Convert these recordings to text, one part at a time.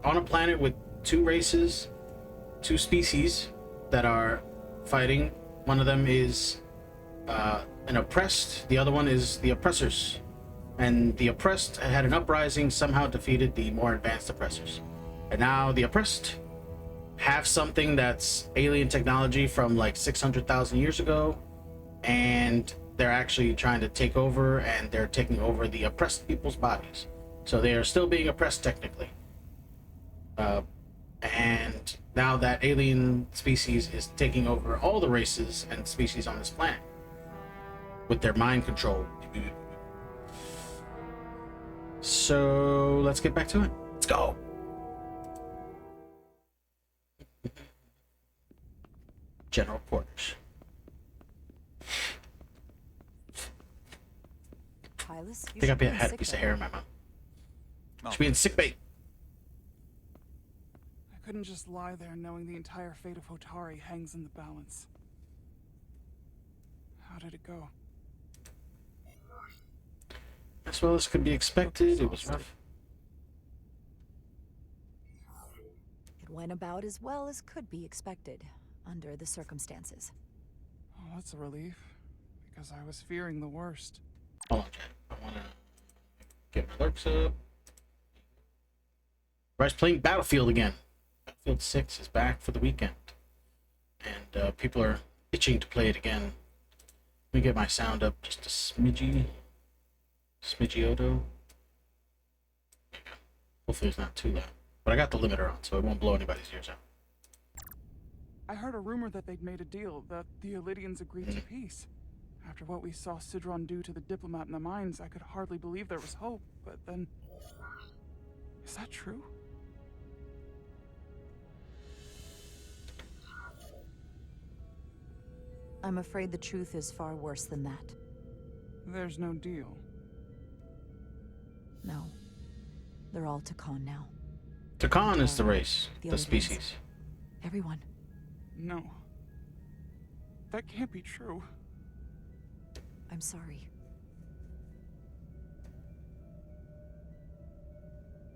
on a planet with two races, two species that are fighting. One of them is an oppressed, the other one is the oppressors. And the oppressed had an uprising, somehow defeated the more advanced oppressors. And now the oppressed have something that's alien technology from like 600,000 years ago, and they're actually trying to take over, and they're taking over the oppressed people's bodies. So they are still being oppressed technically. And now that alien species is taking over all the races and species on this planet with their mind control. So let's get back to it. Let's go. General quarters. I think I had a piece of hair in my mouth. Should be in sickbay. I couldn't just lie there knowing the entire fate of Hotari hangs in the balance. How did it go? As well as could be expected, it was rough. It went about as well as could be expected, under the circumstances. Oh, that's a relief, because I was fearing the worst. Hold on, Jack. I want to get clerks up. Everybody's playing Battlefield again. Battlefield 6 is back for the weekend. And people are itching to play it again. Let me get my sound up just a smidgy. Smidgioto. Hopefully it's not too loud. But I got the limiter on, so it won't blow anybody's ears out. I heard a rumor that they'd made a deal, that the Elidians agreed to peace. After what we saw Sidron do to the diplomat in the mines, I could hardly believe there was hope, but then... Is that true? I'm afraid the truth is far worse than that. There's no deal. No. They're all Takan now. Takan is the race, the species. Everyone. No. That can't be true. I'm sorry.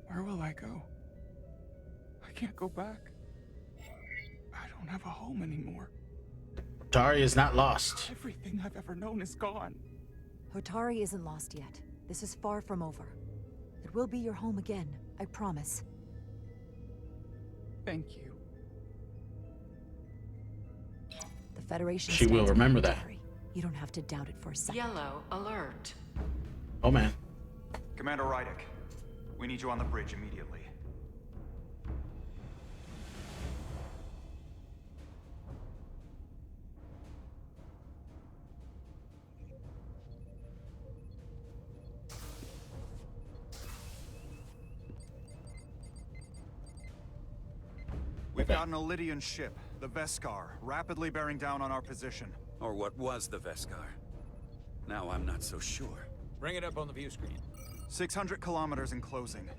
Where will I go? I can't go back. I don't have a home anymore. Hotari is not lost. Everything I've ever known is gone. Hotari isn't lost yet. This is far from over. It will be your home again, I promise. Thank you. The Federation She will stands remember by that. Hotari. You don't have to doubt it for a second. Yellow alert. Oh man. Commander Rydick, we need you on the bridge immediately. We've got an Elidian ship, the Veskar, rapidly bearing down on our position. Or what was the Veskar. Now I'm not so sure. Bring it up on the view screen. 600 kilometers in closing.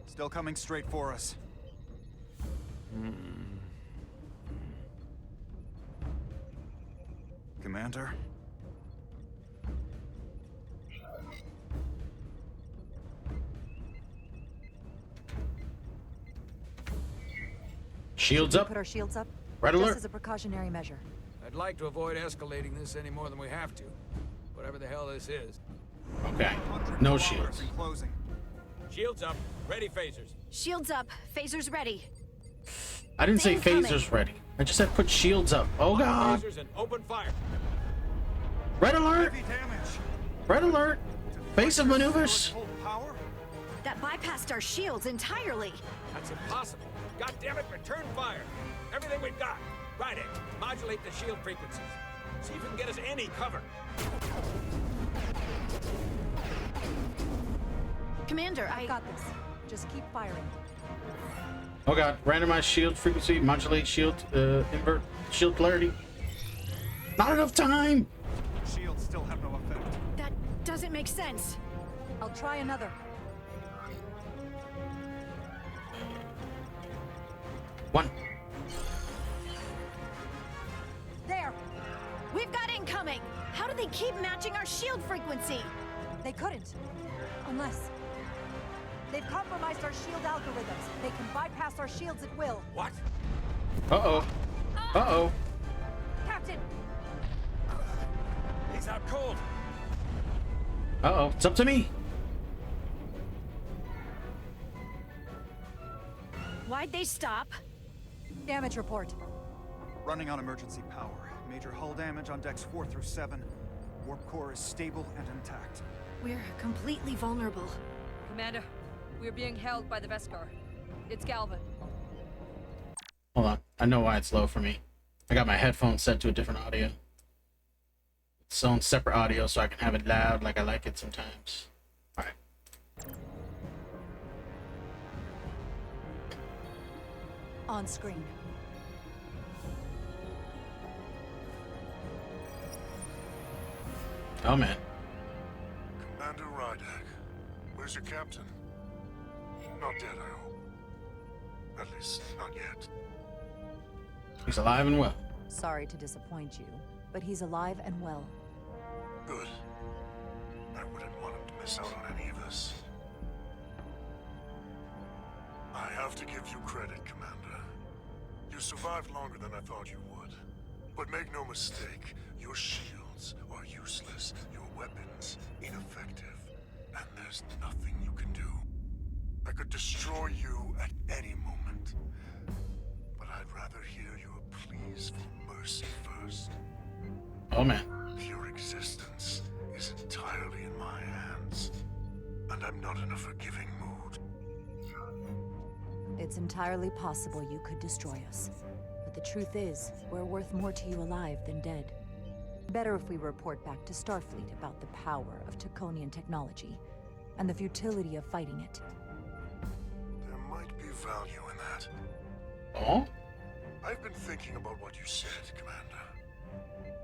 Still coming straight for us. Commander? Shields We up. put our shields up? Red Just alert. as a precautionary measure. I'd like to avoid escalating this any more than we have to. Whatever the hell this is. Okay. 100 No kilometers shields. in closing. Shields up. Ready phasers. Shields up. Phasers ready. I didn't say Thing phasers ready. I just said put shields up. Oh god. Phasers and open fire. Red alert. Heavy damage. Red alert. Base of maneuvers. Full power? That bypassed our shields entirely. That's impossible. God damn it, return fire. Everything we've got. Right it. Modulate the shield frequencies. See if we can get us any cover. Commander, I got this. Just keep firing. Oh god. Randomize shield frequency. Modulate shield. Invert shield polarity. Not enough time. Shields still have no effect. That doesn't make sense. I'll try another. One. There! We've got incoming. How do they keep matching our shield frequency? They couldn't. Unless... They've compromised our shield algorithms. They can bypass our shields at will. What? Uh-oh. Uh-oh. Captain! He's out cold. Uh-oh. It's up to me. Why'd they stop? Damage report. Running on emergency power. Major hull damage on decks 4 through 7. Warp core is stable and intact. We're completely vulnerable. Commander, we're being held by the Veskar. It's Galvin. Hold on. I know why it's low for me. I got my headphones set to a different audio. Its own separate audio so I can have it loud like I like it sometimes. Alright. On screen. Oh man. Commander Rydak, where's your captain? Not dead, I hope. At least, not yet. He's alive and well. Sorry to disappoint you, but he's alive and well. Good. I wouldn't want him to miss out on any of this. I have to give you credit, Commander. You survived longer than I thought you would. But make no mistake, your shields are useless, your weapons ineffective, and there's nothing you can do. I could destroy you at any moment, but I'd rather hear your pleas for mercy first. Oh man. Your existence is entirely in my hands, and I'm not in a forgiving mood. It's entirely possible you could destroy us. But the truth is, we're worth more to you alive than dead. Better if we report back to Starfleet about the power of Taconian technology, and the futility of fighting it. There might be value in that. Oh? I've been thinking about what you said, Commander.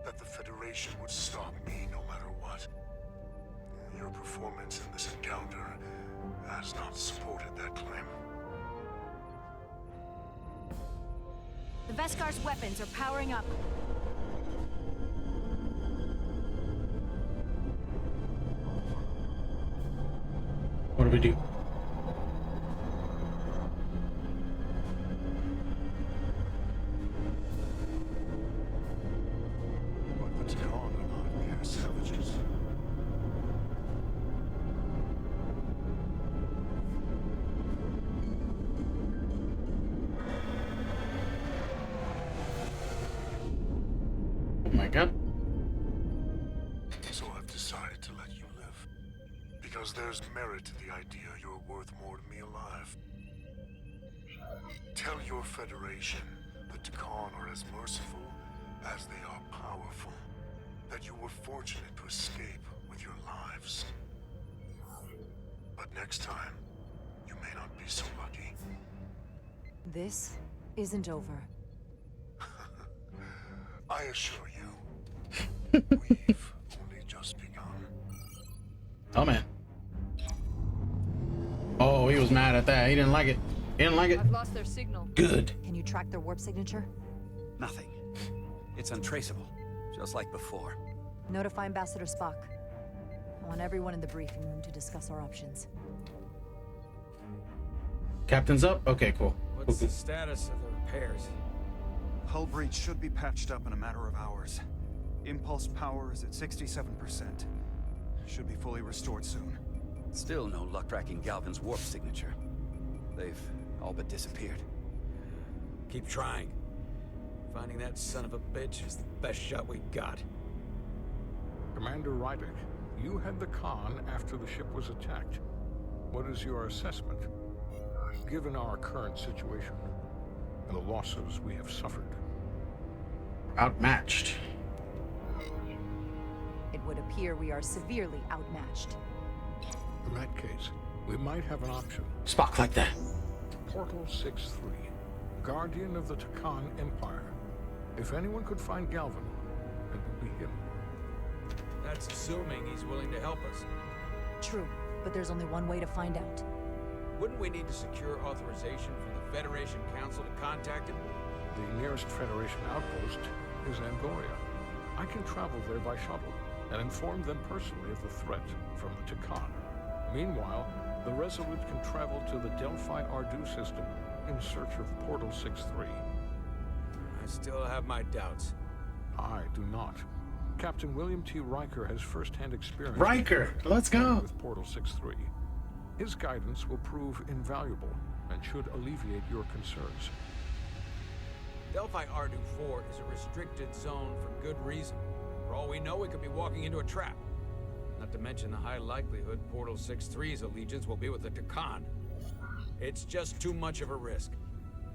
That the Federation would stop me no matter what. Your performance in this encounter has not supported that claim. The Veskar's weapons are powering up. What do we do? But the Tacon are not mere savages. Oh my god. So I've decided to let you live. Because there's merit to the idea you're worth more to me alive. Tell your Federation the Tacon are as merciful as they are powerful. That you were fortunate to escape with your lives. But next time, you may not be so lucky. This isn't over. I assure you, we've only just begun. Oh man. Oh, he was mad at that. He didn't like it. He didn't like it. I've lost their signal. Good. Can you track their warp signature? Nothing. It's untraceable, just like before. Notify Ambassador Spock. I want everyone in the briefing room to discuss our options. Captain's up? Okay, cool. What's the status of the repairs? Hull breach should be patched up in a matter of hours. Impulse power is at 67%. Should be fully restored soon. Still no luck tracking Galvin's warp signature. They've all but disappeared. Keep trying. Finding that son of a bitch is the best shot we got. Commander Rydick, you had the Khan after the ship was attacked. What is your assessment? Given our current situation and the losses we have suffered. Outmatched. It would appear we are severely outmatched. In that case, we might have an option. Spock like that. Portal 6-3, Guardian of the Tacon Empire. If anyone could find Galvin, it would be him. That's assuming he's willing to help us. True, but there's only one way to find out. Wouldn't we need to secure authorization from the Federation Council to contact him? The nearest Federation outpost is Angoria. I can travel there by shuttle and inform them personally of the threat from the Tacon. Meanwhile, the Resolute can travel to the Delphi Ardu system in search of Portal 6-3. I still have my doubts. I do not. Captain William T. Riker has first-hand experience let's go. with Portal 6-3. His guidance will prove invaluable and should alleviate your concerns. Delphi Ardu 4 is a restricted zone for good reason. For all we know, we could be walking into a trap. Not to mention the high likelihood Portal 6-3's allegiance will be with the Takan. It's just too much of a risk.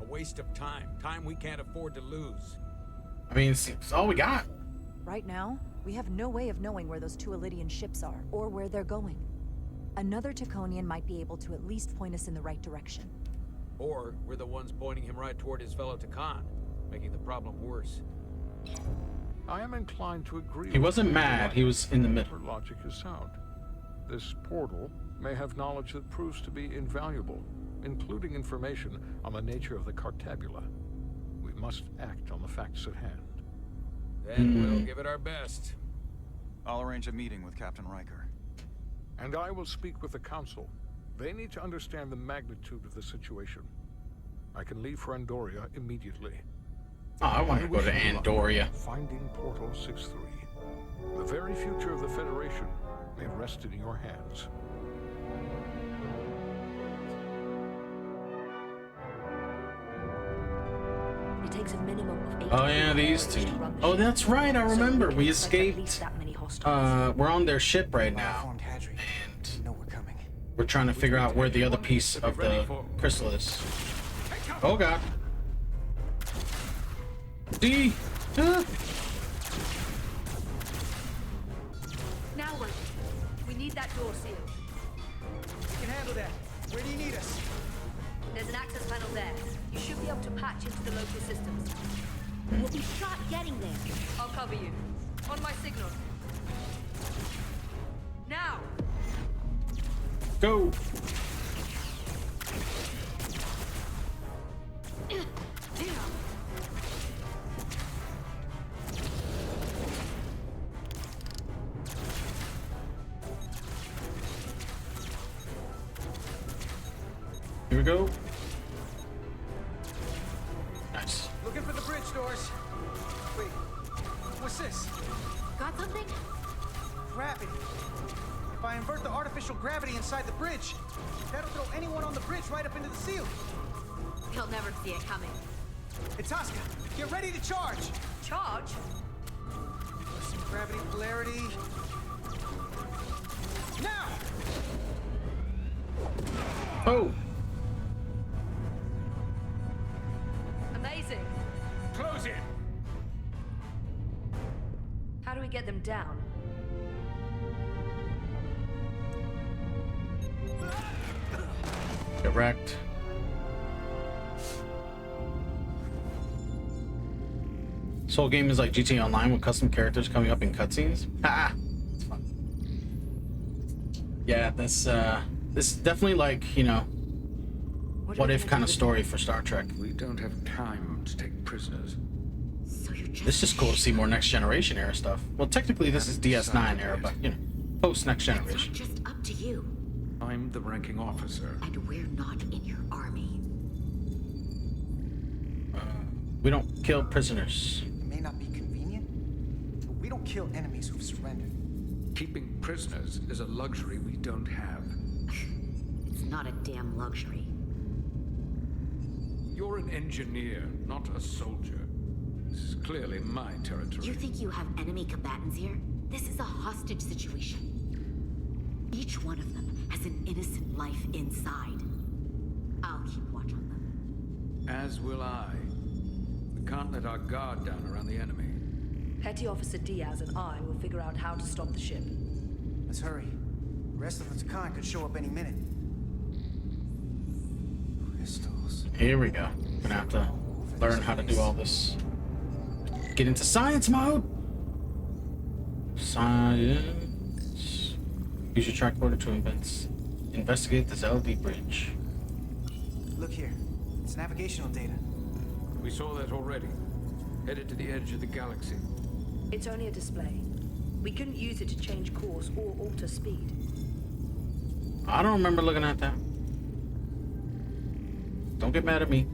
A waste of time. Time we can't afford to lose. I mean, it's all we got. Right now, we have no way of knowing where those two Elydian ships are, or where they're going. Another Taconian might be able to at least point us in the right direction. Or we're the ones pointing him right toward his fellow Takan, making the problem worse. I am inclined to agree. He wasn't mad, he was in the middle. Her logic is sound. This portal may have knowledge that proves to be invaluable, including information on the nature of the Cartabula. We must act on the facts at hand. Then we'll give it our best. I'll arrange a meeting with Captain Riker. And I will speak with the Council. They need to understand the magnitude of the situation. I can leave for Andoria immediately. Oh, I want to go to Andoria. Finding Portal 6-3. The very future of the Federation may rest in your hands. It takes a minimum of 8 Oh yeah, these two. Oh, that's right, I remember. We escaped. We're on their ship right now. And we're trying to figure out where the other piece of the crystal is. Oh god. D! Now what? We need that door sealed. We can handle that. Where do you need us? There's an access panel there. You should be able to patch into the local systems. We'll be shot getting there. I'll cover you. On my signal. Now! Go! Here we go. Nice. Looking for the bridge doors. Wait, what's this? Got something? Gravity. If I invert the artificial gravity inside the bridge, that'll throw anyone on the bridge right up into the ceiling. He'll never see it coming. Itasca, get ready to charge. Charge? Some gravity polarity. Now! Oh! Amazing. Close it! How do we get them down? Get wrecked. This whole game is like GTA Online with custom characters coming up in cutscenes. Ha! It's fun. Yeah, this is definitely like, you know, what if kind of story for Star Trek. We don't have time to take prisoners. So you're just This is cool to see more Next Generation era stuff. Well, technically this is DS9 era, but you know, post Next It's Generation. not just up to you. I'm the ranking officer. And we're not in your army. We don't kill prisoners. It may not be convenient, but we don't kill enemies who've surrendered. Keeping prisoners is a luxury we don't have. It's not a damn luxury. You're an engineer, not a soldier. This is clearly my territory. You think you have enemy combatants here? This is a hostage situation. Each one of them has an innocent life inside. I'll keep watch on them. As will I. We can't let our guard down around the enemy. Petty Officer Diaz and I will figure out how to stop the ship. Let's hurry. The rest of the Takan could show up any minute. Crystals. Here we go. Gonna have to learn how to do all this. Get into science mode! Science. Use your tricorder to investigate this LD bridge. Look here. It's navigational data. We saw that already. Headed to the edge of the galaxy. It's only a display. We couldn't use it to change course or alter speed. I don't remember looking at that. Don't get mad at me.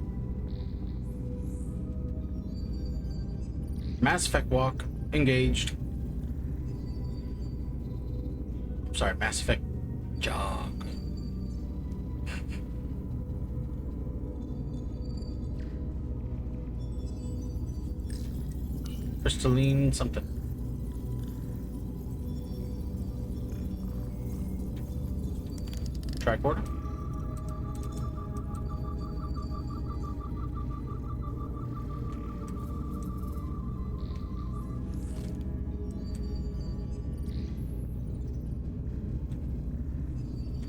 Mass Effect walk engaged. Sorry, Mass Effect jog. Crystalline something. Tricorder.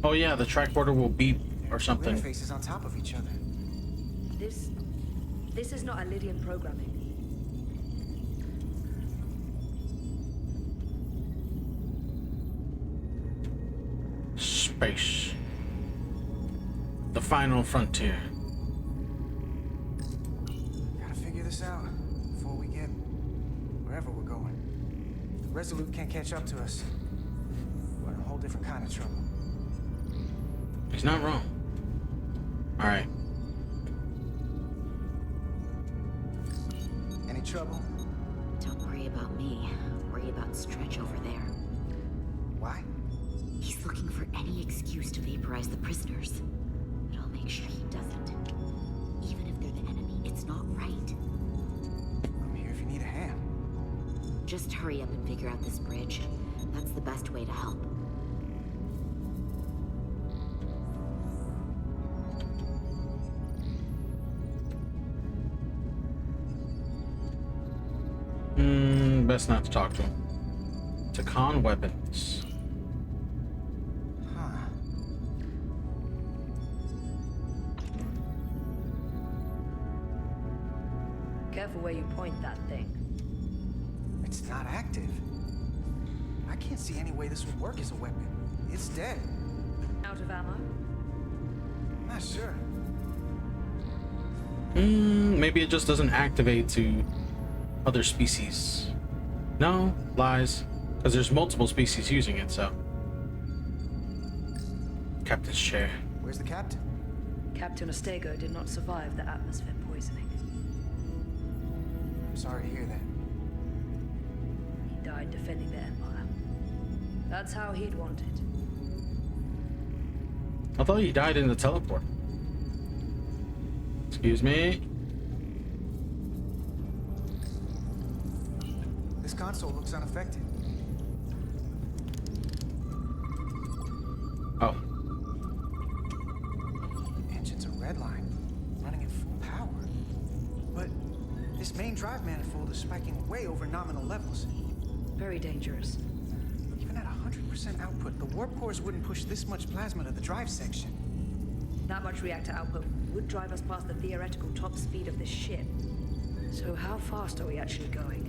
Oh yeah, the tricorder will beep or something. Interfaces on top of each other. This is not Lydian programming. Space. The final frontier. Gotta figure this out before we get wherever we're going. The Resolute can't catch up to us. We're in a whole different kind of trouble. He's not wrong. All right. Any trouble? Don't worry about me. Worry about Stretch over there. Why? He's looking for any excuse to vaporize the prisoners. But I'll make sure he doesn't. Even if they're the enemy, it's not right. I'm here if you need a hand. Just hurry up and figure out this bridge. That's the best way to help. Best not to talk to him. Takan weapons. Huh. Careful where you point that thing. It's not active. I can't see any way this would work as a weapon. It's dead. Out of ammo? Not sure. Maybe it just doesn't activate to other species. No, lies. Because there's multiple species using it, so. Captain's chair. Where's the captain? Captain Ostego did not survive the atmosphere poisoning. I'm sorry to hear that. He died defending the Empire. That's how he'd want it. I thought he died in the teleport. Excuse me. This console looks unaffected. Oh. Engine's a red line, running at full power. But this main drive manifold is spiking way over nominal levels. Very dangerous. Even at 100% output, the warp cores wouldn't push this much plasma to the drive section. That much reactor output would drive us past the theoretical top speed of this ship. So how fast are we actually going?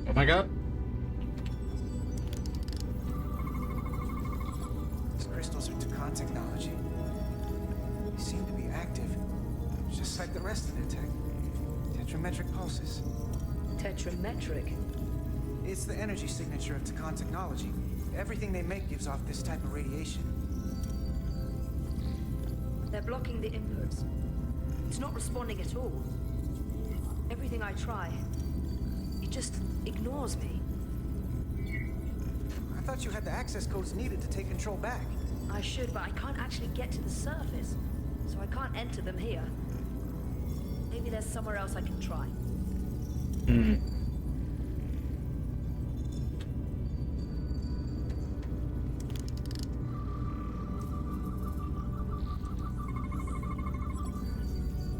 Oh my god. These crystals are Takan technology. They seem to be active, just like the rest of their tech. Tetrametric pulses. Tetrametric? It's the energy signature of Takan technology. Everything they make gives off this type of radiation. They're blocking the inputs. It's not responding at all. Everything I try, it just ignores me. I thought you had the access codes needed to take control back. I should, but I can't actually get to the surface, so I can't enter them here. Maybe there's somewhere else I can try.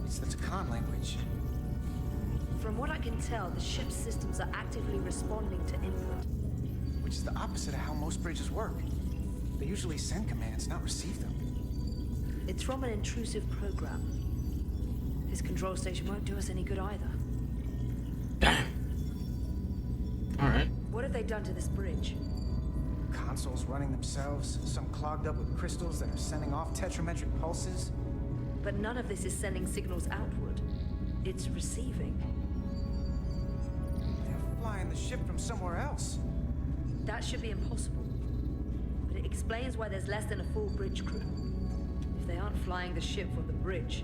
It's the Takan language. From what I can tell, the ship's systems are actively responding to input. Which is the opposite of how most bridges work. They usually send commands, not receive them. It's from an intrusive program. This control station won't do us any good either. Damn. Alright. What have they done to this bridge? Consoles running themselves, some clogged up with crystals that are sending off tetrametric pulses. But none of this is sending signals outward. It's receiving. They're flying the ship from somewhere else. That should be impossible. But it explains why there's less than a full bridge crew. If they aren't flying the ship from the bridge,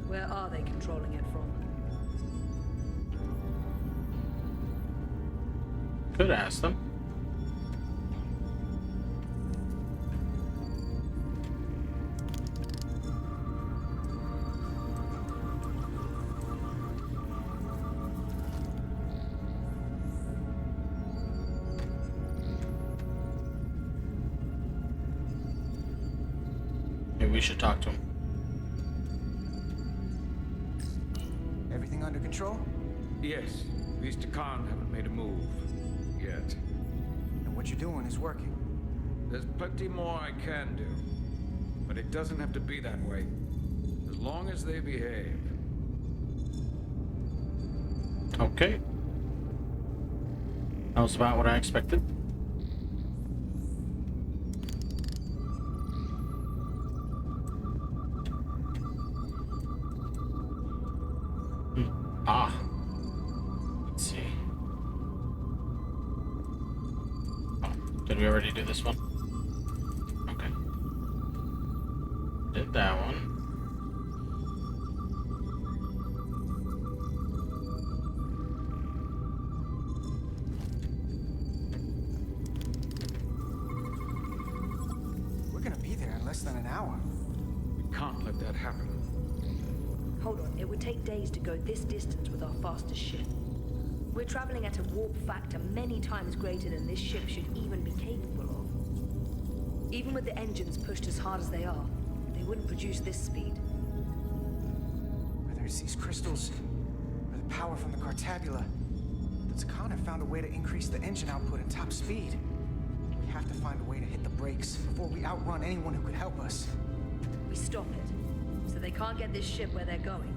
where are they controlling it from? Could ask them. Maybe we should talk to him. Everything under control? Yes, these Takan haven't made a move yet. And what you're doing is working. There's plenty more I can do, but it doesn't have to be that way. As long as they behave. Okay. That was about what I expected. Ah. Let's see. Oh, did we already do this one? Okay. Did that one. We're gonna be there in less than an hour. We can't let that happen. Hold on, it would take days to go this distance with our fastest ship. We're traveling at a warp factor many times greater than this ship should even be capable of. Even with the engines pushed as hard as they are, they wouldn't produce this speed. Whether it's these crystals, or the power from the Cartabula, the Takan have found a way to increase the engine output and top speed. We have to find a way to hit the brakes before we outrun anyone who could help us. We stop it, so they can't get this ship where they're going,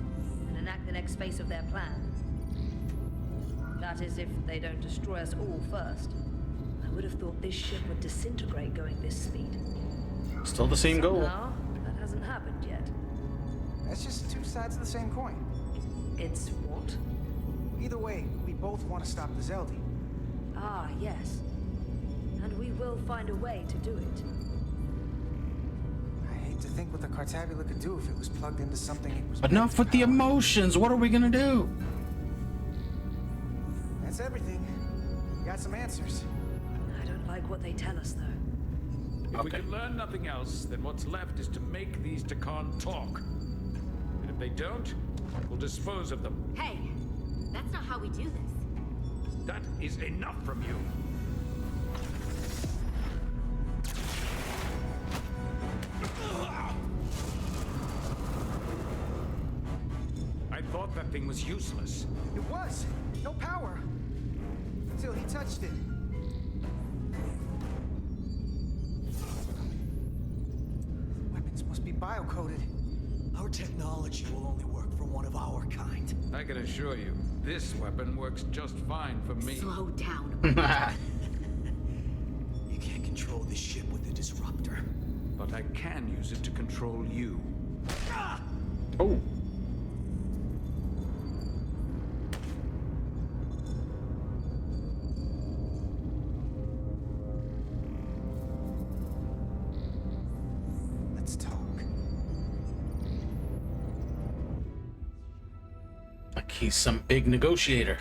and enact the next phase of their plan. That is, if they don't destroy us all first. I would have thought this ship would disintegrate going this speed. Still the same goal. Somehow, that hasn't happened yet. That's just two sides of the same coin. It's what? Either way, we both want to stop the Zeldi. Ah, yes. And we will find a way to do it. I hate to think what the Cartabula could do if it was plugged into something it was. Enough with the emotions. What are we gonna do? That's everything. We got some answers. I don't like what they tell us, though. If we can learn nothing else, then what's left is to make these Takan talk. And if they don't, we'll dispose of them. Hey, that's not how we do this. That is enough from you. I thought that thing was useless. It was. No power. Until he touched it. Weapons must be bio-coded. Our technology will only work for one of our kind. I can assure you, this weapon works just fine for me. Slow down. You can't control this ship with the disruptor. But I can use it to control you. Oh. Let's talk. Like he's some big negotiator.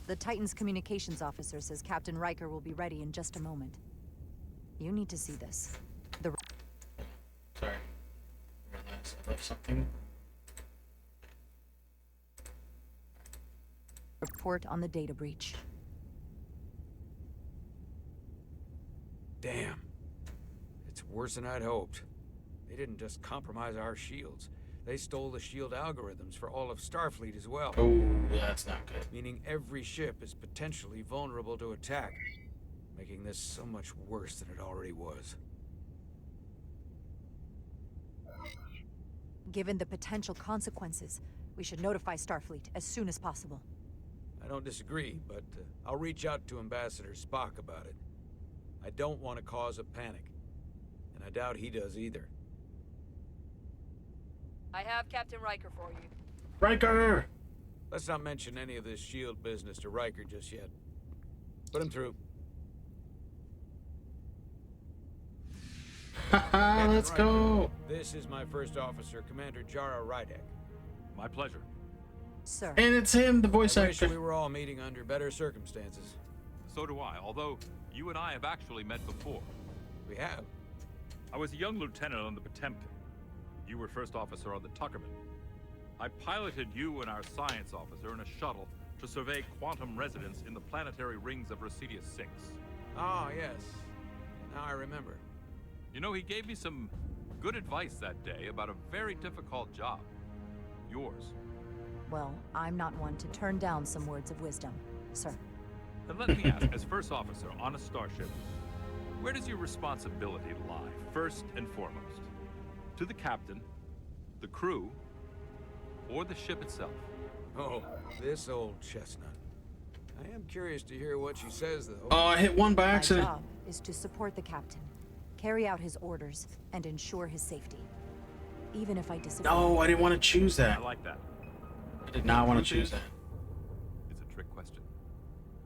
The Titan's communications officer says Captain Riker will be ready in just a moment. You need to see this. Sorry. Realized I left something. Report on the data breach. Damn. It's worse than I'd hoped. They didn't just compromise our shields. They stole the shield algorithms for all of Starfleet as well. Oh, that's not good. Meaning every ship is potentially vulnerable to attack, making this so much worse than it already was. Given the potential consequences, We should notify Starfleet as soon as possible. I don't disagree, but I'll reach out to Ambassador Spock about it. I don't want to cause a panic, and I doubt he does either. I have Captain Riker for you. Riker! Let's not mention any of this SHIELD business to Riker just yet. Put him through. Haha, let's Riker, go! This is my first officer, Commander Jara Rydek. My pleasure. Sir. And it's him, the voice I wish actor. we were all meeting under better circumstances. So do I, although you and I have actually met before. We have. I was a young lieutenant on the Potemkin. You were first officer on the Tuckerman. I piloted you and our science officer in a shuttle to survey quantum resonance in the planetary rings of Residius 6. Ah, yes. Now I remember. You know, he gave me some good advice that day about a very difficult job. Yours. Well, I'm not one to turn down some words of wisdom, sir. Then let me ask, as first officer on a starship, where does your responsibility lie, first and foremost? To the captain, the crew, or the ship itself? Oh, this old chestnut. I am curious to hear what she says, though. Oh, I hit one by accident. My job is to support the captain, carry out his orders, and ensure his safety. Even if I disagree. No, I didn't want to choose that. I like that. I did not want to choose that. It's a trick question.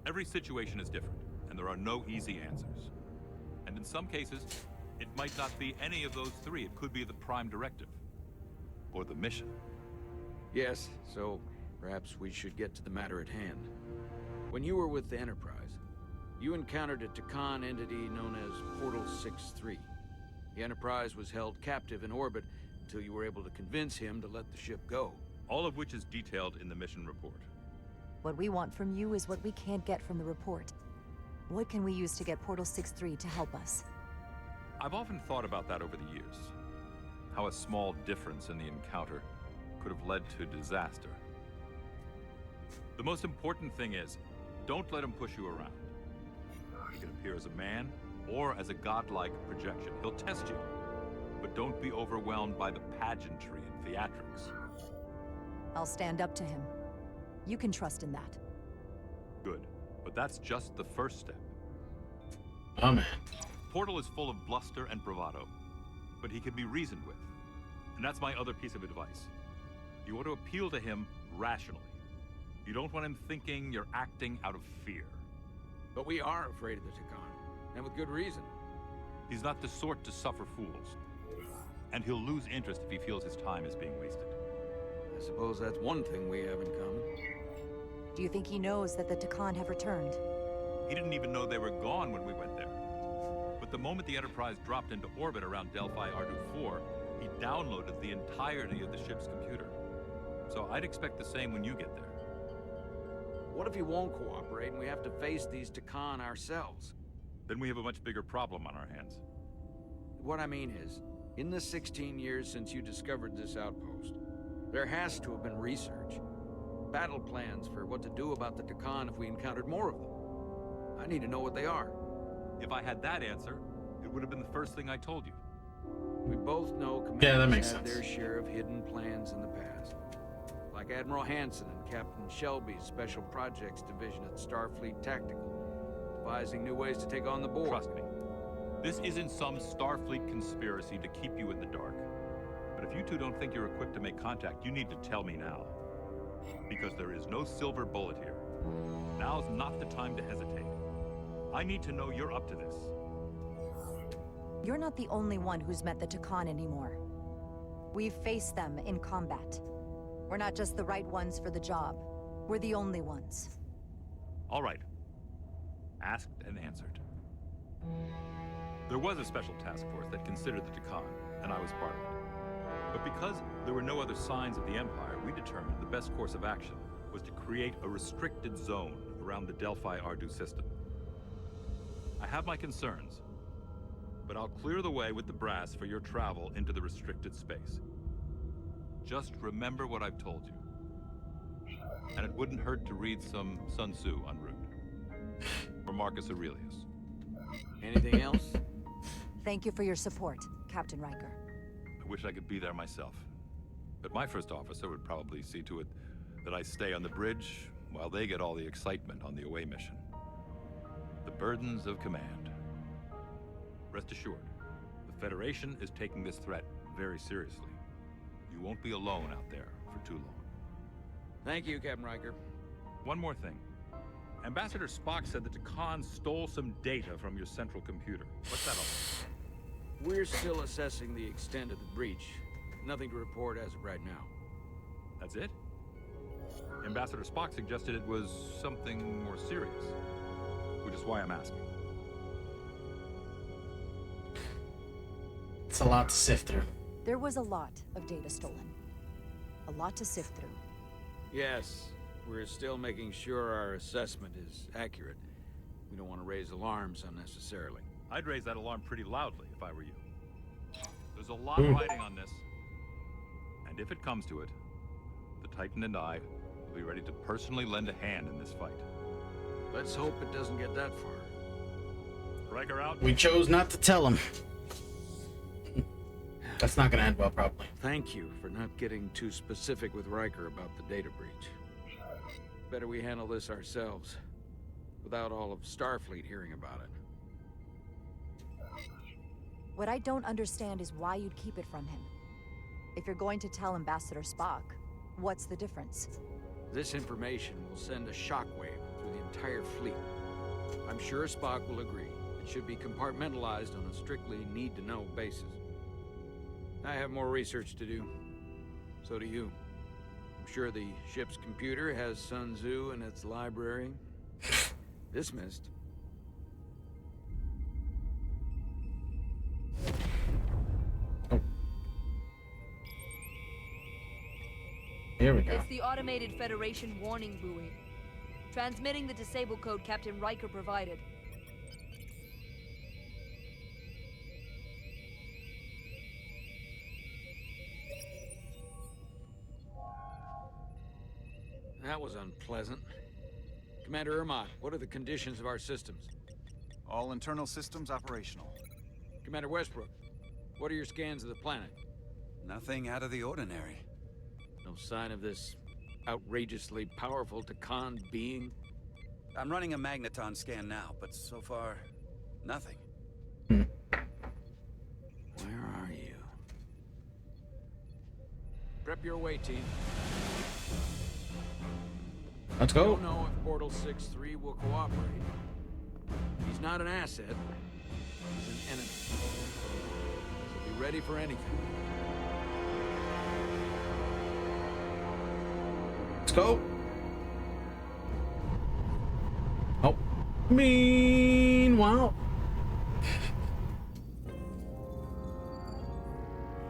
Every situation is different, and there are no easy answers. And in some cases, it might not be any of those three. It could be the prime directive. Or the mission. Yes, so perhaps we should get to the matter at hand. When you were with the Enterprise, you encountered a Takan entity known as Portal 6-3. The Enterprise was held captive in orbit until you were able to convince him to let the ship go. All of which is detailed in the mission report. What we want from you is what we can't get from the report. What can we use to get Portal 6-3 to help us? I've often thought about that over the years. How a small difference in the encounter could have led to disaster. The most important thing is, don't let him push you around. He can appear as a man or as a godlike projection. He'll test you. But don't be overwhelmed by the pageantry and theatrics. I'll stand up to him. You can trust in that. Good. But that's just the first step. Oh, man. Portal is full of bluster and bravado, but he can be reasoned with. And that's my other piece of advice. You want to appeal to him rationally. You don't want him thinking you're acting out of fear. But we are afraid of the Takan, and with good reason. He's not the sort to suffer fools. And he'll lose interest if he feels his time is being wasted. I suppose that's one thing we have in common. Do you think he knows that the Takan have returned? He didn't even know they were gone when we went there. But the moment the Enterprise dropped into orbit around Delphi Ardu 4, he downloaded the entirety of the ship's computer. So I'd expect the same when you get there. What if he won't cooperate and we have to face these Takan ourselves? Then we have a much bigger problem on our hands. What I mean is, in the 16 years since you discovered this outpost, there has to have been research. Battle plans for what to do about the Takan if we encountered more of them. I need to know what they are. If I had that answer, it would have been the first thing I told you. We both know Yeah, that commanders makes had sense. their share of hidden plans in the past. Like Admiral Hansen and Captain Shelby's Special Projects Division at Starfleet Tactical, devising new ways to take on the board. Trust me, this isn't some Starfleet conspiracy to keep you in the dark. But if you two don't think you're equipped to make contact, you need to tell me now. Because there is no silver bullet here. Now's not the time to hesitate. I need to know you're up to this. You're not the only one who's met the Takan anymore. We've faced them in combat. We're not just the right ones for the job. We're the only ones. All right. Asked and answered. There was a special task force that considered the Takan, and I was part of it. But because there were no other signs of the Empire, we determined the best course of action was to create a restricted zone around the Delphi Ardu system. I have my concerns, but I'll clear the way with the brass for your travel into the restricted space. Just remember what I've told you. And it wouldn't hurt to read some Sun Tzu en route. Or Marcus Aurelius. Anything else? Thank you for your support, Captain Riker. I wish I could be there myself. But my first officer would probably see to it that I stay on the bridge while they get all the excitement on the away mission. The burdens of command. Rest assured, the Federation is taking this threat very seriously. You won't be alone out there for too long. Thank you, Captain Riker. One more thing. Ambassador Spock said that Khan stole some data from your central computer. What's that all about? We're still assessing the extent of the breach. Nothing to report as of right now. That's it? Ambassador Spock suggested it was something more serious, which is why I'm asking. It's a lot to sift through. There was a lot of data stolen. A lot to sift through. Yes, we're still making sure our assessment is accurate. We don't want to raise alarms unnecessarily. I'd raise that alarm pretty loudly if I were you. There's a lot riding on this. And if it comes to it, the Titan and I will be ready to personally lend a hand in this fight. Let's hope it doesn't get that far. Riker out. We chose not to tell him. That's not gonna end well, probably. Thank you for not getting too specific with Riker about the data breach. Better we handle this ourselves, without all of Starfleet hearing about it. What I don't understand is why you'd keep it from him. If you're going to tell Ambassador Spock, what's the difference? This information will send a shockwave through the entire fleet. I'm sure Spock will agree. It should be compartmentalized on a strictly need-to-know basis. I have more research to do. So do you. I'm sure the ship's computer has Sun Tzu in its library. Dismissed. Here we go. It's the automated Federation warning buoy. Transmitting the disable code Captain Riker provided. That was unpleasant. Commander Ermont, what are the conditions of our systems? All internal systems operational. Commander Westbrook, what are your scans of the planet? Nothing out of the ordinary. No sign of this outrageously powerful Takan being? I'm running a magneton scan now, but so far, nothing. Where are you? Prep your way, team. Let's go. I don't know if Portal 6-3 will cooperate. He's not an asset. He's an enemy. So be ready for anything. Let's go. Oh. Meanwhile.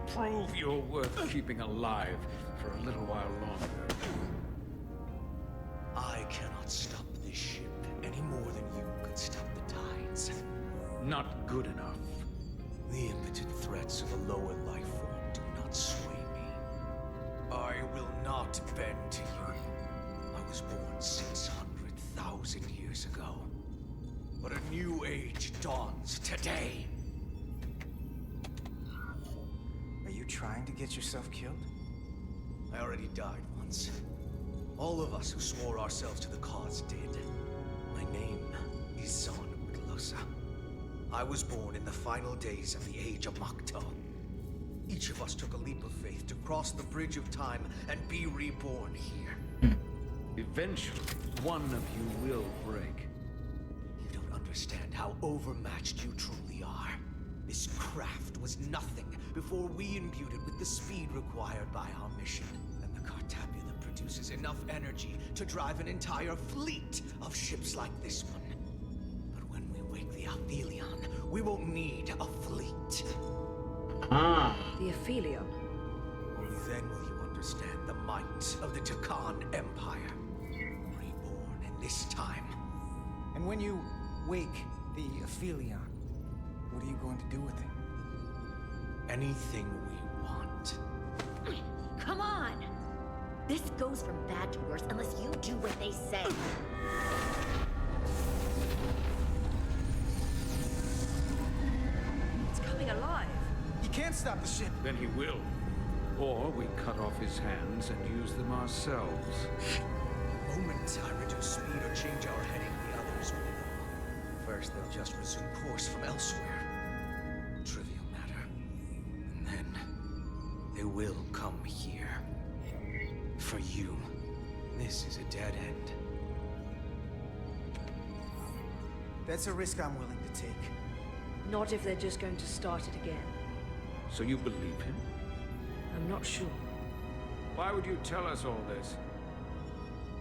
Prove you're worth keeping alive for a little while longer. I cannot stop this ship any more than you could stop the tides. Not good enough. The impotent threats of a lower life form do not sway me. I will not bend to you. I was born 600,000 years ago. But a new age dawns today. Are you trying to get yourself killed? I already died once. All of us who swore ourselves to the cause did. My name is Zon Utlosa. I was born in the final days of the Age of Makto. Each of us took a leap of faith to cross the bridge of time and be reborn here. Eventually, one of you will break. You don't understand how overmatched you truly are. This craft was nothing before we imbued it with the speed required by our mission. And the Cartabula produces enough energy to drive an entire fleet of ships like this one. But when we wake the Aphelion, we won't need a fleet. The Aphelion? Only then will you understand the might of the Takan Empire. Reborn in this time. And when you wake the Aphelion, what are you going to do with it? Anything we want. Come on! This goes from bad to worse unless you do what they say. It's coming alive. You can't stop the ship. Then he will. Or we cut off his hands and use them ourselves. The moment I reduce speed or change our heading, the others will know. First, they'll just resume course from elsewhere. Trivial matter. And then, they will come here. For you, this is a dead end. That's a risk I'm willing to take. Not if they're just going to start it again. So you believe him? I'm not sure. Why would you tell us all this?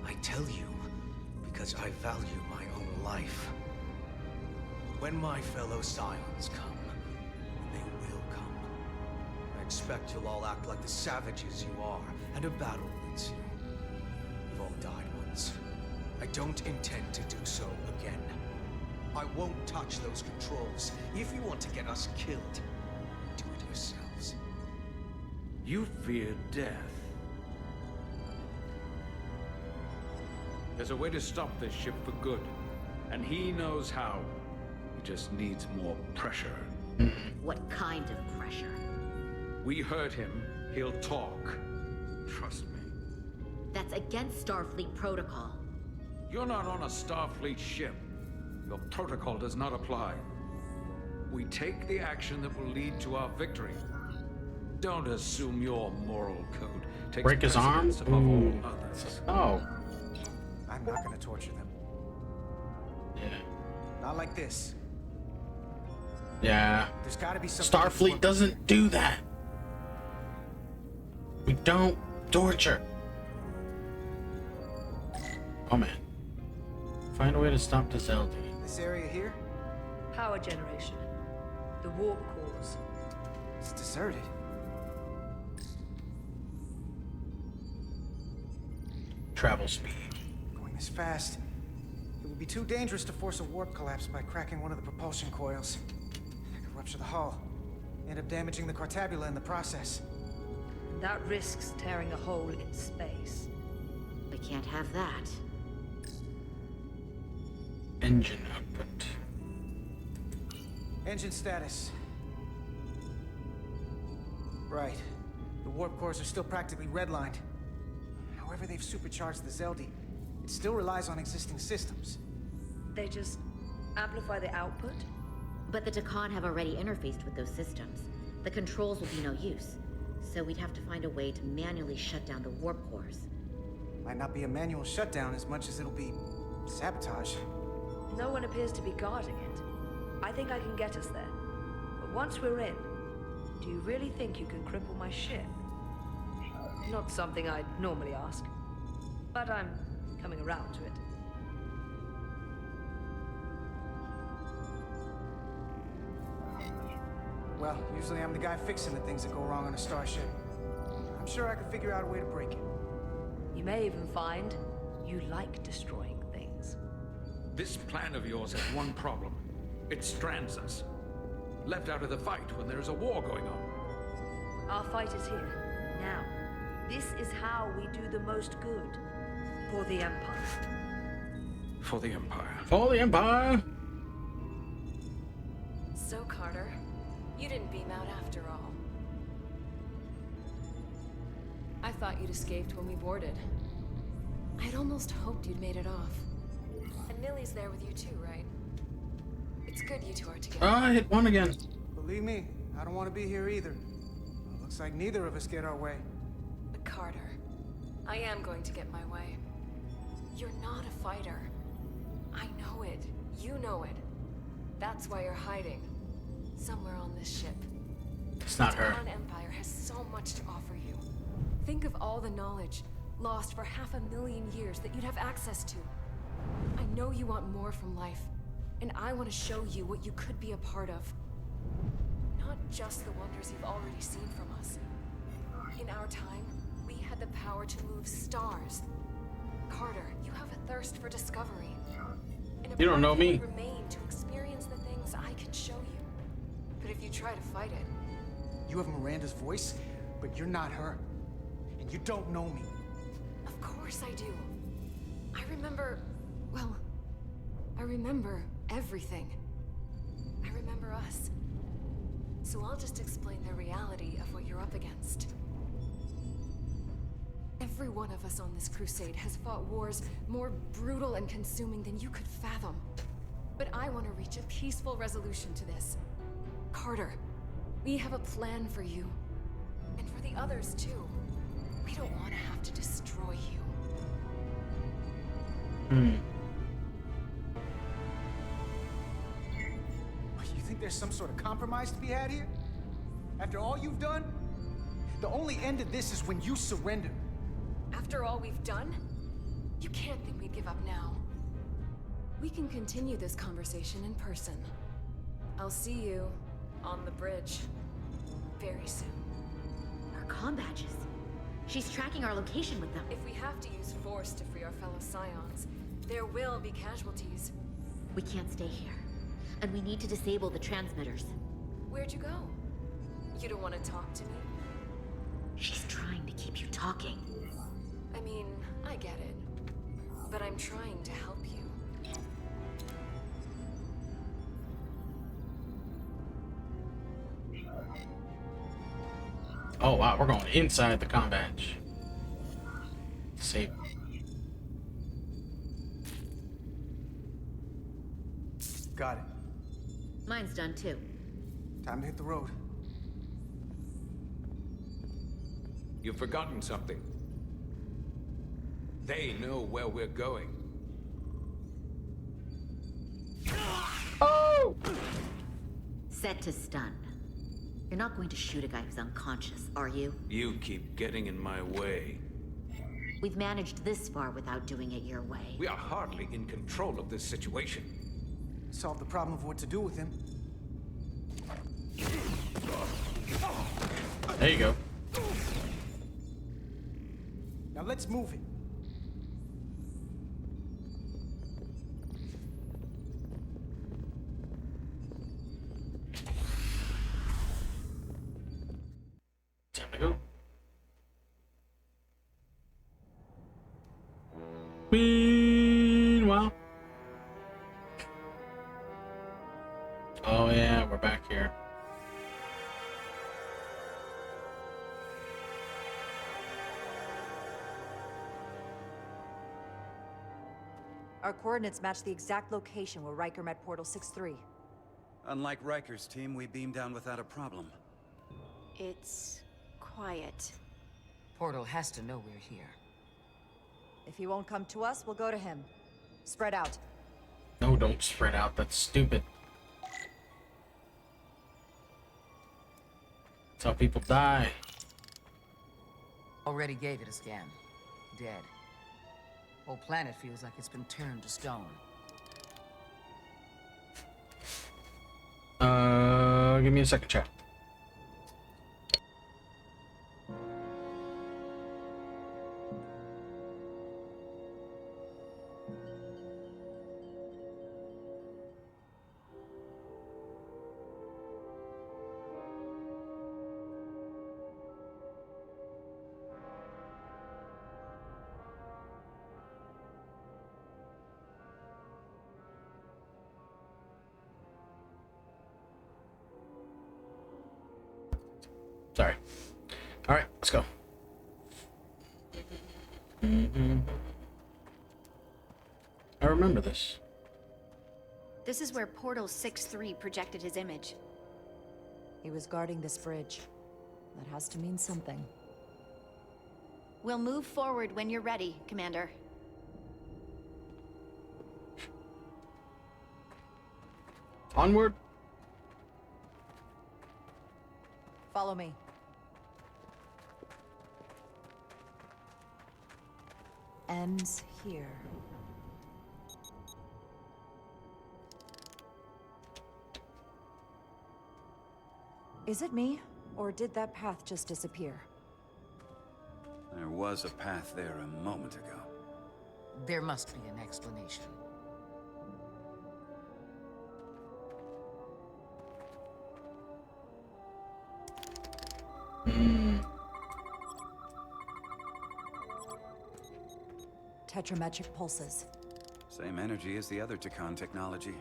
I tell you because I value my own life. When my fellow Scions come, and they will come, I expect you'll all act like the savages you are, and a battle waits you. You've all died once. I don't intend to do so again. I won't touch those controls. If you want to get us killed, do it yourselves. You fear death. There's a way to stop this ship for good, and he knows how. He just needs more pressure. What kind of pressure? We heard him. He'll talk. Trust me. That's against Starfleet protocol. You're not on a Starfleet ship. Your protocol does not apply. We take the action that will lead to our victory. Don't assume your moral code takes Break his arm? precedence above all others. Oh. I'm not gonna torture them. Yeah. Not like this. Yeah. There's gotta be something. Starfleet doesn't do that. We don't torture. Oh man. Find a way to stop the Zeldi. This area here? Power generation. The warp cores. It's deserted. Travel speed. Going this fast, it would be too dangerous to force a warp collapse by cracking one of the propulsion coils. I could rupture the hull, end up damaging the Cartabula in the process. And that risks tearing a hole in space. We can't have that. Engine output. Engine status. Right. The warp cores are still practically redlined. However they've supercharged the Zeldi, it still relies on existing systems. They just amplify the output? But the Takan have already interfaced with those systems. The controls will be no use. So we'd have to find a way to manually shut down the warp cores. Might not be a manual shutdown as much as it'll be sabotage. No one appears to be guarding it. I think I can get us there. But once we're in, do you really think you can cripple my ship? Not something I'd normally ask. But I'm coming around to it. Well, usually I'm the guy fixing the things that go wrong on a starship. I'm sure I could figure out a way to break it. You may even find you like destroying things. This plan of yours has one problem. It strands us. Left out of the fight when there is a war going on. Our fight is here, now. This is how we do the most good. For the Empire. For the Empire. For the Empire! So, Carter, you didn't beam out after all. I thought you'd escaped when we boarded. I'd almost hoped you'd made it off. And Millie's there with you too, right? It's good you two are together. Oh, I hit one again. Believe me, I don't want to be here either. Well, looks like neither of us get our way. But Carter, I am going to get my way. You're not a fighter. I know it. You know it. That's why you're hiding. Somewhere on this ship. It's not her. The Takan Empire has so much to offer you. Think of all the knowledge lost for 500,000 years that you'd have access to. I know you want more from life, and I want to show you what you could be a part of. Not just the wonders you've already seen from us. In our time, we had the power to move stars. Carter, you have a thirst for discovery. And You don't know me. Remain to experience the things I can show you. But if you try to fight it, You have Miranda's voice, but you're not her. And you don't know me. of course I do. I remember, well, I remember everything. I remember us. So I'll just explain the reality of what you're up against. Every one of us on this crusade has fought wars more brutal and consuming than you could fathom. But I want to reach a peaceful resolution to this. Carter, we have a plan for you. And for the others, too. We don't want to have to destroy you. You think there's some sort of compromise to be had here? After all you've done? The only end of this is when you surrender. After all we've done? You can't think we'd give up now. We can continue this conversation in person. I'll see you on the bridge very soon. Our comm badges. She's tracking our location with them. If we have to use force to free our fellow Scions, there will be casualties. We can't stay here. And we need to disable the transmitters. Where'd you go? You don't want to talk to me? She's trying to keep you talking. I mean, I get it. But I'm trying to help you. Oh wow, we're going inside the combat. Save. Got it. Mine's done too. Time to hit the road. You've forgotten something. They know where we're going. Oh! Set to stun. You're not going to shoot a guy who's unconscious, are you? You keep getting in my way. We've managed this far without doing it your way. We are hardly in control of this situation. Solve the problem of what to do with him. There you go. Now let's move it. Time to go. Meanwhile. Oh yeah, we're back here. Our coordinates match the exact location where Riker met Portal 6-3. Unlike Riker's team, we beamed down without a problem. It's quiet. Portal has to know we're here. If he won't come to us, we'll go to him. Spread out. No, don't spread out. That's stupid. That's how people die. Already gave it a scan. Dead. Whole planet feels like it's been turned to stone. Give me a second, chat. Sorry. All right, let's go. I remember this. This is where Portal 6-3 projected his image. He was guarding this bridge. That has to mean something. We'll move forward when you're ready, Commander. Onward. Follow me. Ends here. Is it me, or did that path just disappear? There was a path there a moment ago. There must be an explanation. Tetrametric pulses. Same energy as the other Takan technology.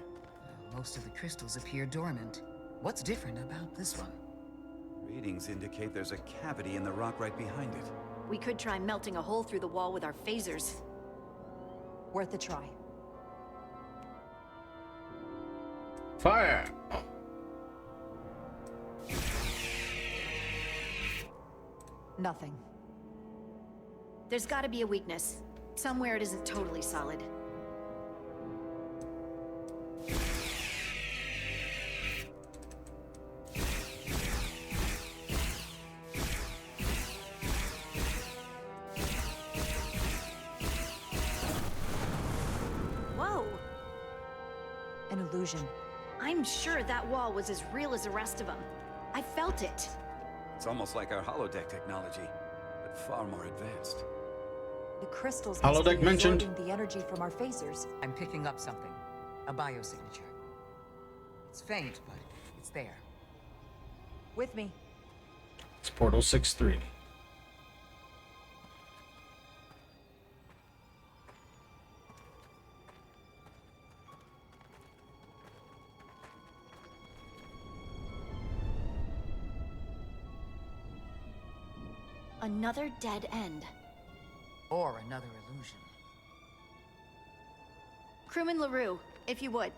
Most of the crystals appear dormant. What's different about this one? Readings indicate there's a cavity in the rock right behind it. We could try melting a hole through the wall with our phasers. Worth a try. Fire! Oh. Nothing. There's gotta be a weakness. Somewhere it isn't totally solid. Whoa! An illusion. I'm sure that wall was as real as the rest of them. I felt it. It's almost like our holodeck technology, but far more advanced. The crystals Holodeck must be mentioned. absorbing the energy from our phasers. I'm picking up something. A biosignature. It's faint, but it's there. With me. It's Portal 6-3. Another dead end. Or another illusion. Crewman LaRue, if you would.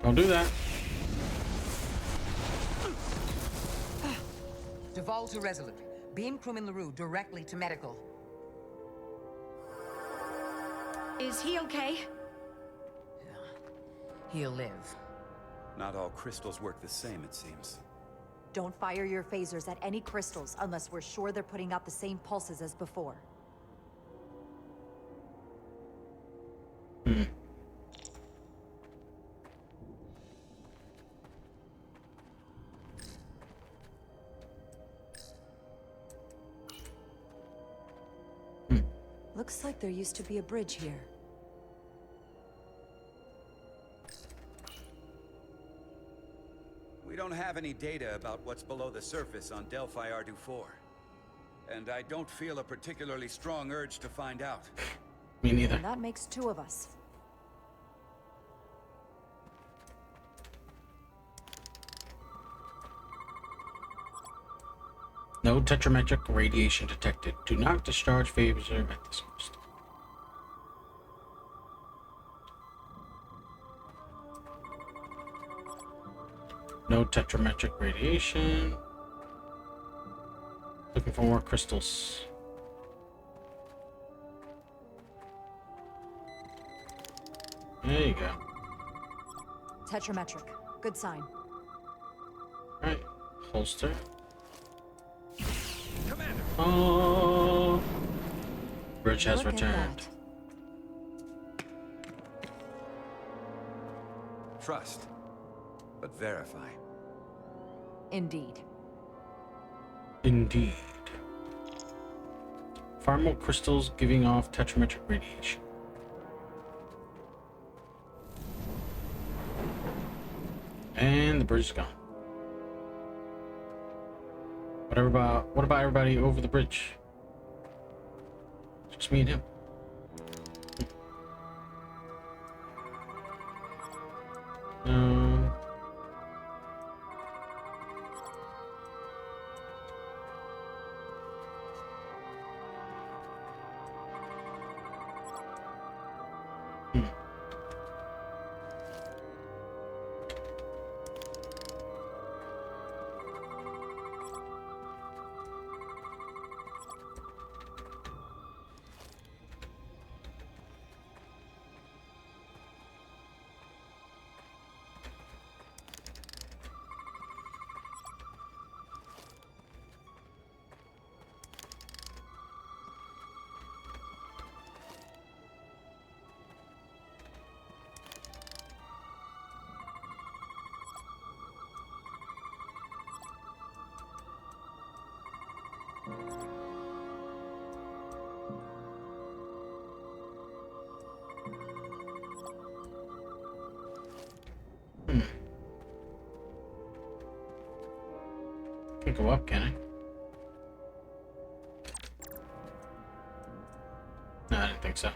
Don't do that. Duval to Resolute. Beam crewman LaRue directly to medical. Is he okay? He'll live. Not all crystals work the same, it seems. Don't fire your phasers at any crystals unless we're sure they're putting out the same pulses as before. Looks like there used to be a bridge here. We don't have any data about what's below the surface on Delphi Ardu 4. And I don't feel a particularly strong urge to find out. Me neither. And that makes two of us. No tetrametric radiation detected. Do not discharge phaser at this post. No tetrametric radiation. Looking for more crystals. There you go. Tetrametric. Good sign. Right. Holster. Commander. Oh. Bridge has Look at returned. that. Trust, but verify. Indeed. Indeed. Far more crystals giving off tetrametric radiation. And the bridge is gone. What about everybody over the bridge? Just me and him. No. Can't go up, can I? No, I didn't think so.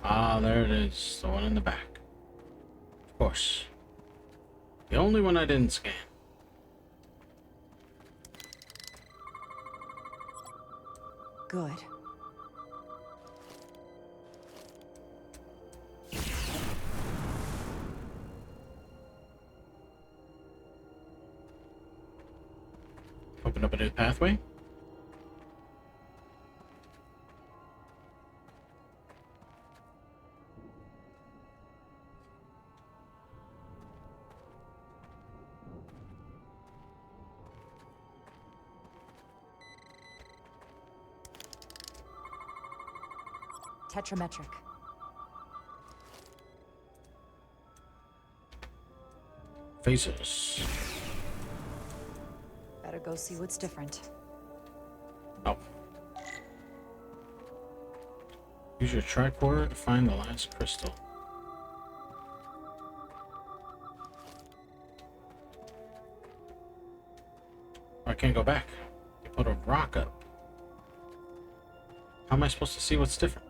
Ah, there it is. The one in the back. Of course. The only one I didn't scan. Good. Open up a new pathway. Tetrametric. Phasers. Better go see what's different. Oh. Use your tricorder to find the last crystal. I can't go back. You put a rock up. How am I supposed to see what's different?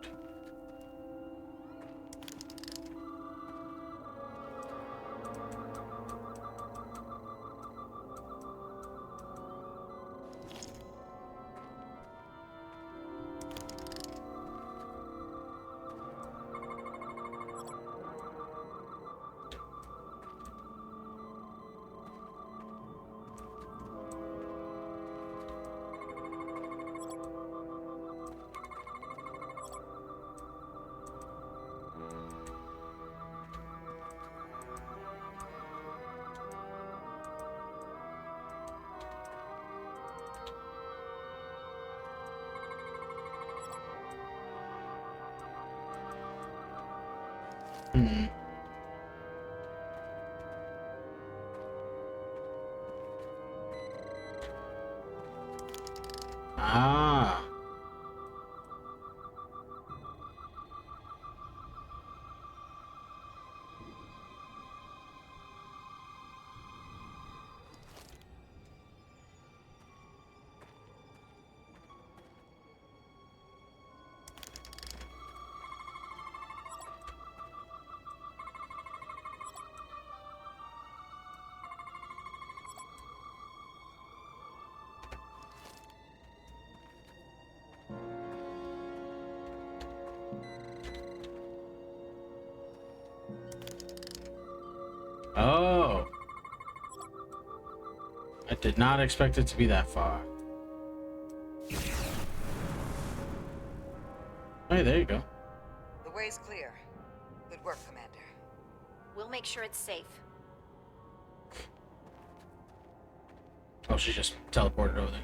Hmm. Ah. Oh. I did not expect it to be that far. Hey, there you go. The way's clear. Good work, Commander. We'll make sure it's safe. Oh, she just teleported over there.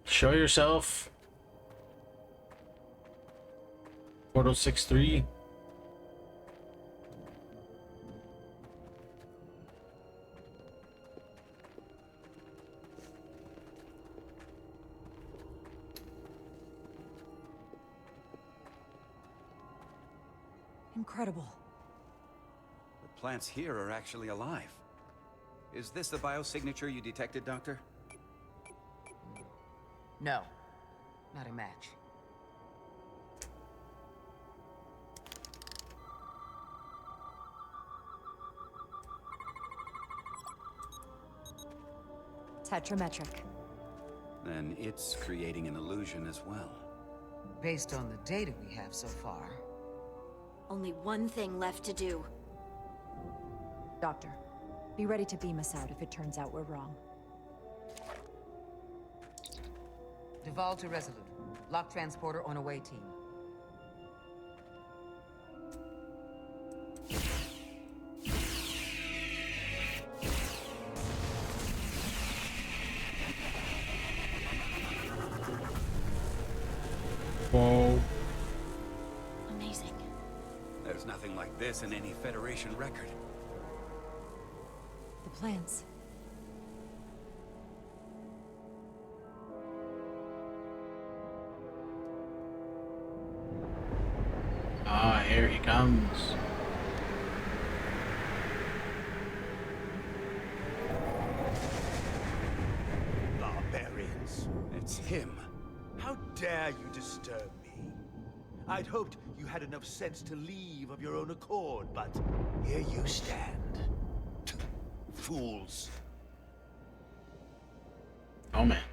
Show yourself. Portal 6-3. Incredible. The plants here are actually alive. Is this the biosignature you detected, Doctor? No, not a match. Tetrametric. Then it's creating an illusion as well. Based on the data we have so far. Only one thing left to do. Doctor, be ready to beam us out if it turns out we're wrong. Duval to Resolute. Lock transporter on away team. Whoa. Amazing. There's nothing like this in any Federation record. The plans. Ah, here he comes. Barbarians. It's him. How dare you disturb me? I'd hoped you had enough sense to leave of your own accord, but here you stand. Fools. Oh man.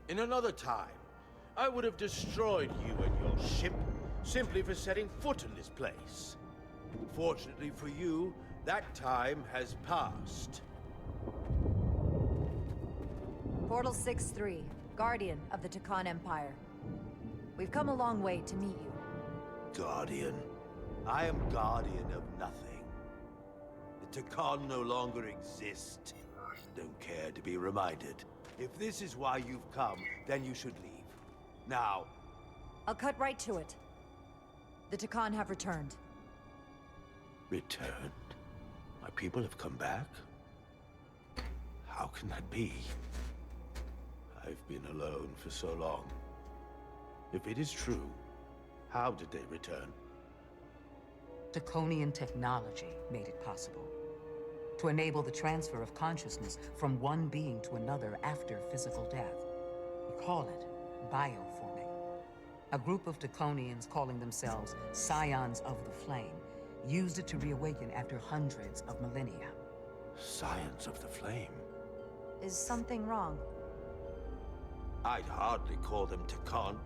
In another time, I would have destroyed you and your ship simply for setting foot in this place. Fortunately for you, that time has passed. Portal 6-3, Guardian of the Takan Empire. We've come a long way to meet you. Guardian? I am guardian of nothing. The Takan no longer exist. Don't care to be reminded. If this is why you've come, then you should leave. Now. I'll cut right to it. The Takan have returned. Returned? My people have come back? How can that be? I've been alone for so long. If it is true, how did they return? Draconian technology made it possible. To enable the transfer of consciousness from one being to another after physical death. We call it bioforming. A group of Draconians calling themselves Scions of the Flame used it to reawaken after hundreds of millennia. Scions of the Flame? Is something wrong? I'd hardly call them Takan.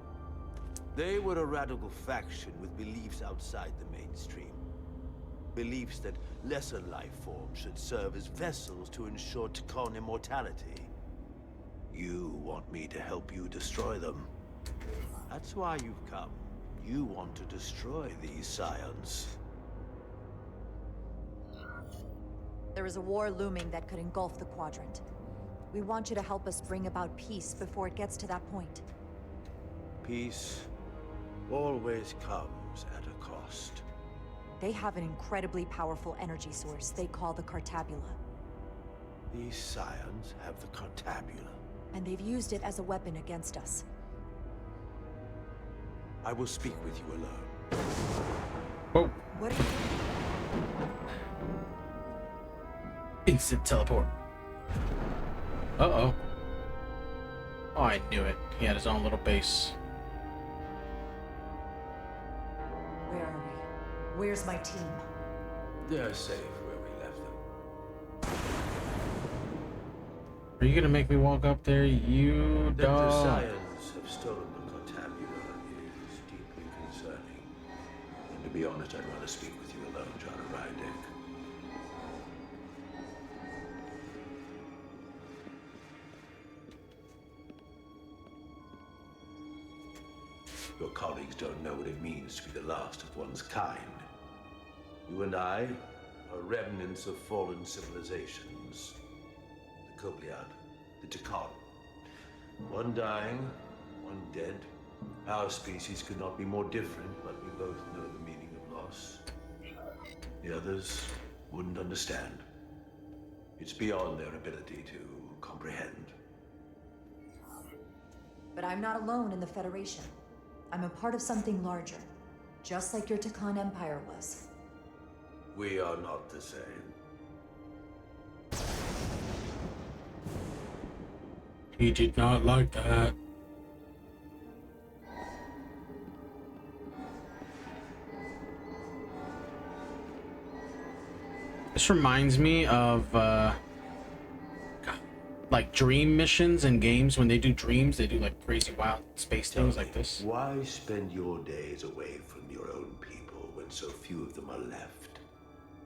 They were a radical faction with beliefs outside the mainstream. Beliefs that lesser life forms should serve as vessels to ensure Takan immortality. You want me to help you destroy them. That's why you've come. You want to destroy these Scions. There is a war looming that could engulf the Quadrant. We want you to help us bring about peace before it gets to that point. Peace always comes at a cost. They have an incredibly powerful energy source they call the Cartabula. These Scions have the Cartabula. And they've used it as a weapon against us. I will speak with you alone. Whoa. What are you doing? Instant teleport. Uh-oh. Oh, I knew it. He had his own little base. Where are we? Where's my team? They're safe where we left them. Are you gonna make me walk up there, you That the dog? Scions have stolen the Cartabula is deeply concerning. And to be honest, I'd rather speak with you alone, John Rydick. Your colleagues don't know what it means to be the last of one's kind. You and I are remnants of fallen civilizations. The Kobliad, the Takan. One dying, one dead. Our species could not be more different, but we both know the meaning of loss. The others wouldn't understand. It's beyond their ability to comprehend. But I'm not alone in the Federation. I'm a part of something larger, just like your Takan Empire was. We are not the same. He did not like that. This reminds me of like dream missions in games. When they do dreams, they do like crazy wild space things like this. Why spend your days away from your own people when so few of them are left?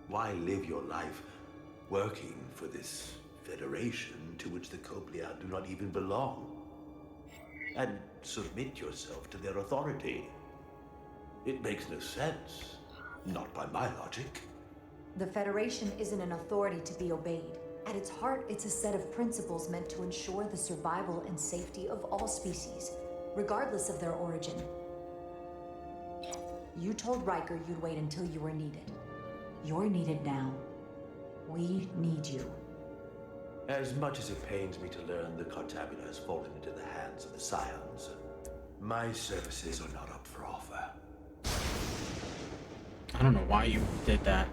Why live your life working for this federation to which the Kobliad do not even belong? And submit yourself to their authority? It makes no sense. Not by my logic. The Federation isn't an authority to be obeyed. At its heart, it's a set of principles meant to ensure the survival and safety of all species, regardless of their origin. You told Riker you'd wait until you were needed. You're needed now. We need you. As much as it pains me to learn the Cartabula has fallen into the hands of the Scions, my services are not up for offer. I don't know why you did that.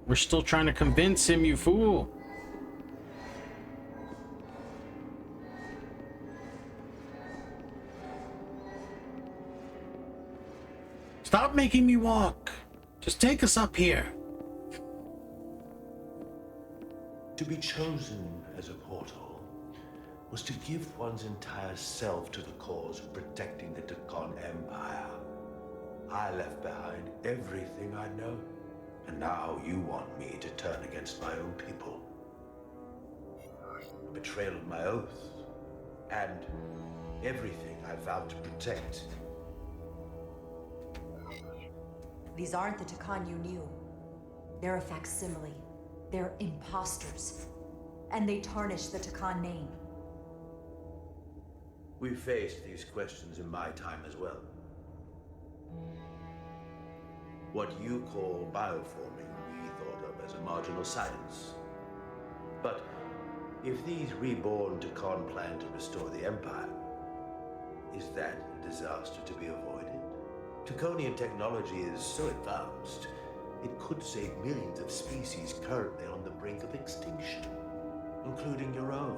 We're still trying to convince him, you fool. Stop making me walk. Just take us up here. To be chosen as a portal was to give one's entire self to the cause of protecting the Takan Empire. I left behind everything I know, and now you want me to turn against my own people. A betrayal of my oath, and everything I vowed to protect. These aren't the Takan you knew. They're a facsimile. They're imposters. And they tarnish the Takan name. We faced these questions in my time as well. What you call bioforming, we thought of as a marginal science. But if these reborn Takan plan to restore the Empire, is that a disaster to be avoided? Taconian technology is so advanced, it could save millions of species currently on the brink of extinction, including your own.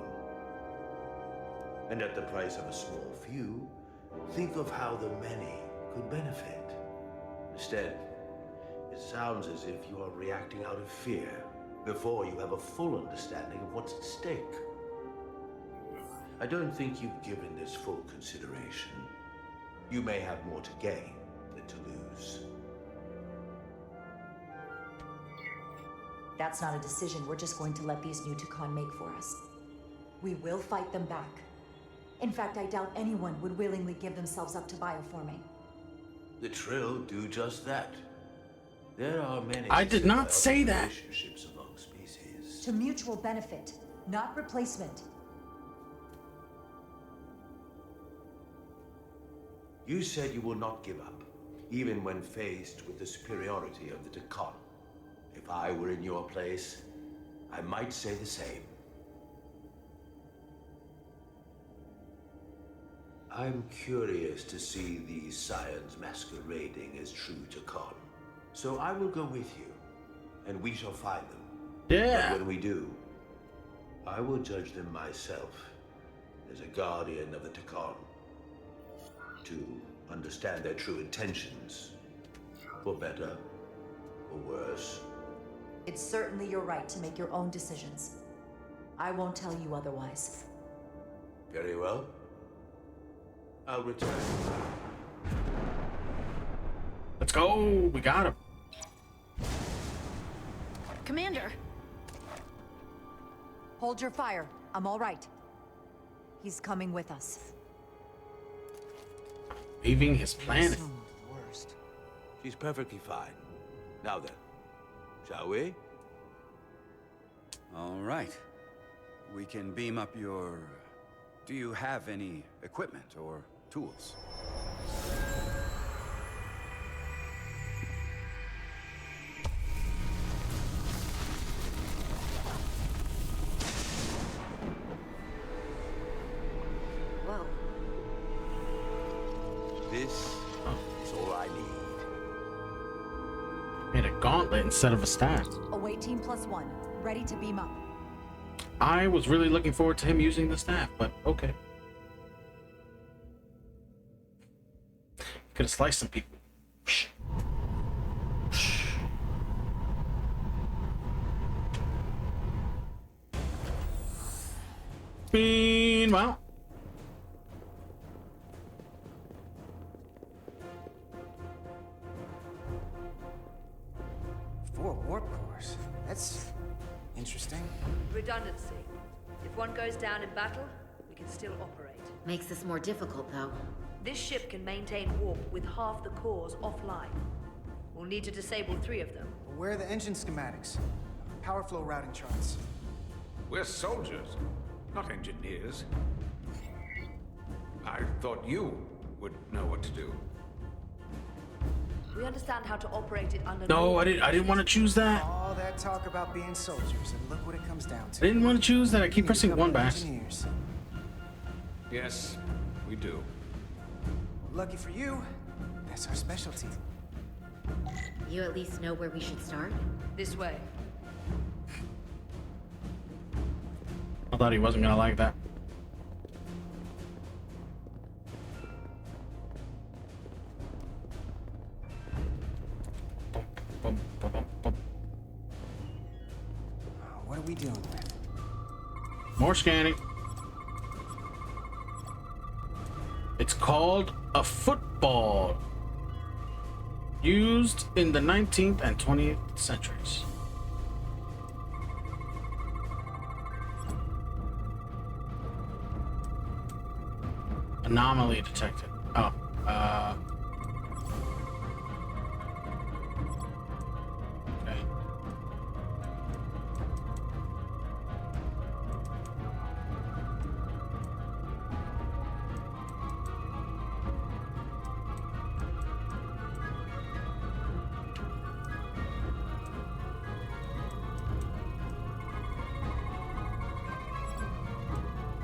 And at the price of a small few, think of how the many could benefit. Instead, it sounds as if you are reacting out of fear before you have a full understanding of what's at stake. I don't think you've given this full consideration. You may have more to gain than to lose. That's not a decision we're just going to let these new Takan make for us. We will fight them back. In fact, I doubt anyone would willingly give themselves up to bioforming. The Trill do just that. There are many. I did not say that. Relationships among species. To mutual benefit, not replacement. You said you will not give up, even when faced with the superiority of the Takan. If I were in your place, I might say the same. I'm curious to see these scions masquerading as true Takan. So I will go with you, and we shall find them. Yeah. But when we do, I will judge them myself as a guardian of the Takan, to understand their true intentions, for better or worse. It's certainly your right to make your own decisions. I won't tell you otherwise. Very well. I'll return. Let's go. We got him. Commander! Hold your fire. I'm all right. He's coming with us. Leaving his planet. Worst. She's perfectly fine. Now then, shall we? All right. We can beam up your... Do you have any equipment or tools? Whoa. This is all I need. Made a gauntlet instead of a staff. Away team +1. Ready to beam up. I was really looking forward to him using the staff, but okay. Could have sliced some people. Meanwhile, For warp cores. That's interesting. Redundancy. If one goes down in battle, we can still operate. Makes this more difficult, though. This ship can maintain warp with half the cores offline. We'll need to disable 3 of them. Where are the engine schematics? Power flow routing charts. We're soldiers, not engineers. I thought you would know what to do. We understand how to operate it under... no, I didn't want to choose that. All that talk about being soldiers, and look what it comes down I to. didn't want to choose that. I keep pressing one back. Engineers. Yes, we do. Lucky for you, that's our specialty. You at least know where we should start? This way. I thought he wasn't gonna like that. we dealing with? More scanning. It's called a football. Used in the 19th and 20th centuries. Anomaly detected. Oh, okay.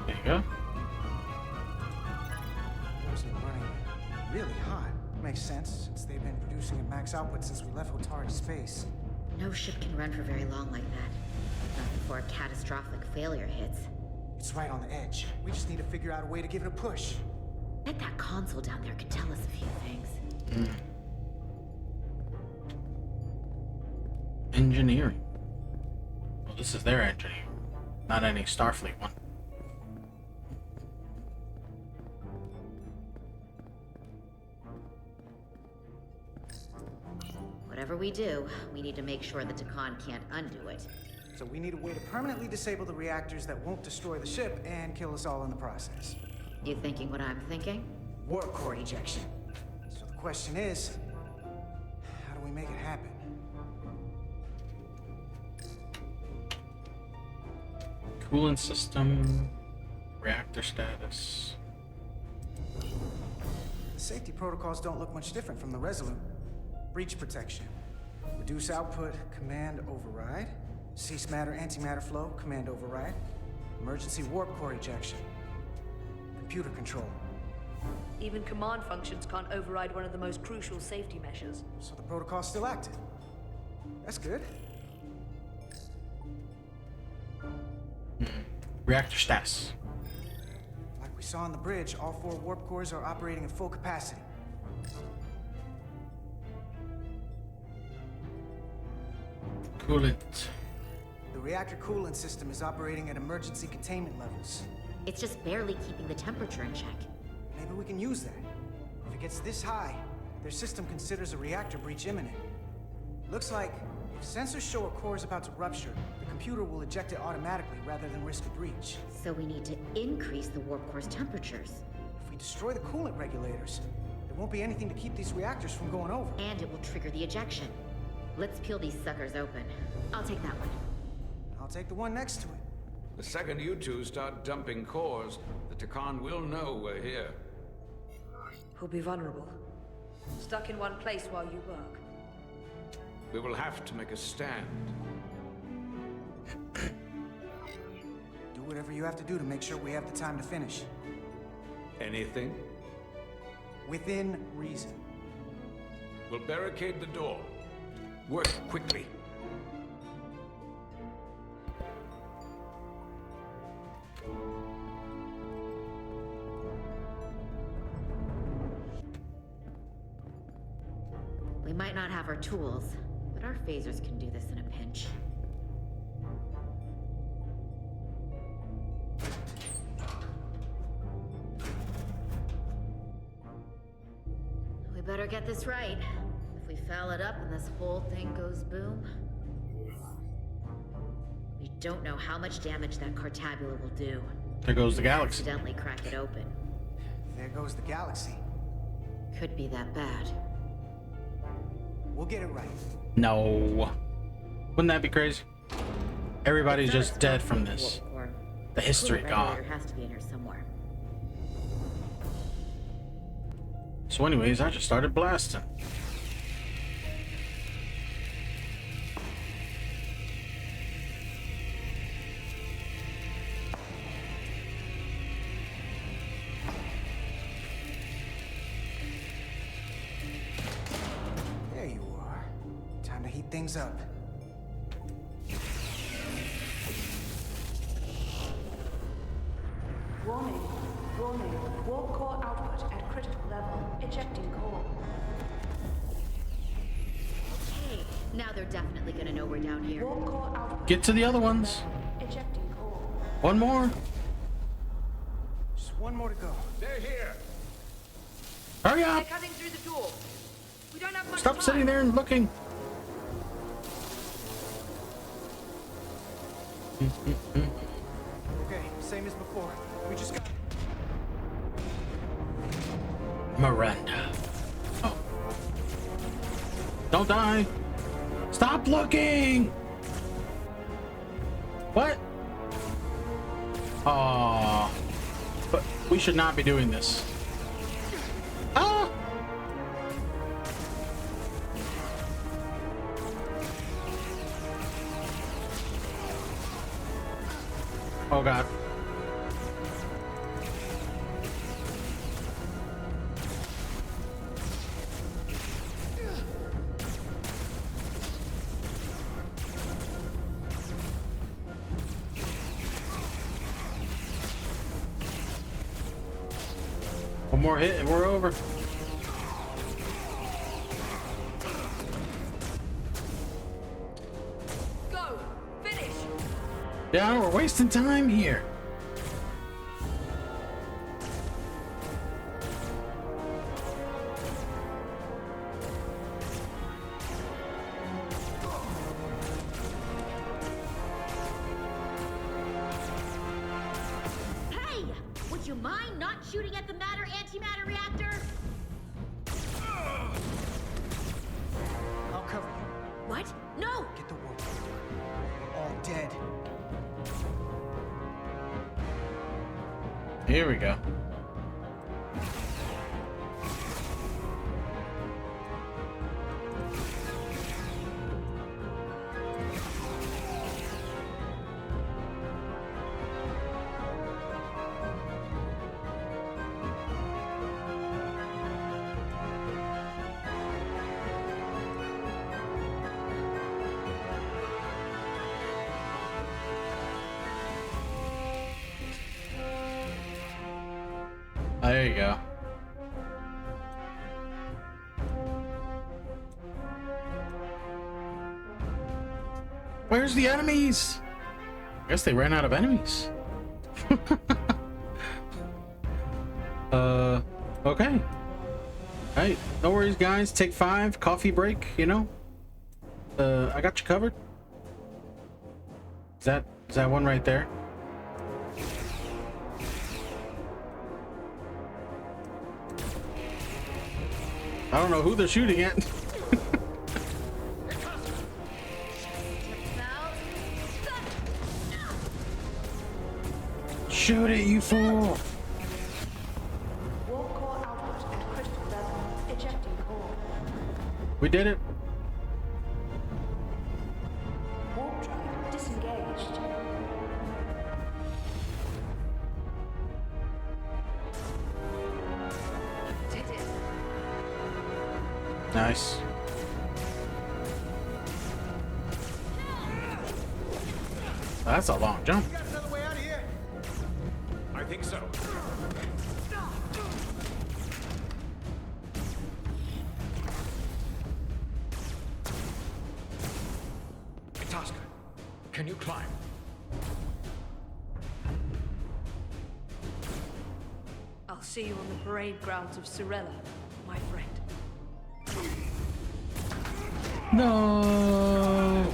There you go. Cores are running really hot. Makes sense, since they've been producing at max output since we left Otari space. No ship can run for very long like that. Not before a catastrophic failure hits. It's right on the edge. We just need to figure out a way to give it a push. I bet that console down there could tell us a few things. Engineering. Well, this is their engineering, not any Starfleet one. Whatever we do, we need to make sure the Takan can't undo it. So we need a way to permanently disable the reactors that won't destroy the ship and kill us all in the process. You thinking what I'm thinking? Warp core ejection. So the question is, how do we make it happen? Coolant system, reactor status. The safety protocols don't look much different from the Resolute. Breach protection. Reduce output, command override. Cease matter, antimatter flow, command override. Emergency warp core ejection. Computer control. Even command functions can't override one of the most crucial safety measures. So the protocol's still active. That's good. Reactor status. Like we saw on the bridge, all 4 warp cores are operating at full capacity. Coolant. The reactor coolant system is operating at emergency containment levels. It's just barely keeping the temperature in check. Maybe we can use that. If it gets this high, their system considers a reactor breach imminent. Looks like if sensors show a core is about to rupture, the computer will eject it automatically rather than risk a breach. So we need to increase the warp core's temperatures. If we destroy the coolant regulators, there won't be anything to keep these reactors from going over. And it will trigger the ejection. Let's peel these suckers open. I'll take that one. I'll take the one next to it. The second you two start dumping cores, the Takan will know we're here. We'll be vulnerable. Stuck in one place while you work. We will have to make a stand. Do whatever you have to do to make sure we have the time to finish. Anything? Within reason. We'll barricade the door. Work quickly. We might not have our tools, but our phasers can do this in a pinch. We better get this right. If we foul it up and this whole thing goes boom, we don't know how much damage that Cartabula will do. There goes the galaxy. Accidentally crack it open. There goes the galaxy. Could be that bad. We'll get it right. No. Wouldn't that be crazy? Everybody's just dead from this. The history gone. Has to be in here somewhere. So anyways, I just started blasting. There you are. Time to heat things up. Warning. Warning. Warp core output at critical level. Ejecting core. Okay, now they're definitely gonna know we're down here. Warp core output. Get to the other ones. Ejecting core. One more. Just one more to go. They're here. Hurry They're up! cutting through the door. We don't have much Stop time. sitting there and looking. Okay, same as before. We just got... Miranda. Oh. Don't die. Stop looking. What? Aw. But we should not be doing this. Ah! Oh god. One more hit and we're over. Go! Finish! Yeah, we're wasting time here. Hey! Would you mind not shooting at the matter-antimatter reactor? I'll cover you. What? No! Get the warp. We're all dead. Here we go. There you go. Where's the enemies? I guess they ran out of enemies. Okay. Hey, no worries, guys. Take 5, coffee break, you know? I got you covered. Is that one right there? I don't know who they're shooting at. Shoot it, you fool! Warp core output and crystal resonance. Ejecting core. We did it. Warp drive disengaged. Did it. Nice. That's a long jump. Got another way out of here. I think so. Tosca, can you climb? I'll see you on the parade grounds of Sorella, my friend. No.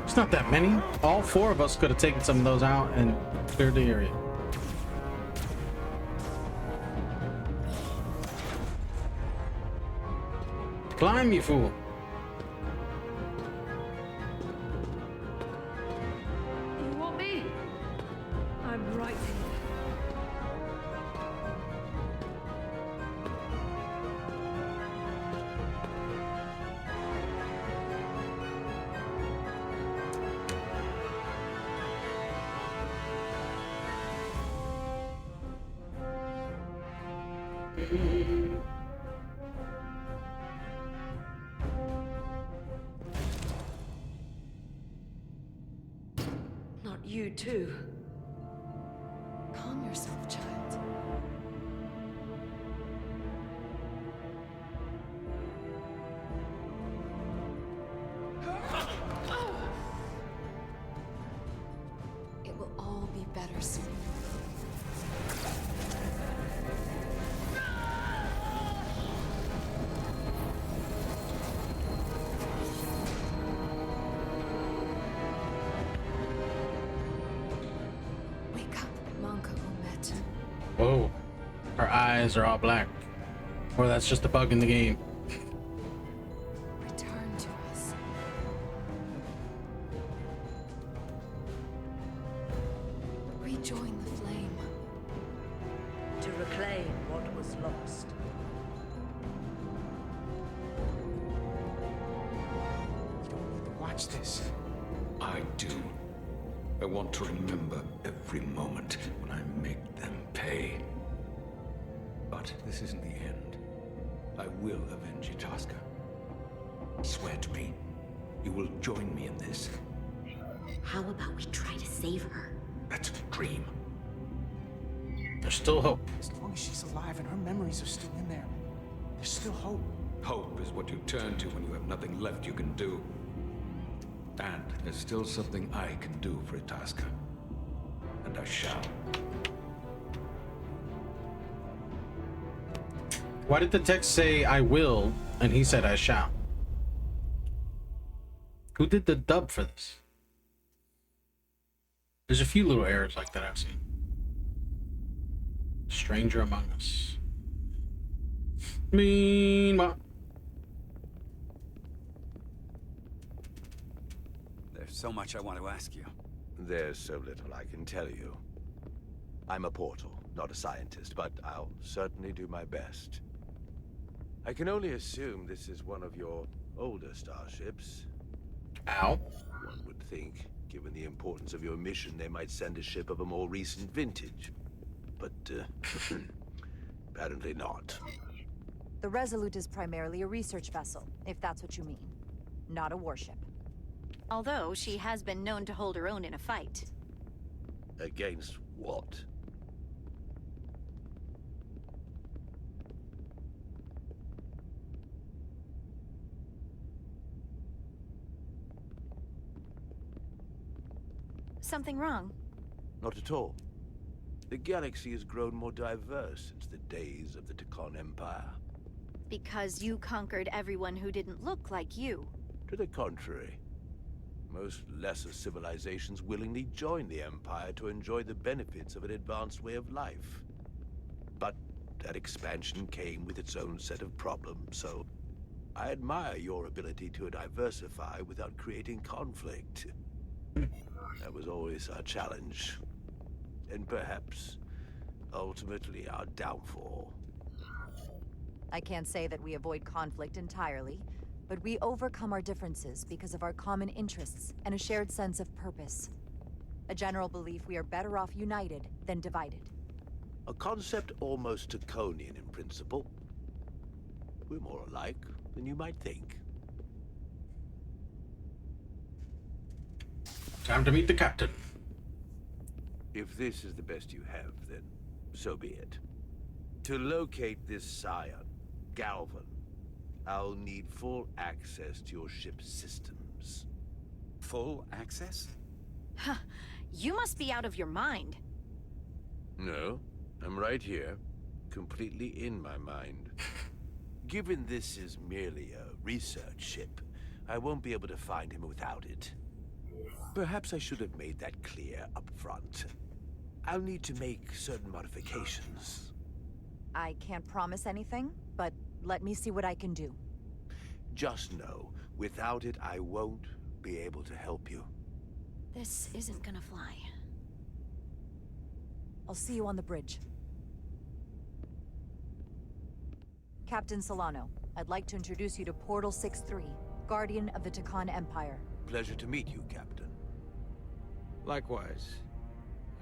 It's not that many. All 4 of us could have taken some of those out and cleared the area. Climb, you fool. You want me? I'm right here. You too. Calm yourself, child. It will all be better soon. Wake up, Manka Omet. Whoa. Her eyes are all black. Or that's just a bug in the game. Return to us. Rejoin the flame. To reclaim what was lost. You don't need to watch this. I do. I want to remember every moment when I make them pay. But this isn't the end. I will avenge Itasca. Swear to me, you will join me in this. How about we try to save her? That's a dream. There's still hope. As long as she's alive and her memories are still in there, there's still hope. Hope is what you turn to when you have nothing left you can do. And there's still something I can do for Itasca. And I shall. Why did the text say I will and he said I shall? Who did the dub for this? There's a few little errors like that I've seen. Stranger among us. Meanwhile. There's so much I want to ask you. There's so little I can tell you. I'm a portal, not a scientist, but I'll certainly do my best. I can only assume this is one of your older starships. Ow. One would think, given the importance of your mission, they might send a ship of a more recent vintage. But, apparently not. The Resolute is primarily a research vessel, if that's what you mean. Not a warship. Although she has been known to hold her own in a fight. Against what? Something wrong? Not at all. The galaxy has grown more diverse since the days of the Tekon Empire. Because you conquered everyone who didn't look like you. To the contrary. Most lesser civilizations willingly join the Empire to enjoy the benefits of an advanced way of life. But that expansion came with its own set of problems, so I admire your ability to diversify without creating conflict. That was always our challenge. And perhaps, ultimately, our downfall. I can't say that we avoid conflict entirely, but we overcome our differences because of our common interests and a shared sense of purpose. A general belief we are better off united than divided. A concept almost Tekonian in principle. We're more alike than you might think. Time to meet the captain. If this is the best you have, then so be it. To locate this scion, Galvan, I'll need full access to your ship's systems. Full access? Huh. You must be out of your mind. No, I'm right here, completely in my mind. Given this is merely a research ship, I won't be able to find him without it. Perhaps I should have made that clear up front. I'll need to make certain modifications. I can't promise anything, but let me see what I can do. Just know, without it, I won't be able to help you. This isn't gonna fly. I'll see you on the bridge. Captain Solano, I'd like to introduce you to Portal 6-3, Guardian of the Tekon Empire. Pleasure to meet you, Captain. Likewise.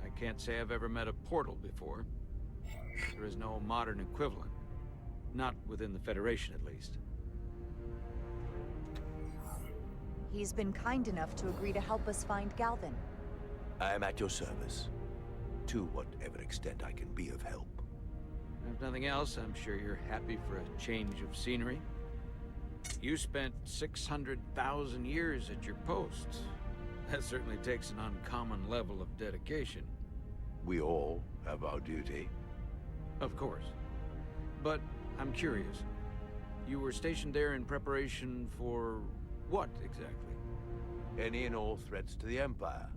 I can't say I've ever met a portal before. There is no modern equivalent. Not within the Federation, at least. He's been kind enough to agree to help us find Galvan. I am at your service, to whatever extent I can be of help. If nothing else, I'm sure you're happy for a change of scenery. You spent 600,000 years at your post. That certainly takes an uncommon level of dedication. We all have our duty. Of course. But I'm curious. You were stationed there in preparation for what, exactly? Any and all threats to the Empire.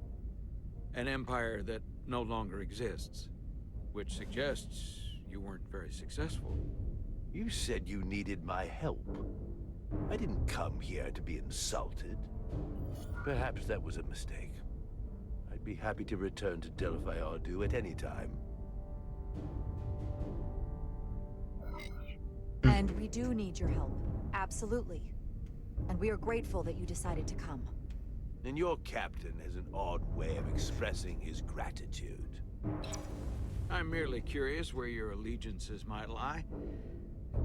An empire that no longer exists. Which suggests you weren't very successful. You said you needed my help. I didn't come here to be insulted. Perhaps that was a mistake. I'd be happy to return to Delphi Ardu at any time. And we do need your help. Absolutely. And we are grateful that you decided to come. And your captain has an odd way of expressing his gratitude. I'm merely curious where your allegiances might lie.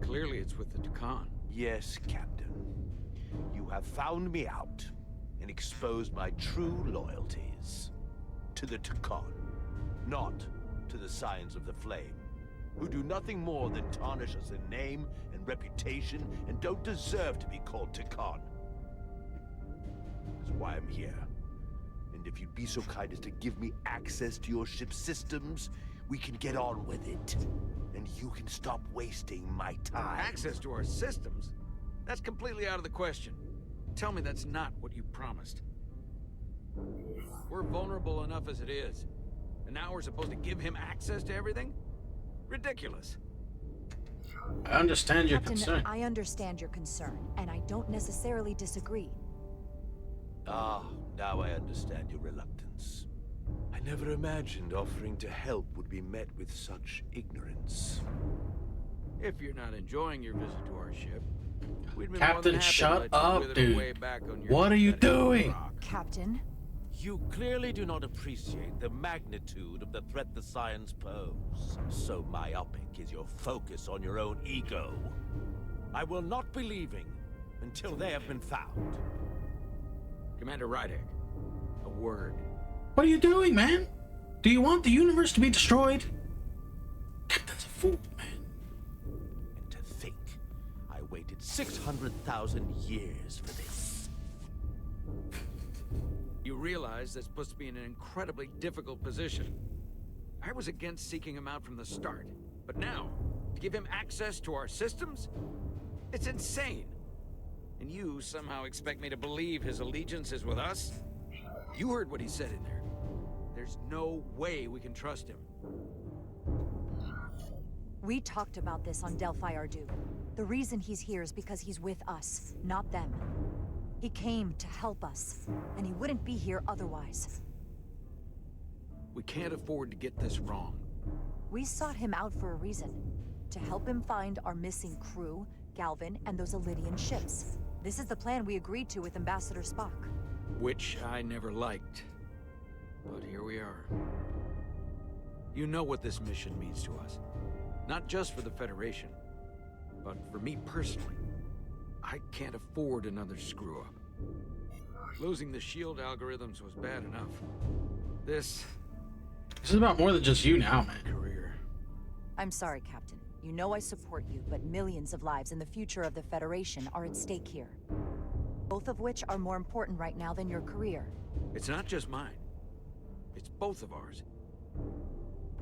Clearly it's with the Takan. Yes, Captain. You have found me out and exposed my true loyalties. To the Takan, not to the Scions of the Flame, who do nothing more than tarnish us in name and reputation and don't deserve to be called Takan. That's why I'm here. And if you'd be so kind as to give me access to your ship's systems, we can get on with it. And you can stop wasting my time. Access to our systems? That's completely out of the question. Tell me that's not what you promised. We're vulnerable enough as it is. And now we're supposed to give him access to everything? Ridiculous. I understand your Captain, concern. I understand your concern, and I don't necessarily disagree. Ah, now I understand your reluctance. I never imagined offering to help would be met with such ignorance. If you're not enjoying your visit to our ship, we'd be more than Captain, happy to shut let you up, wither dude. away back on your What are you pathetic doing? rock. Captain? You clearly do not appreciate the magnitude of the threat the Scions pose. So myopic is your focus on your own ego. I will not be leaving until they have been found. Commander Rydek, a word. What are you doing, man? Do you want the universe to be destroyed? Captain's a fool, man. And to think, I waited 600,000 years for this. You realize that's supposed to be in an incredibly difficult position. I was against seeking him out from the start, but now, to give him access to our systems? It's insane. And you somehow expect me to believe his allegiance is with us? You heard what he said in there. There's no way we can trust him. We talked about this on Delphi Ardu. The reason he's here is because he's with us, not them. He came to help us, and he wouldn't be here otherwise. We can't afford to get this wrong. We sought him out for a reason. To help him find our missing crew, Galvin, and those Elydian ships. This is the plan we agreed to with Ambassador Spock. Which I never liked. But here we are. You know what this mission means to us. Not just for the Federation, but for me personally. I can't afford another screw-up. Losing the shield algorithms was bad enough. This is about more than just you now, man. Career. I'm sorry, Captain. You know I support you, but millions of lives and the future of the Federation are at stake here. Both of which are more important right now than your career. It's not just mine. It's both of ours.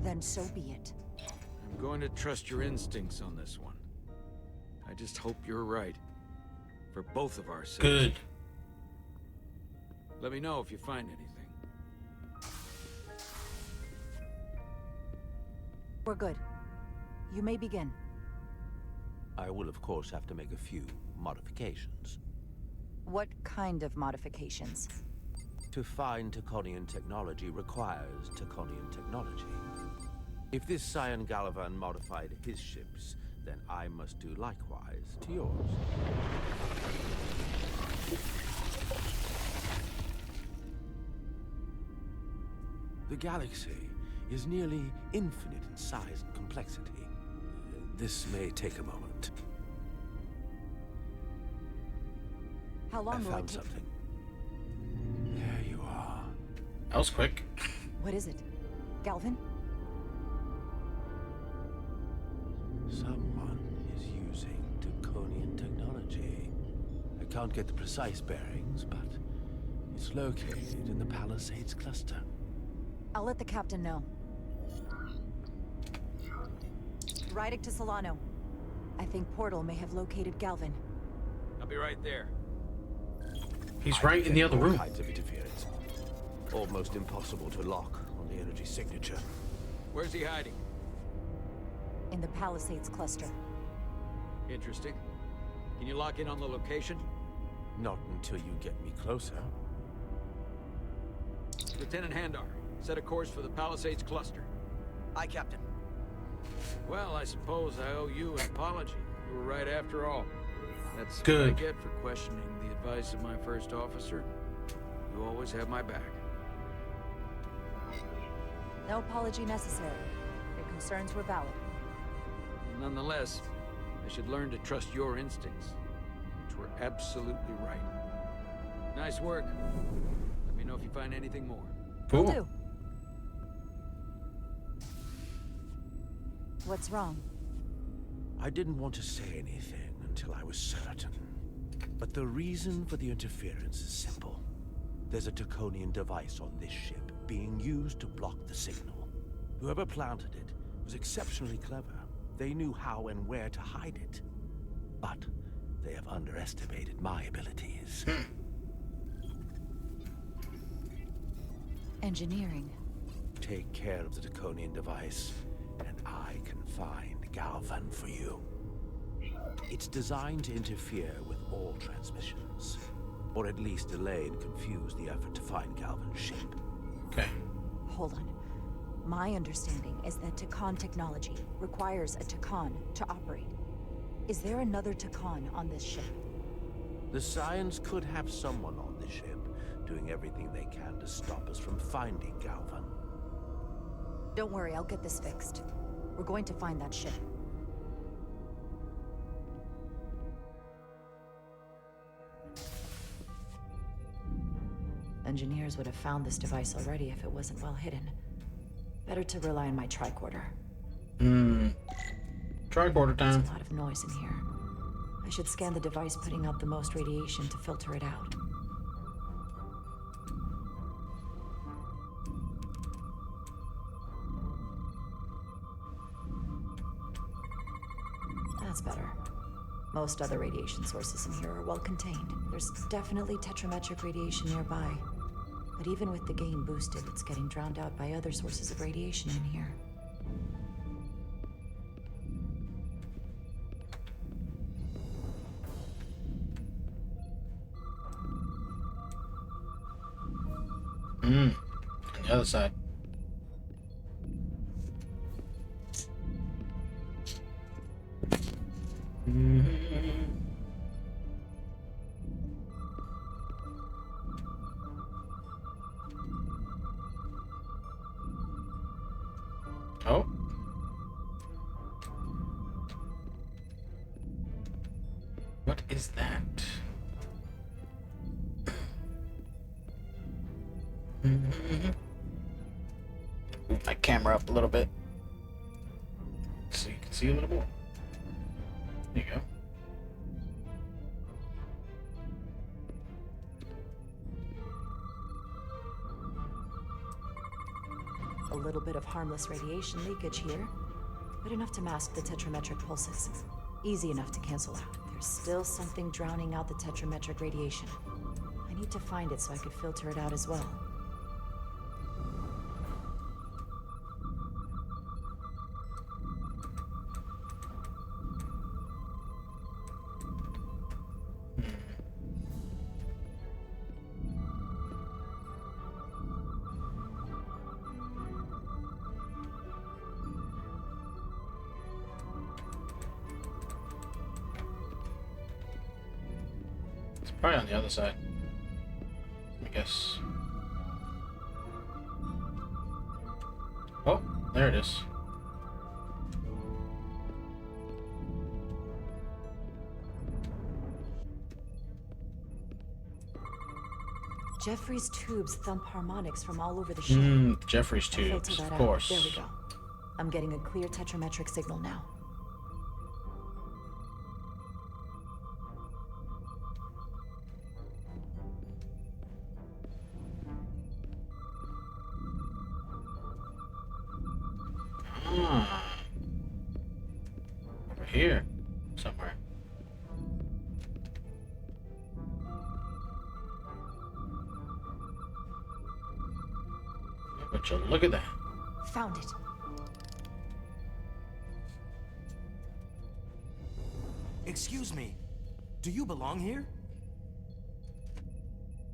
Then so be it. I'm going to trust your instincts on this one. I just hope you're right. For both of our sakes. Good. Let me know if you find anything. We're good. You may begin. I will, of course, have to make a few modifications. What kind of modifications? To find Taconian technology requires Taconian technology. If this Scion Galavan modified his ships, then I must do likewise to yours. The galaxy is nearly infinite in size and complexity. This may take a moment. How long I will it found take? something. There you are. That was quick. What is it? Galvin? Someone is using Draconian technology. I can't get the precise bearings, but it's located in the Palisades cluster. I'll let the captain know. Rydick to Solano. I think Portal may have located Galvin. I'll be right there. He's right in the other room. Kinds of interference. Almost impossible to lock on the energy signature. Where's he hiding? In the Palisades cluster. Interesting. Can you lock in on the location? Not until you get me closer. Lieutenant Handar, set a course for the Palisades cluster. Aye, Captain. Well, I suppose I owe you an apology. You were right after all. That's good. what I get for questioning the advice of my first officer. You always have my back. No apology necessary. Your concerns were valid. Nonetheless, I should learn to trust your instincts, which were absolutely right. Nice work. Let me know if you find anything more. Cool. Will do. What's wrong? I didn't want to say anything until I was certain. But the reason for the interference is simple. There's a Draconian device on this ship being used to block the signal. Whoever planted it was exceptionally clever. They knew how and where to hide it. But they have underestimated my abilities. Engineering. Take care of the Draconian device, and I can find Galvin for you. It's designed to interfere with all transmissions, or at least delay and confuse the effort to find Galvin's ship. Okay. Hold on. My understanding is that Takan technology requires a Takan to operate. Is there another Takan on this ship? The Scions could have someone on the ship, doing everything they can to stop us from finding Galvin. Don't worry, I'll get this fixed. We're going to find that ship. Engineers would have found this device already if it wasn't well hidden. Better to rely on my tricorder. Tricorder time. There's a lot of noise in here. I should scan the device putting out the most radiation to filter it out. That's better. Most other radiation sources in here are well contained. There's definitely tetrametric radiation nearby. But even with the gain boosted, it's getting drowned out by other sources of radiation in here. On the other side. Oh. What is that? Move my camera up a little bit so you can see a little more. There you go. A little bit of harmless radiation leakage here, but enough to mask the tetrametric pulses. Easy enough to cancel out. There's still something drowning out the tetrametric radiation. I need to find it so I could filter it out as well. Probably on the other side, I guess. Oh, there it is. Jeffrey's tubes thump harmonics from all over the ship. Jeffrey's I'll filter tubes, that of out. course. There we go. I'm getting a clear tetrametric signal now. Over here, somewhere. But you look at that. Found it. Excuse me. Do you belong here?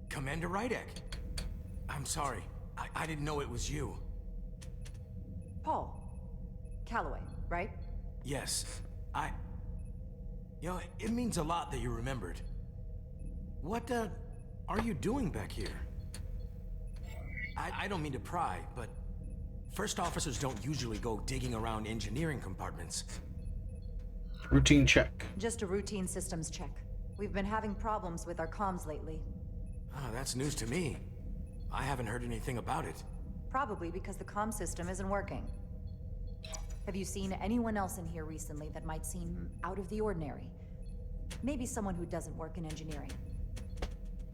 Commander Rydek. I'm sorry. I didn't know it was you. Paul. Calloway, right? Yes. You know, it means a lot that you remembered. What, are you doing back here? I don't mean to pry, but first officers don't usually go digging around engineering compartments. Routine check. Just a routine systems check. We've been having problems with our comms lately. Oh, that's news to me. I haven't heard anything about it. Probably because the comm system isn't working. Have you seen anyone else in here recently that might seem out of the ordinary? Maybe someone who doesn't work in engineering.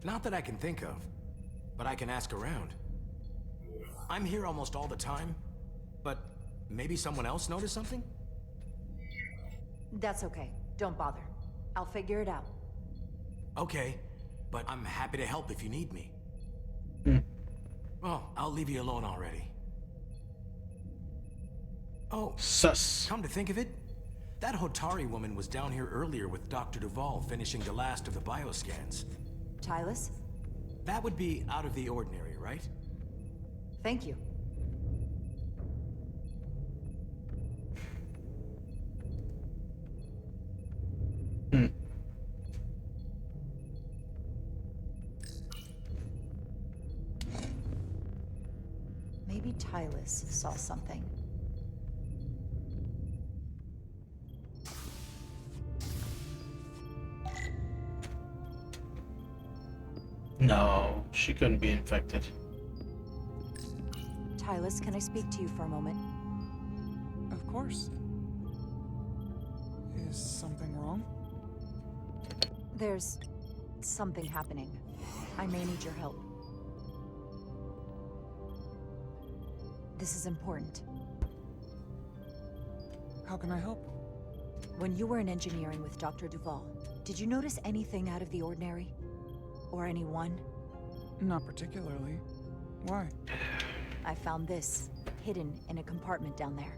Not that I can think of, but I can ask around. I'm here almost all the time, but maybe someone else noticed something? That's okay. Don't bother. I'll figure it out. Okay, but I'm happy to help if you need me. Well, I'll leave you alone already. Oh, sus. Come to think of it, that Hotari woman was down here earlier with Dr. Duvall finishing the last of the bioscans. Tylus? That would be out of the ordinary, right? Thank you. Maybe Tylus saw something. No, she couldn't be infected. Tylus, can I speak to you for a moment? Of course. Is something wrong? There's something happening. I may need your help. This is important. How can I help? When you were in engineering with Dr. Duvall, did you notice anything out of the ordinary? Or anyone? Not particularly. Why? I found this, hidden in a compartment down there.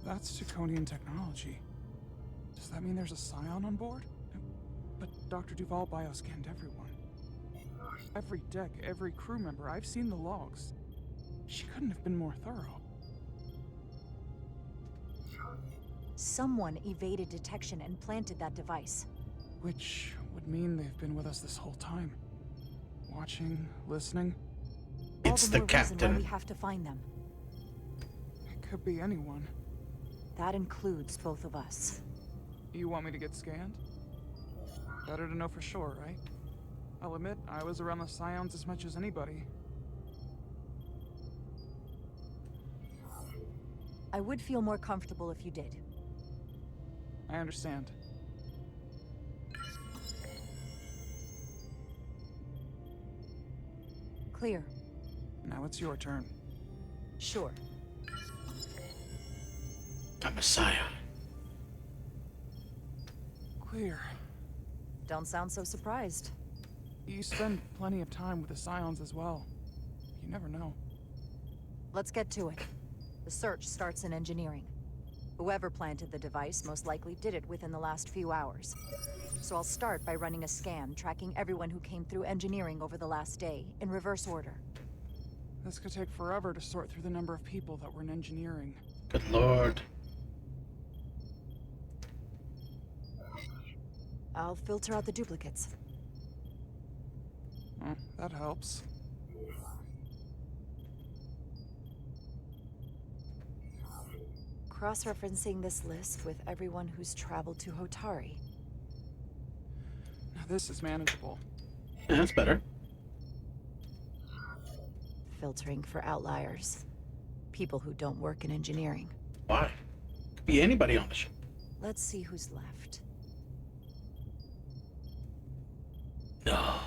That's Draconian technology. Does that mean there's a Scion on board? But Dr. Duvall bioscanned everyone. Every deck, every crew member, I've seen the logs. She couldn't have been more thorough. Someone evaded detection and planted that device. Which would mean they've been with us this whole time. Watching, listening. It's the captain. Reason why we have to find them. It could be anyone. That includes both of us. You want me to get scanned? Better to know for sure, right? I'll admit, I was around the Scions as much as anybody. I would feel more comfortable if you did. I understand. Clear. Now it's your turn. Sure. A Messiah. Clear. Don't sound so surprised. You spend plenty of time with the Scions as well. You never know. Let's get to it. The search starts in engineering. Whoever planted the device most likely did it within the last few hours. So I'll start by running a scan, tracking everyone who came through engineering over the last day, in reverse order. This could take forever to sort through the number of people that were in engineering. Good lord. I'll filter out the duplicates. That helps. Cross-referencing this list with everyone who's traveled to Hotari. Now this is manageable. Yeah, that's better. filtering for outliers. People who don't work in engineering. Why? Could be anybody on the ship. Let's see who's left. No.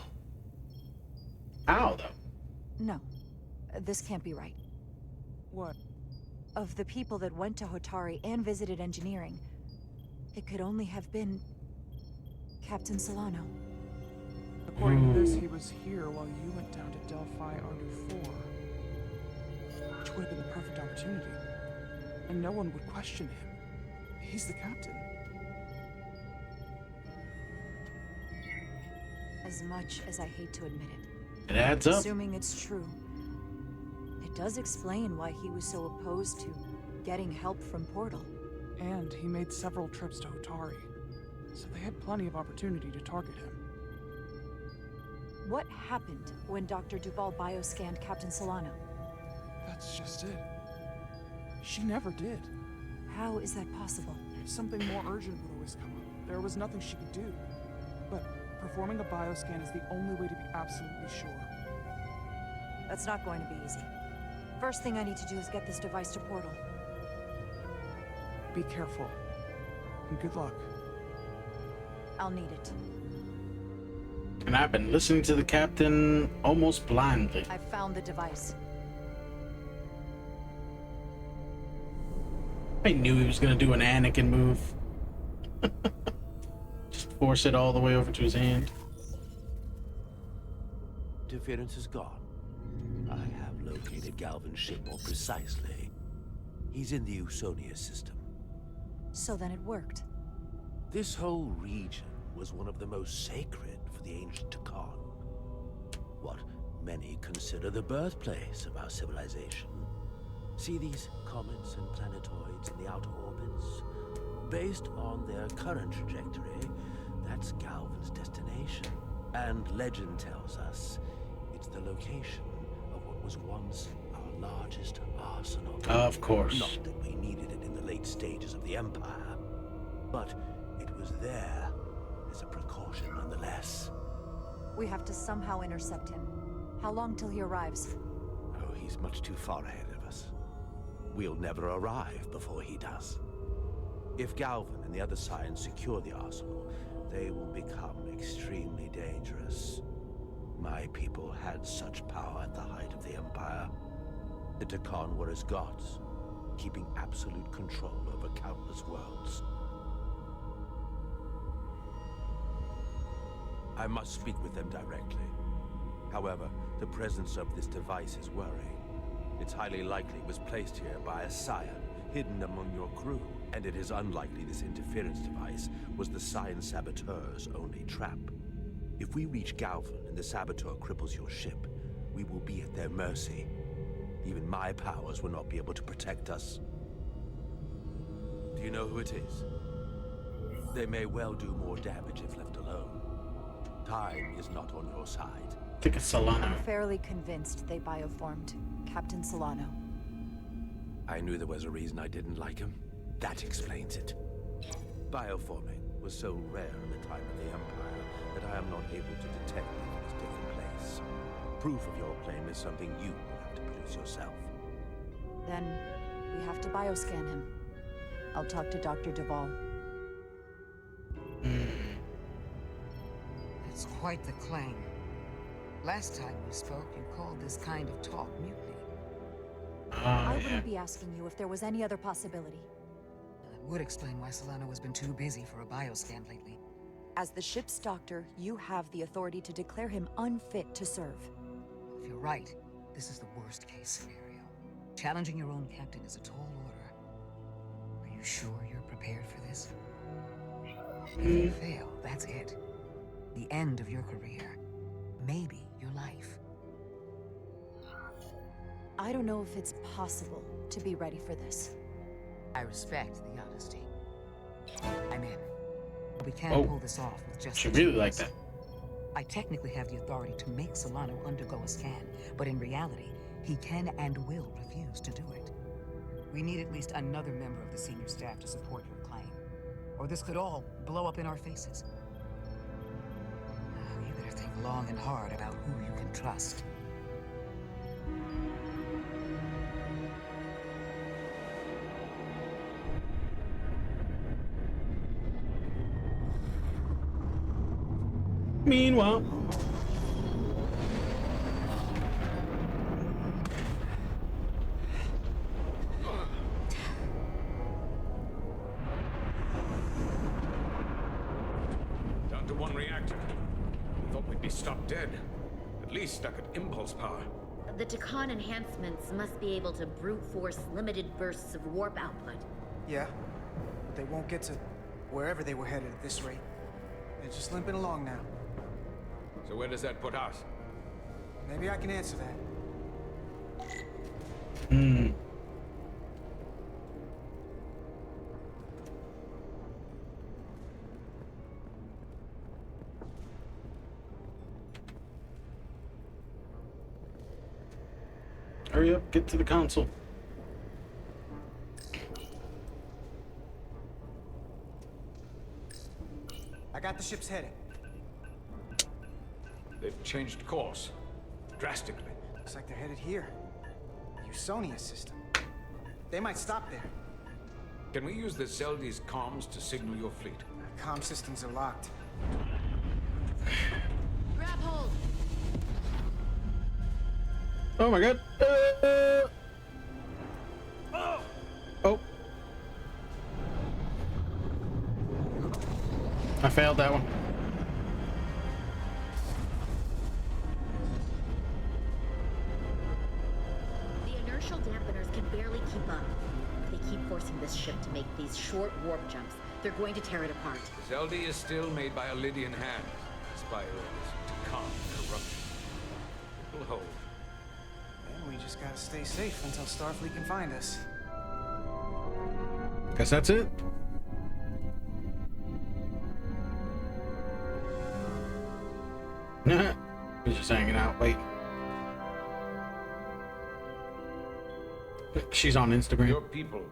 How, though? No. This can't be right. What? Of the people that went to Hotari and visited engineering, it could only have been Captain Solano. According to this, he was here while you went down to Delphi Ardu 4. Which would have been the perfect opportunity. And no one would question him. He's the captain. As much as I hate to admit it. It adds up. Assuming it's true. It does explain why he was so opposed to getting help from Portal. And he made several trips to Hotari. So they had plenty of opportunity to target him. What happened when Dr. Duval bioscanned Captain Solano? That's just it. She never did. How is that possible? Something more urgent would always come up. There was nothing she could do. But performing a bioscan is the only way to be absolutely sure. That's not going to be easy. First thing I need to do is get this device to Portal. Be careful. And good luck. I'll need it. And I've been listening to the captain almost blindly. I found the device. I knew he was gonna do an Anakin move. Just force it all the way over to his hand. Interference is gone. I have located Galvin's ship more precisely. He's in the Usonia system. So then it worked. This whole region was one of the most sacred for the ancient Takan. What many consider the birthplace of our civilization. See these comets and planetoids in the outer orbits? Based on their current trajectory, that's Galvin's destination. And legend tells us it's the location of what was once our largest arsenal. Of course. Not that we needed it in the late stages of the Empire, but it was there as a precaution nonetheless. We have to somehow intercept him. How long till he arrives? Oh, he's much too far ahead of us. We'll never arrive before he does. If Galvin and the other Scions secure the arsenal, they will become extremely dangerous. My people had such power at the height of the Empire. The Takan were as gods, keeping absolute control over countless worlds. I must speak with them directly. However, the presence of this device is worrying. It's highly likely it was placed here by a Scion, hidden among your crew. And it is unlikely this interference device was the Scion Saboteur's only trap. If we reach Galvin and the Saboteur cripples your ship, we will be at their mercy. Even my powers will not be able to protect us. Do you know who it is? They may well do more damage if left alone. Time is not on your side. I think it's Solano. I'm fairly convinced they bioformed Captain Solano. I knew there was a reason I didn't like him. That explains it. Bioforming was so rare in the time of the Empire that I am not able to detect if it has taken place. Proof of your claim is something you will have to produce yourself. Then we have to bioscan him. I'll talk to Dr. Duval. That's quite the claim. Last time we spoke, you called this kind of talk mutiny. I wouldn't be asking you if there was any other possibility. That would explain why Solano has been too busy for a bioscan lately. As the ship's doctor, you have the authority to declare him unfit to serve. If you're right, this is the worst case scenario. Challenging your own captain is a tall order. Are you sure you're prepared for this? If you fail, that's it. The end of your career. Maybe your life. I don't know if it's possible to be ready for this. I respect the honesty. I'm in. We can't pull this off with just She really like that. I technically have the authority to make Solano undergo a scan, but in reality, he can and will refuse to do it. We need at least another member of the senior staff to support your claim, or this could all blow up in our faces. You better think long and hard about who you can trust. Meanwhile. Down to one reactor. Thought we'd be stopped dead. At least stuck at impulse power. The Takan enhancements must be able to brute force limited bursts of warp output. Yeah, but they won't get to wherever they were headed at this rate. They're just limping along now. So where does that put us? Maybe I can answer that. Hurry up, get to the console. I got the ship's heading. They've changed course. Drastically. Looks like they're headed here. The Usonia system. They might stop there. Can we use the Zeldi's comms to signal your fleet? Comm systems are locked. Grab hold! Oh my god. Oh. I failed that one. The inertial dampeners can barely keep up. If they keep forcing this ship to make these short warp jumps, they're going to tear it apart. Zeldi is still made by a Lydian hand, despite all this Takan corruption. It will hold. Then we just gotta stay safe until Starfleet can find us. Guess that's it. He's just hanging out. Wait. She's on Instagram. Your people.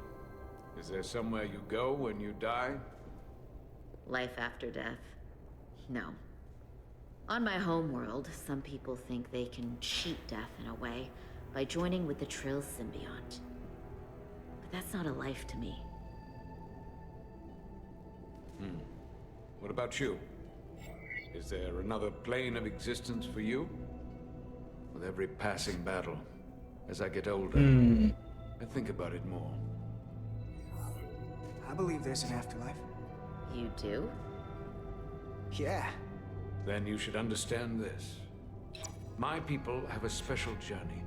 Is there somewhere you go when you die? Life after death? No. On my homeworld, some people think they can cheat death in a way by joining with the Trill symbiont. But that's not a life to me. What about you? Is there another plane of existence for you? With every passing battle, as I get older, I think about it more. I believe there's an afterlife. You do? Yeah. Then you should understand this. My people have a special journey.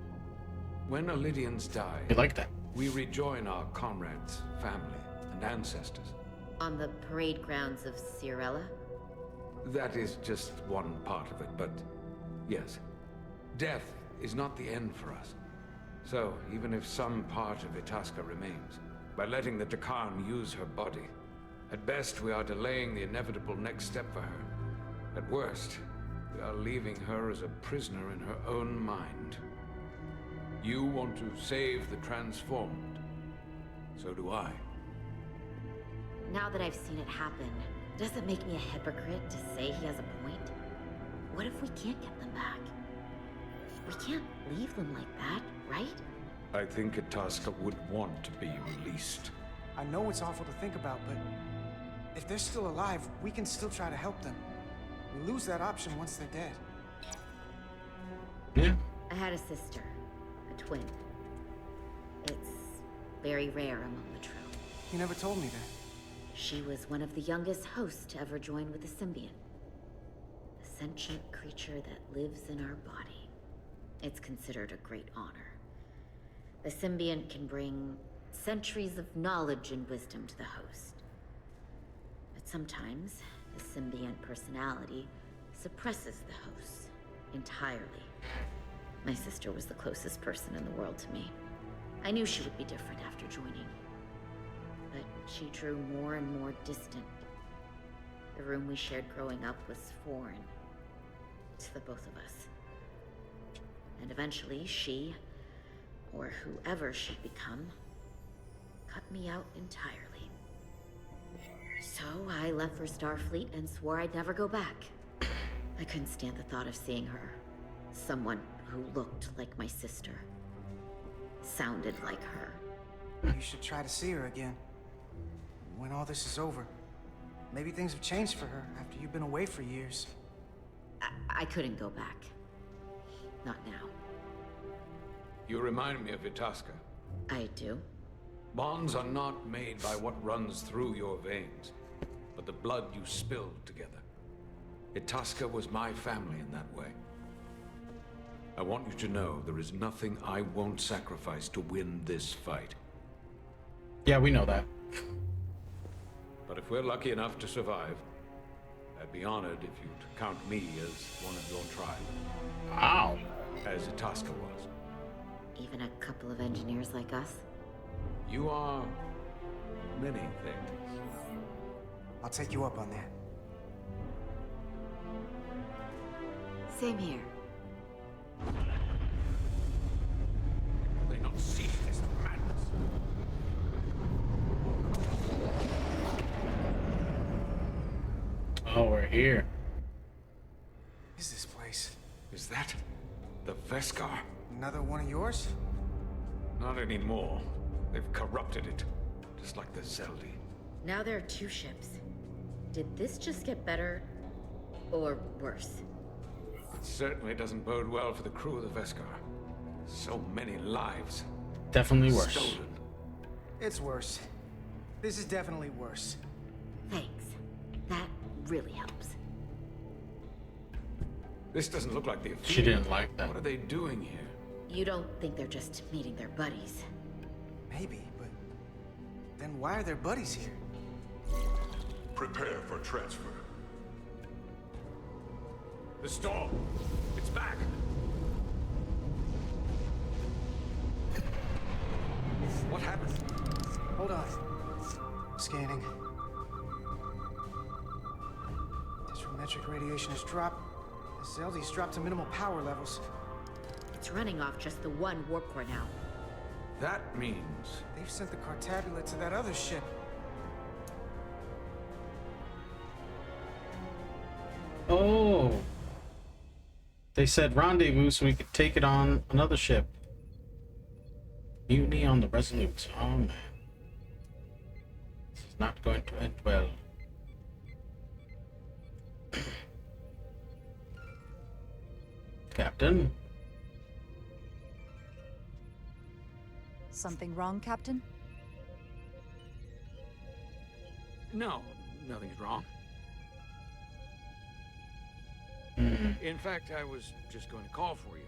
When Lydians die, You like that? we rejoin our comrades, family, and ancestors. On the parade grounds of Cirella? That is just one part of it, but yes. Death is not the end for us. So, even if some part of Itasca remains, by letting the Takan use her body, at best we are delaying the inevitable next step for her. At worst, we are leaving her as a prisoner in her own mind. You want to save the transformed. So do I. Now that I've seen it happen, does it make me a hypocrite to say he has a point? What if we can't get them back? We can't leave them like that, right? I think Itasca would want to be released. I know it's awful to think about, but if they're still alive, we can still try to help them. We lose that option once they're dead. Yeah. I had a sister, a twin. It's very rare among the Trill. You never told me that. She was one of the youngest hosts to ever join with the symbiont. A sentient creature that lives in our body. It's considered a great honor. The symbiont can bring centuries of knowledge and wisdom to the host. But sometimes, the symbiont personality suppresses the host entirely. My sister was the closest person in the world to me. I knew she would be different after joining. But she drew more and more distant. The room we shared growing up was foreign to the both of us. And eventually she, or whoever she'd become, cut me out entirely. So I left for Starfleet and swore I'd never go back. I couldn't stand the thought of seeing her. Someone who looked like my sister. Sounded like her. You should try to see her again. When all this is over. Maybe things have changed for her after you've been away for years. I couldn't go back. Not now. You remind me of Itasca. I do? Bonds are not made by what runs through your veins, but the blood you spilled together. Itasca was my family in that way. I want you to know there is nothing I won't sacrifice to win this fight. Yeah, we know that. But if we're lucky enough to survive, I'd be honored if you'd count me as one of your tribe. Wow. As Itasca was. Even a couple of engineers like us? You are many things. I'll take you up on that. Same here. They not see this madness. Oh, we're here. Is this place? Is that the Veskar? Another one of yours? Not anymore. They've corrupted it, just like the Zeldi. Now there are 2 ships. Did this just get better, or worse? It certainly doesn't bode well for the crew of the Veskar. So many lives. Definitely worse. Stolen. It's worse. This is definitely worse. Thanks. That really helps. This doesn't look like the Athenians. She didn't like that. What are they doing here? You don't think they're just meeting their buddies? Maybe, but then why are their buddies here? Prepare for transfer. The storm! It's back! What happened? Hold on. Scanning. Disrometric radiation has dropped. The Zeldi's dropped to minimal power levels. It's running off just the one warp core now. That means... They've sent the Cartabula to that other ship. Oh. They said rendezvous so we could take it on another ship. Mutiny on the Resolute. Oh man. This is not going to end well. Captain? Something wrong, Captain? No, nothing's wrong. In fact, I was just going to call for you.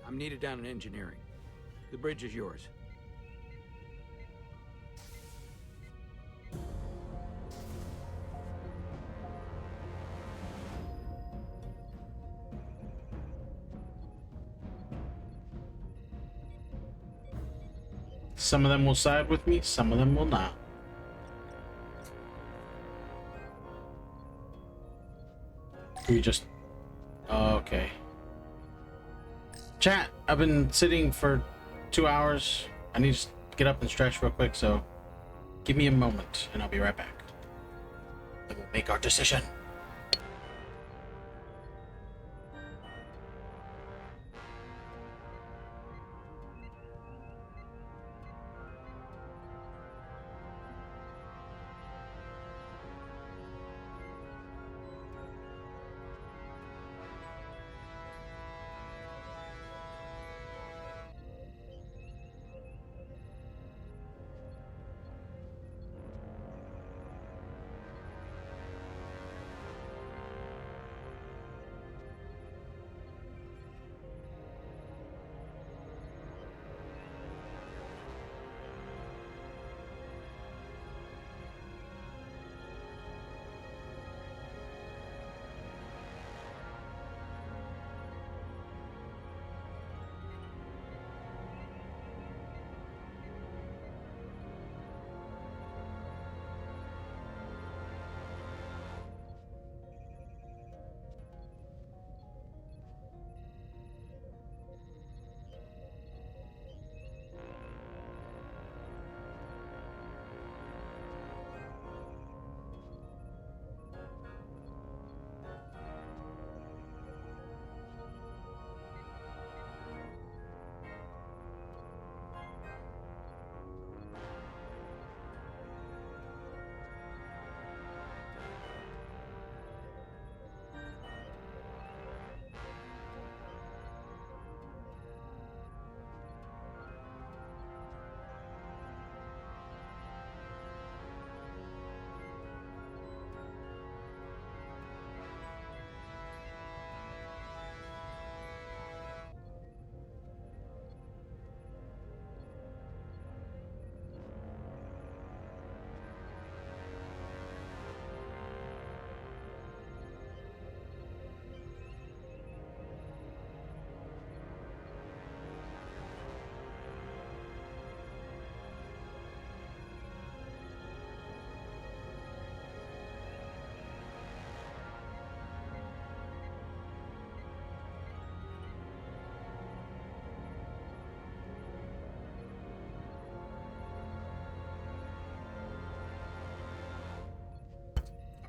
I'm needed down in engineering. The bridge is yours. Some of them will side with me, some of them will not. We just... Okay. Chat, I've been sitting for 2 hours. I need to get up and stretch real quick, so give me a moment and I'll be right back. Then we'll make our decision.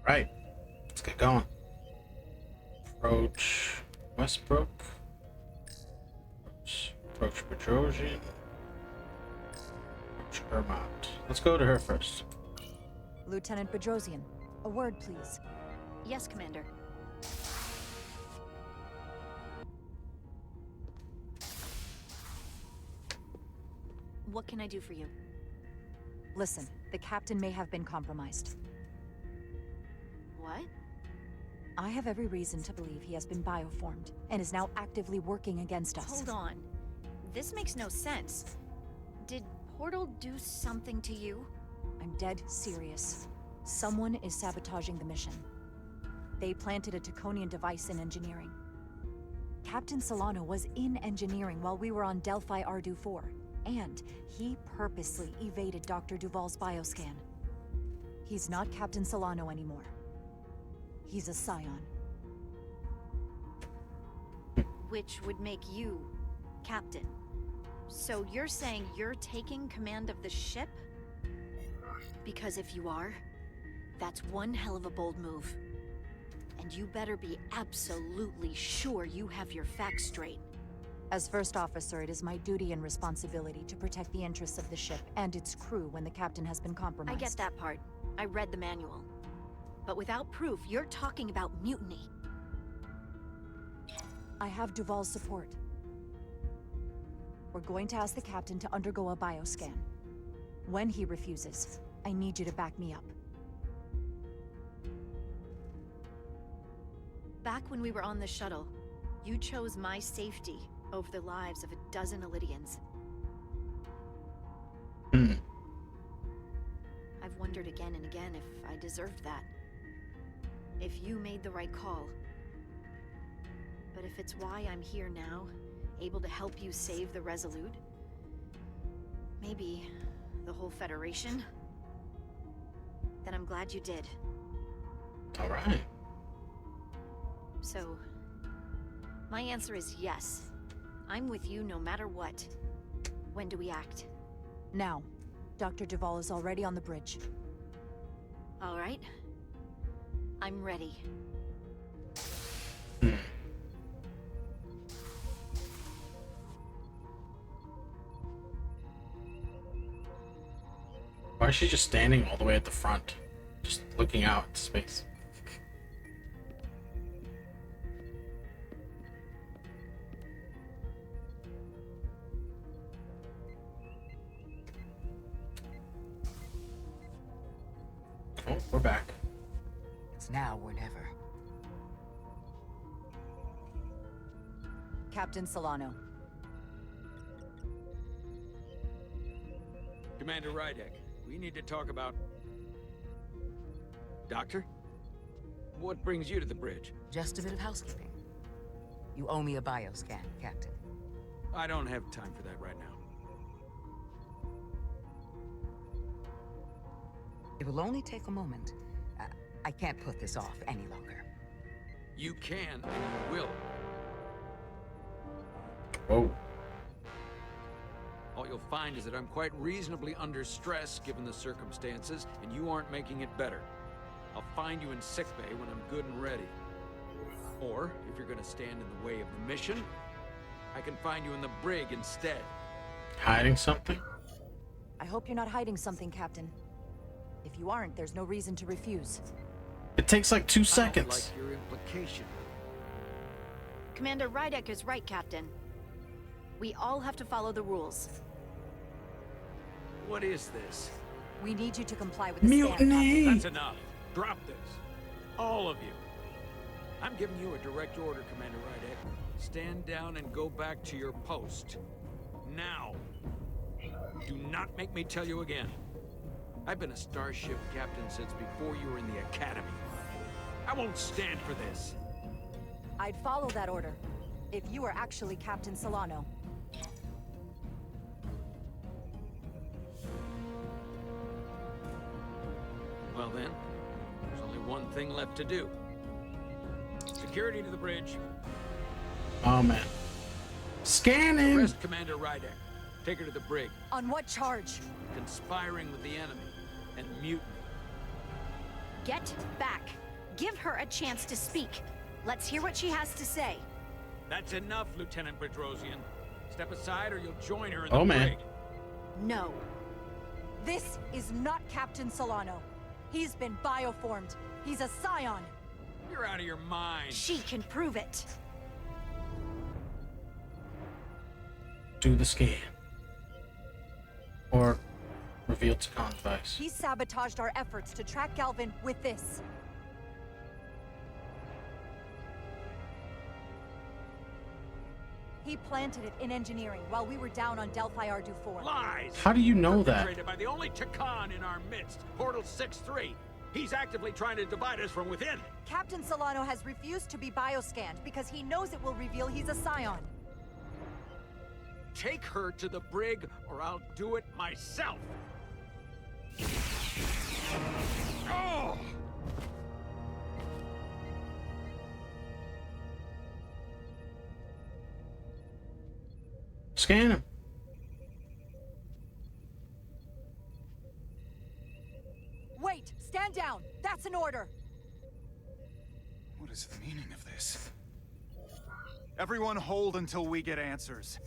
Right. Let's get going. Approach Westbrook. Approach Petrosian. Approach Vermont. Let's go to her first. Lieutenant Bedrosian, a word, please. Yes, Commander. What can I do for you? Listen, the captain may have been compromised. What? I have every reason to believe he has been bioformed and is now actively working against us. Hold on. This makes no sense. Did Portal do something to you? I'm dead serious. Someone is sabotaging the mission. They planted a Taconian device in engineering. Captain Solano was in engineering while we were on Delphi Ardu 4, and he purposely evaded Dr. Duval's bioscan. He's not Captain Solano anymore. He's a Scion. Which would make you Captain. So you're saying you're taking command of the ship? Because if you are, that's one hell of a bold move. And you better be absolutely sure you have your facts straight. As first officer, it is my duty and responsibility to protect the interests of the ship and its crew when the captain has been compromised. I get that part. I read the manual. But without proof, you're talking about mutiny. I have Duval's support. We're going to ask the captain to undergo a bioscan. When he refuses, I need you to back me up. Back when we were on the shuttle, you chose my safety over the lives of a dozen Illidians. I've wondered again and again if I deserved that. If you made the right call. But if it's why I'm here now, able to help you save the Resolute, maybe the whole Federation, then I'm glad you did. All right. So, my answer is yes. I'm with you no matter what. When do we act? Now. Dr. Duval is already on the bridge. All right. I'm ready. Why is she just standing all the way at the front? Just looking out at space. Oh, we're back. It's now or never. Captain Solano. Commander Rydek, we need to talk about... Doctor? What brings you to the bridge? Just a bit of housekeeping. You owe me a bioscan, Captain. I don't have time for that right now. It will only take a moment. I can't put this off any longer. You can, and you will. Whoa. All you'll find is that I'm quite reasonably under stress given the circumstances, and you aren't making it better. I'll find you in sickbay when I'm good and ready. Or, if you're gonna stand in the way of the mission, I can find you in the brig instead. Hiding something? I hope you're not hiding something, Captain. If you aren't, there's no reason to refuse. It takes like 2 I seconds. don't like your implication. Commander Rydek is right, Captain. We all have to follow the rules. What is this? We need you to comply with the Mutiny! That's enough. Drop this. All of you. I'm giving you a direct order, Commander Rydek. Stand down and go back to your post. Now. Do not make me tell you again. I've been a starship captain since before you were in the academy. I won't stand for this. I'd follow that order, if you were actually Captain Solano. Well then, there's only one thing left to do. Security to the bridge. Oh man. Scanning! Arrest Commander Rydek. Take her to the brig. On what charge? Conspiring with the enemy and mutiny. Get back. Give her a chance to speak. Let's hear what she has to say. That's enough, Lieutenant Bedrosian. Step aside or you'll join her in the Oh, man. brig. No. This is not Captain Solano. He's been bioformed. He's a scion. You're out of your mind. She can prove it. Do the scan. Or reveal Takan's device. He sabotaged our efforts to track Galvin with this. He planted it in engineering while we were down on Delphi Ardu 4. Lies! How do you know that? Perpetrated by the only Takan in our midst, Portal 6-3. He's actively trying to divide us from within. Captain Solano has refused to be bioscanned because he knows it will reveal he's a scion. Take her to the brig, or I'll do it myself. Oh! Scan him. Wait! Stand down! That's an order! What is the meaning of this? Everyone hold until we get answers.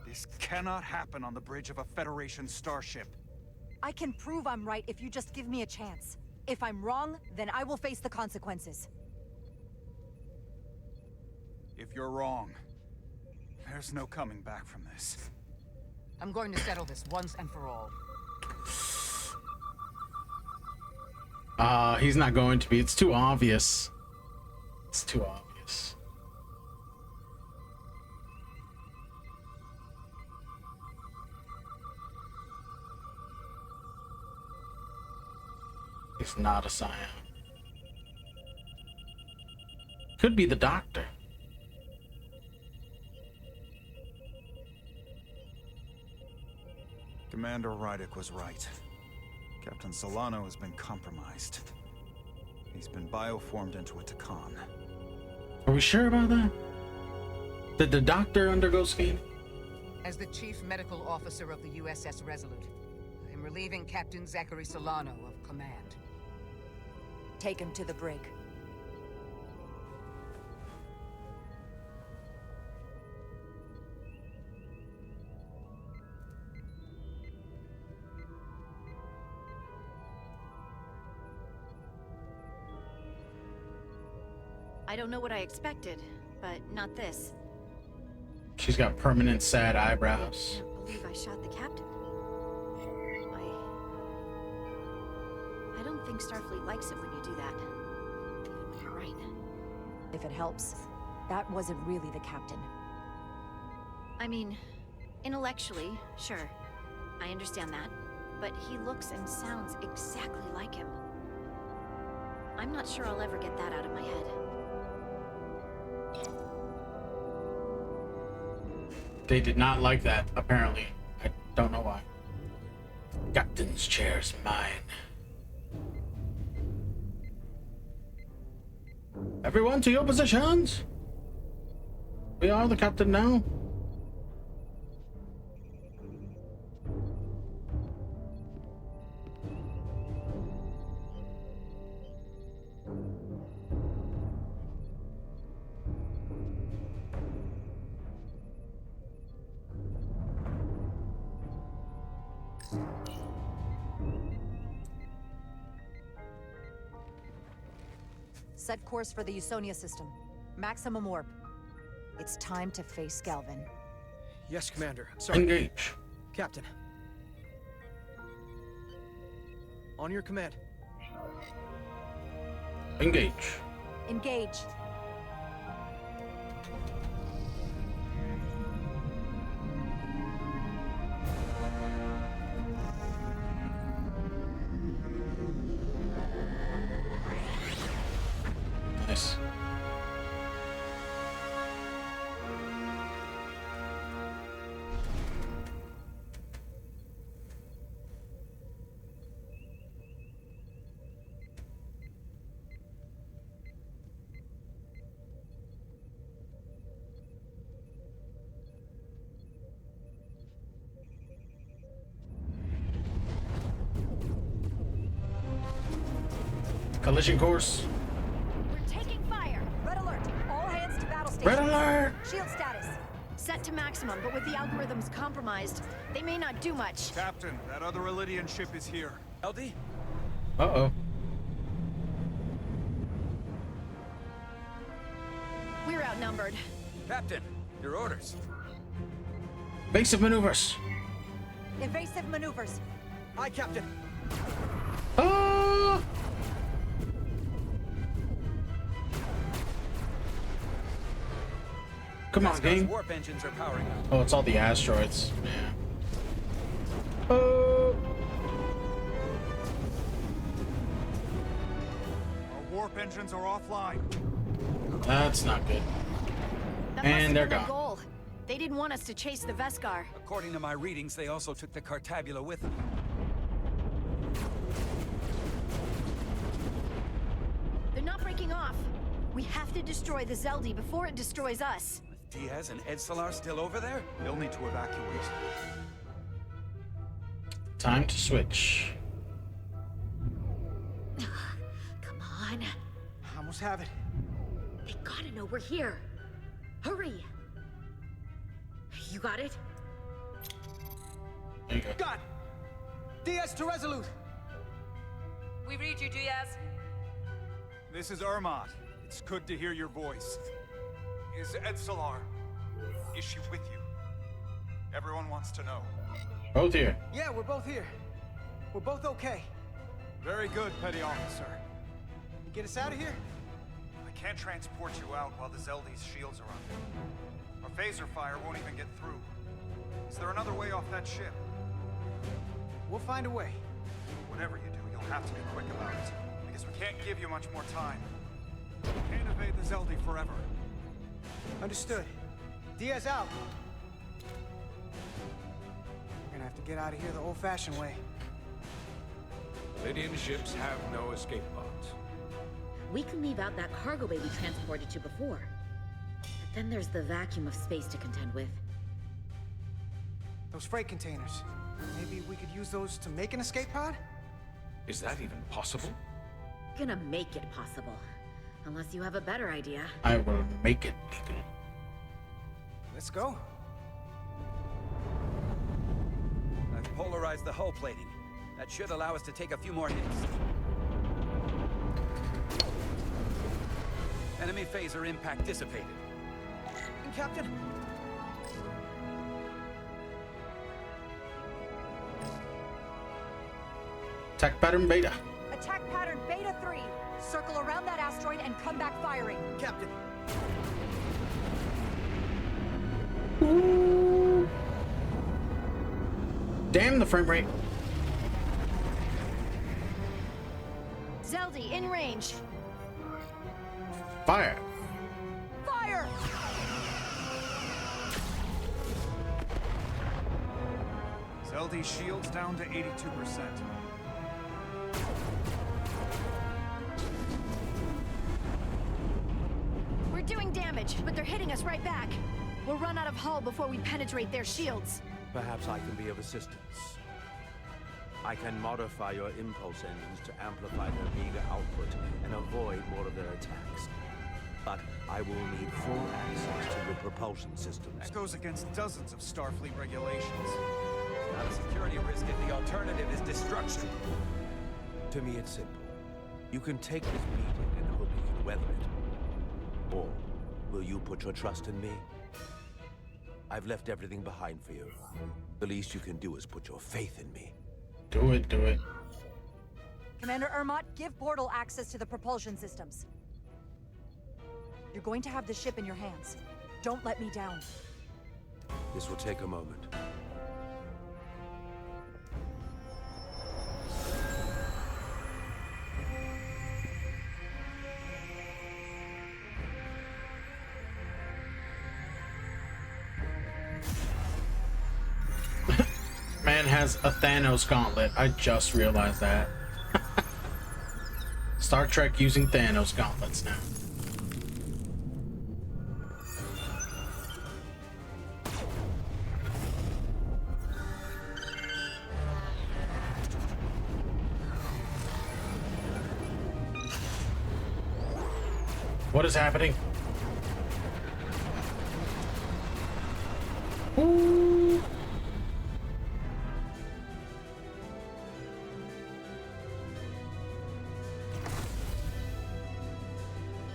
This cannot happen on the bridge of a Federation starship. I can prove I'm right if you just give me a chance. If I'm wrong, then I will face the consequences. If you're wrong, there's no coming back from this. I'm going to settle this once and for all. He's not going to be. It's too obvious. It's too obvious. He's not a scion. Could be the doctor. Commander Rydick was right. Captain Solano has been compromised. He's been bioformed into a Takan. Are we sure about that? Did the doctor undergo scanning? As the Chief Medical Officer of the USS Resolute, I am relieving Captain Zachary Solano of command. Take him to the brig. I don't know what I expected, but not this. She's got permanent sad eyebrows. I can't believe I shot the captain. I don't think Starfleet likes it when you do that. Even when you're right. If it helps, that wasn't really the captain. I mean, intellectually, sure. I understand that. But he looks and sounds exactly like him. I'm not sure I'll ever get that out of my head. They did not like that, apparently. I don't know why. Captain's chair's mine. Everyone to your positions! We are the captain now. Set course for the Usonia system. Maximum warp. It's time to face Galvin. Yes, Commander. Sorry. Engage. Captain. On your command. Engage. Engage. Nice. Collision course. We're taking fire. Red alert! All hands to battle stations. Red alert! Shield status. Set to maximum, but with the algorithms compromised, they may not do much. Captain, that other Elydian ship is here. LD? Uh-oh. We're outnumbered. Captain, your orders. Basic maneuvers. Invasive maneuvers. Aye, Captain. Oh! Come on, game. Warp engines are powering up. Oh, it's all the asteroids. Yeah. Oh. Our warp engines are offline. That's not good. That And they're must have been the gone. goal. They didn't want us to chase the Veskar. According to my readings, they also took the Cartabula with them. They're not breaking off. We have to destroy the Zeldi before it destroys us. Diaz and Edsalar still over there? They'll need to evacuate. Time to switch. Come on. I almost have it. They gotta know we're here. Hurry. You got it? There you go. God! Diaz to Resolute! We read you, Diaz. This is Ermot. It's good to hear your voice. Is Edsalar? Is she with you? Everyone wants to know. Both here. Yeah, we're both here. We're both okay. Very good, Petty Officer. You get us out of here? I can't transport you out while the Zeldi's shields are up. Our phaser fire won't even get through. Is there another way off that ship? We'll find a way. Whatever you do, you'll have to be quick about it. Because we can't give you much more time. We can't evade the Zeldi forever. Understood. Diaz out. We're gonna have to get out of here the old-fashioned way. Lydian ships have no escape pods. We can leave out that cargo bay we transported to before. But then there's the vacuum of space to contend with. Those freight containers. Maybe we could use those to make an escape pod? Is that even possible? Gonna make it possible. Unless you have a better idea. I will make it. Let's go. I've polarized the hull plating. That should allow us to take a few more hits. Enemy phaser impact dissipated. Captain? Attack pattern beta. Attack pattern Beta 3. Circle around that asteroid and come back firing. Captain. Ooh. Damn the frame rate. Zeldi, in range. Fire. Fire! Zeldi's shields down to 82%. We're doing damage, but they're hitting us right back. We'll run out of hull before we penetrate their shields. Perhaps I can be of assistance. I can modify your impulse engines to amplify their meager output and avoid more of their attacks. But I will need full access to your propulsion systems. That goes against dozens of Starfleet regulations. It's not a security risk if the alternative is destruction. To me, it's simple. You can take this beating and hope you can weather it. Or will you put your trust in me? I've left everything behind for you. The least you can do is put your faith in me. Do it, do it. Commander Ermot, give portal access to the propulsion systems. You're going to have the ship in your hands. Don't let me down. This will take a moment. Man has a Thanos gauntlet. I just realized that. Star Trek using Thanos gauntlets now. What is happening? Ooh.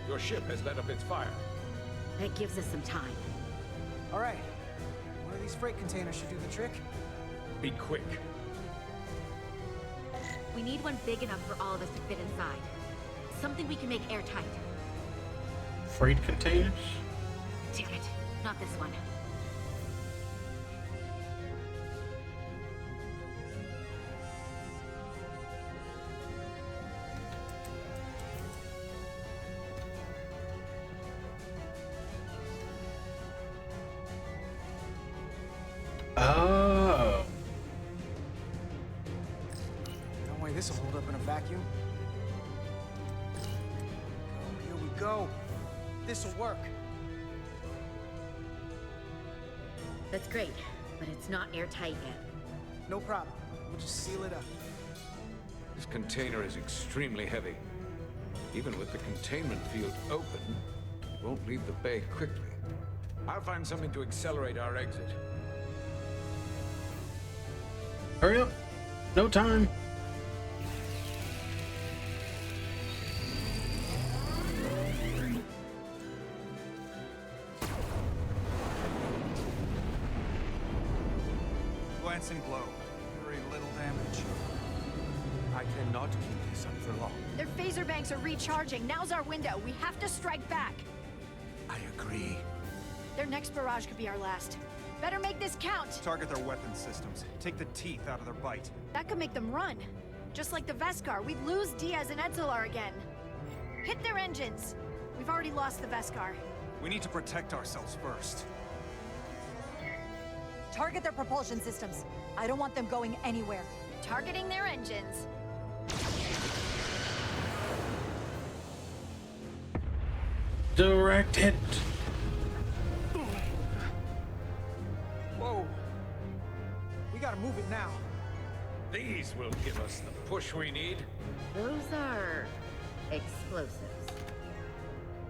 Your ship has let up its fire. That gives us some time. All right. One of these freight containers should do the trick. Be quick. We need one big enough for all of us to fit inside. Something we can make airtight. Freight containers? Damn it, not this one. Oh. No way this will hold up in a vacuum. Oh, here we go. This will work. That's great, but it's not airtight yet. No problem. We'll just seal it up. This container is extremely heavy. Even with the containment field open, it won't leave the bay quickly. I'll find something to accelerate our exit. Hurry up. No time. Glancing glow. Very little damage. I cannot keep this up for long. Their phaser banks are recharging. Now's our window. We have to strike back. I agree. Their next barrage could be our last. Better make this count. Target their weapon systems. Take the teeth out of their bite. That could make them run. Just like the Veskar, we'd lose Diaz and Edzelar again. Hit their engines. We've already lost the Veskar. We need to protect ourselves first. Target their propulsion systems. I don't want them going anywhere. Targeting their engines. Direct hit. Whoa. We gotta move it now. These will give us the push we need. Those are explosives.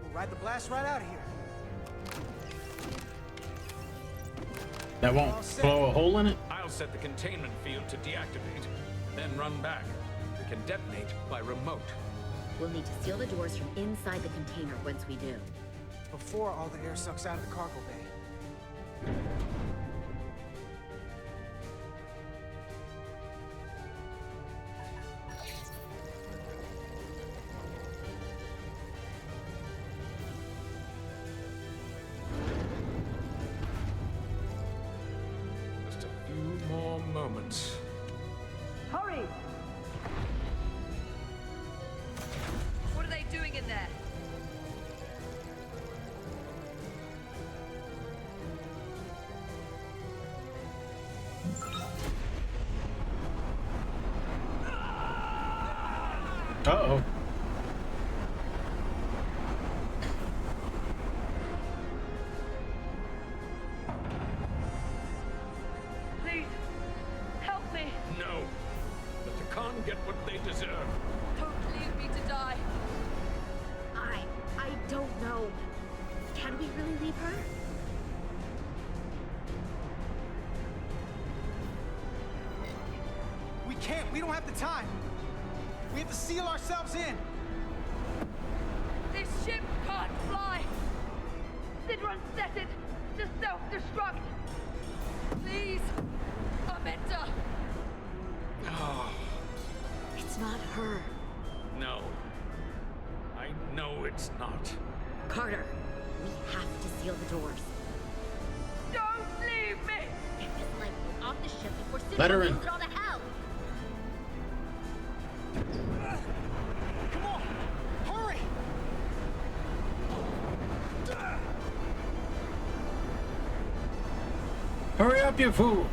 We'll ride the blast right out of here. That won't blow a hole in it? I'll set the containment field to deactivate, then run back. We can detonate by remote. We'll need to seal the doors from inside the container once we do. Before all the air sucks out of the cargo bay. Just a few more moments. Hurry! What are they doing in there? Uh-oh. Please, help me. No. Let the Khan get what they deserve. Don't leave me to die. I don't know. Can we really leave her? We can't. We don't have the time. We have to seal ourselves in. This ship can't fly. Sidron set it to self-destruct. Please, Amenta. Oh, It's not her. no. I know it's not. Carter, we have to seal the doors. Don't leave me. Get this light off the ship before Let her Sidron in. moves it all to hell. Come on. Hurry. Hurry up, you fool.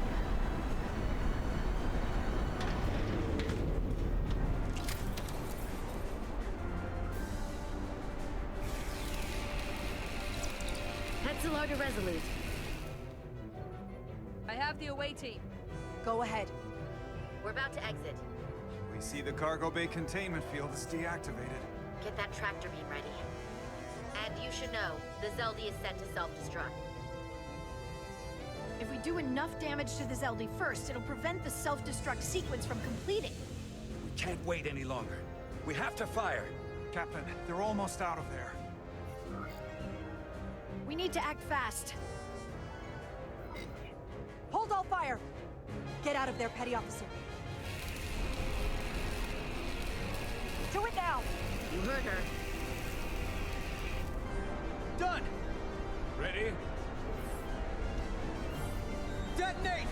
Edzelar to Resolute. I have the away team. Go ahead. We're about to exit. We see the cargo bay containment field is deactivated. Get that tractor beam ready. And you should know, the Zeldy is set to self-destruct. If we do enough damage to the Zeldy first, it'll prevent the self-destruct sequence from completing. We can't wait any longer. We have to fire. Captain, they're almost out of there. We need to act fast. Hold all fire! Get out of there, Petty Officer. Do it now! You heard her. Done! Ready? Detonate!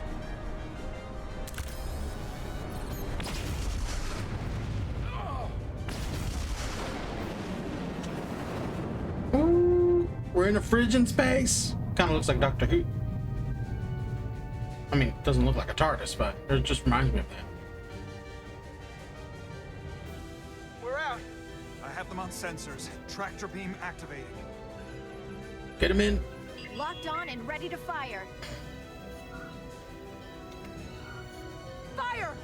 Ooh, we're in a Phrygian space. Kind of looks like Doctor Who. I mean, it doesn't look like a TARDIS, but it just reminds me of that. We're out. I have them on sensors. Tractor beam activating. Get him in. Locked on and ready to fire. Fire!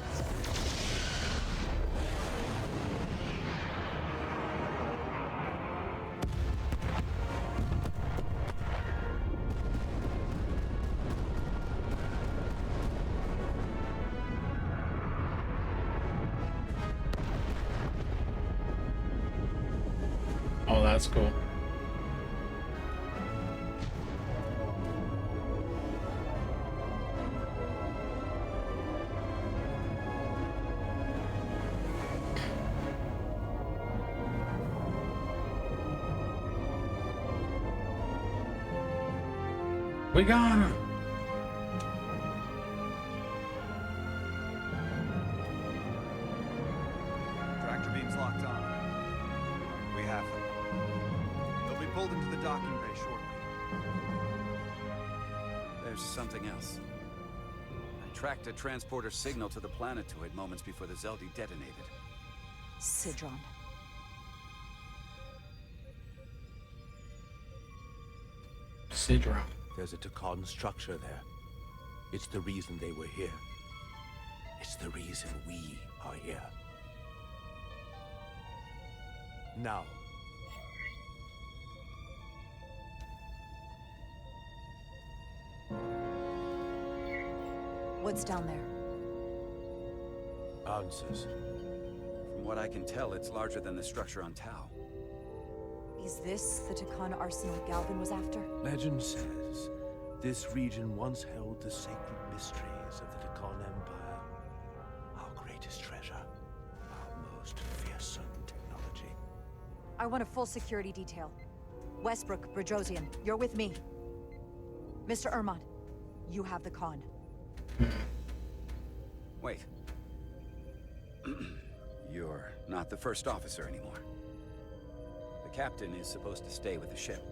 Oh, that's cool. We got him. Tractor beam's locked on. We have them. They'll be pulled into the docking bay shortly. There's something else. I tracked a transporter signal to the planetoid moments before the Zeldy detonated. Sidron. Sidron. There's a Takan structure there. It's the reason they were here. It's the reason we are here. Now. What's down there? Answers. From what I can tell, it's larger than the structure on Tau. Is this the Takan arsenal Galvin was after? Legend says this region once held the sacred mysteries of the Takan Empire. Our greatest treasure. Our most fearsome technology. I want a full security detail. Westbrook, Bridrosian, you're with me. Mr. Ermont, you have the con. Wait. You're not the first officer anymore. The captain is supposed to stay with the ship.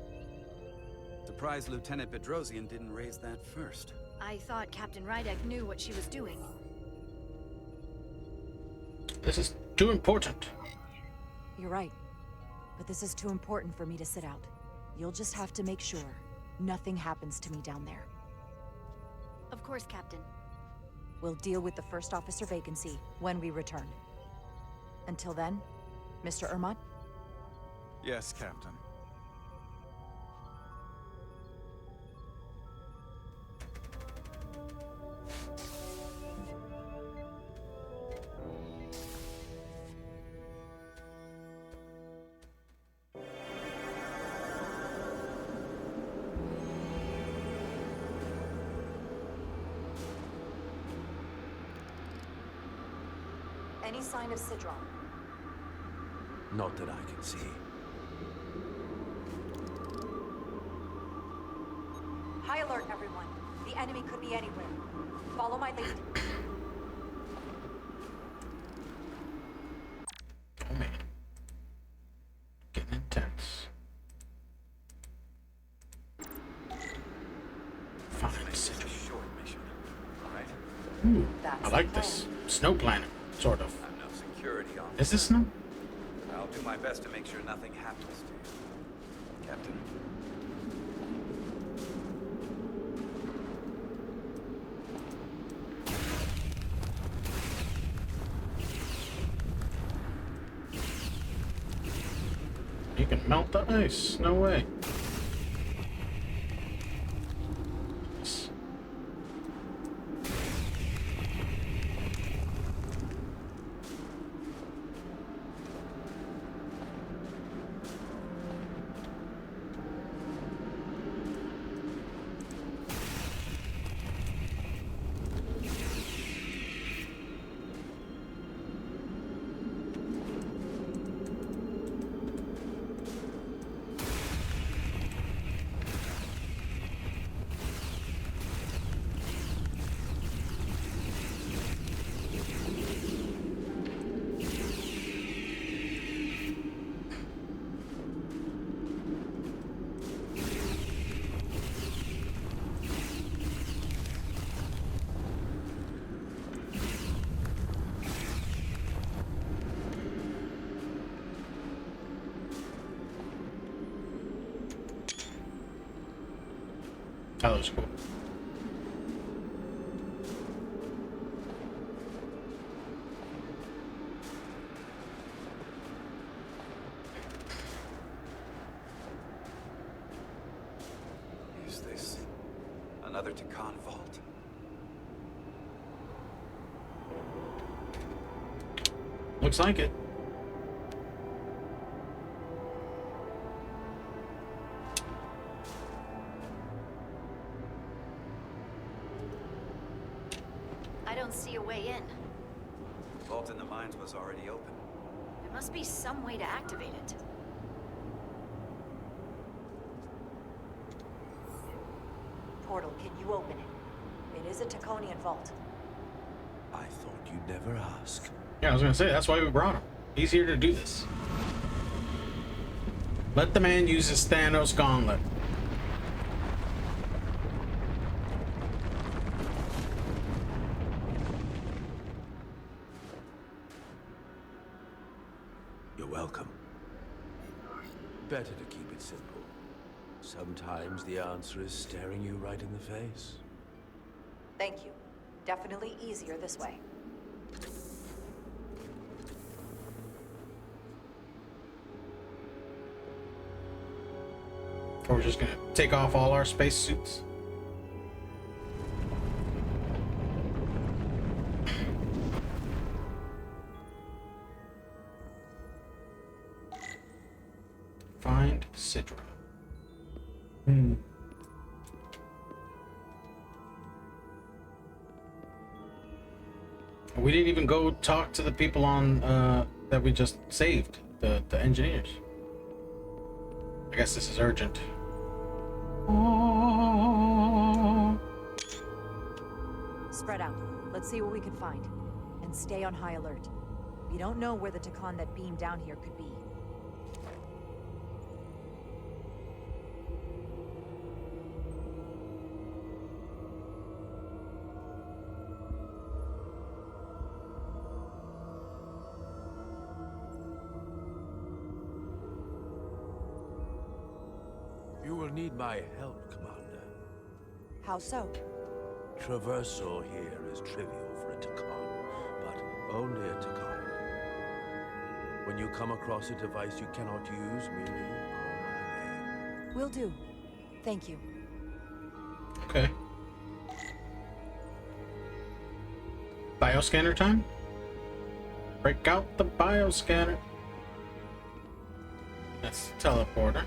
Surprised Lieutenant Bedrosian didn't raise that first. I thought Captain Rydek knew what she was doing. This is too important. You're right. But this is too important for me to sit out. You'll just have to make sure nothing happens to me down there. Of course, Captain. We'll deal with the first officer vacancy when we return. Until then, Mr. Ermont? Yes, Captain. Any sign of Sidron? Not that I can see. High alert, everyone. The enemy could be anywhere. Follow my lead. Oh man. Getting intense. Finally, Sidron. Short mission, right? Ooh, I like this. Snow planet, sort of. I'm no security on. Is this snow? I'll do my best to make sure nothing happens to you, Captain. You can melt the ice. No way. That looks cool. Is this another Takan vault? Looks like it. I don't see a way in. The vault in the mines was already open. There must be some way to activate it. Portal, can you open it? It is a Taconian vault. I thought you'd never ask. Yeah, I was gonna say, that's why we brought him. He's here to do this. Let the man use his Thanos gauntlet. You're welcome. Better to keep it simple. Sometimes the answer is staring you right in the face. Thank you. Definitely easier this way. Or we're just gonna take off all our spacesuits. Find Sidra. We didn't even go talk to the people on that we just saved, the engineers. I guess this is urgent. Spread out. Let's see what we can find. And stay on high alert. We don't know where the Takan that beamed down here could be. You will need my help, Commander. How so? Traversal here is trivial for a Takan, but only a Takan. When you come across a device you cannot use, merely call my name. Will do. Thank you. Okay. Bioscanner time? Break out the bioscanner. That's the teleporter.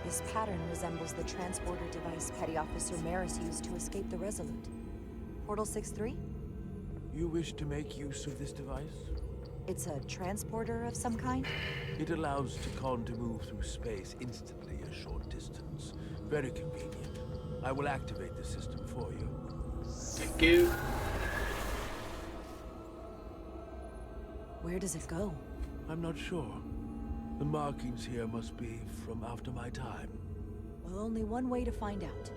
This pattern resembles the transporter device Petty Officer Maris used to escape the Resolute. Portal 6-3? You wish to make use of this device? It's a transporter of some kind? It allows Takan to move through space instantly a short distance. Very convenient. I will activate the system for you. Thank you. Where does it go? I'm not sure. The markings here must be from after my time. Well, only one way to find out.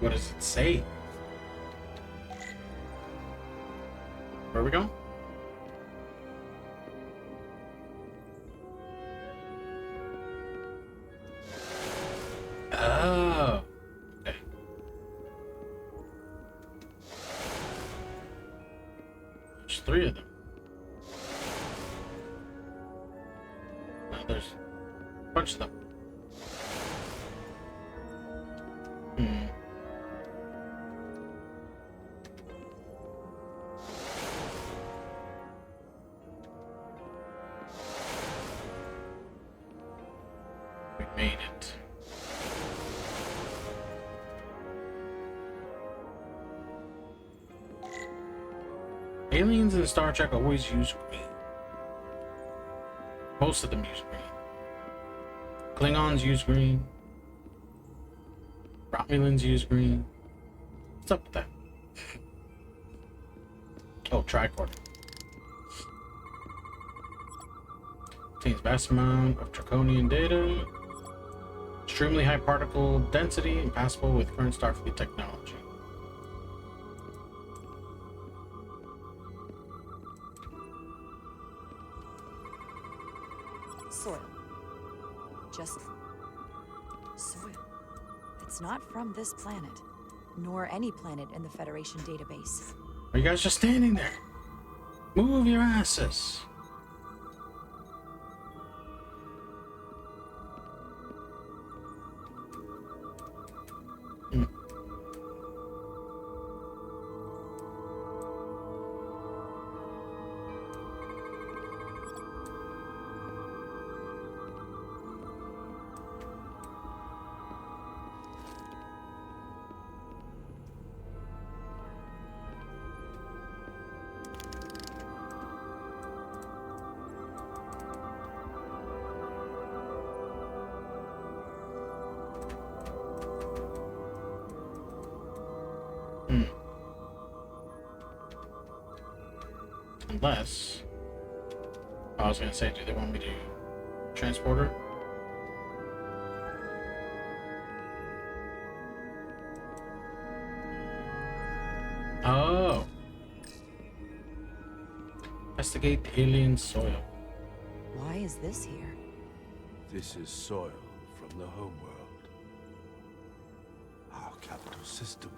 What does it say? Where we go? Oh. Okay. There's 3 of them. bunch of them. Hmm. We made it. Aliens in Star Trek always use green. Most of them use green. Klingons use green. Romulans use green. What's up with that? Oh, tricorder. Contains vast amount of draconian data. Extremely high particle density, impassable with current Starfleet technology. Soil. Just soil. It's not from this planet, nor any planet in the Federation database. Are you guys just standing there? Move your asses. Unless, I was gonna say, do they want me to transport her? Oh. Investigate alien soil. Why is this here? This is soil from the homeworld. Our capital system.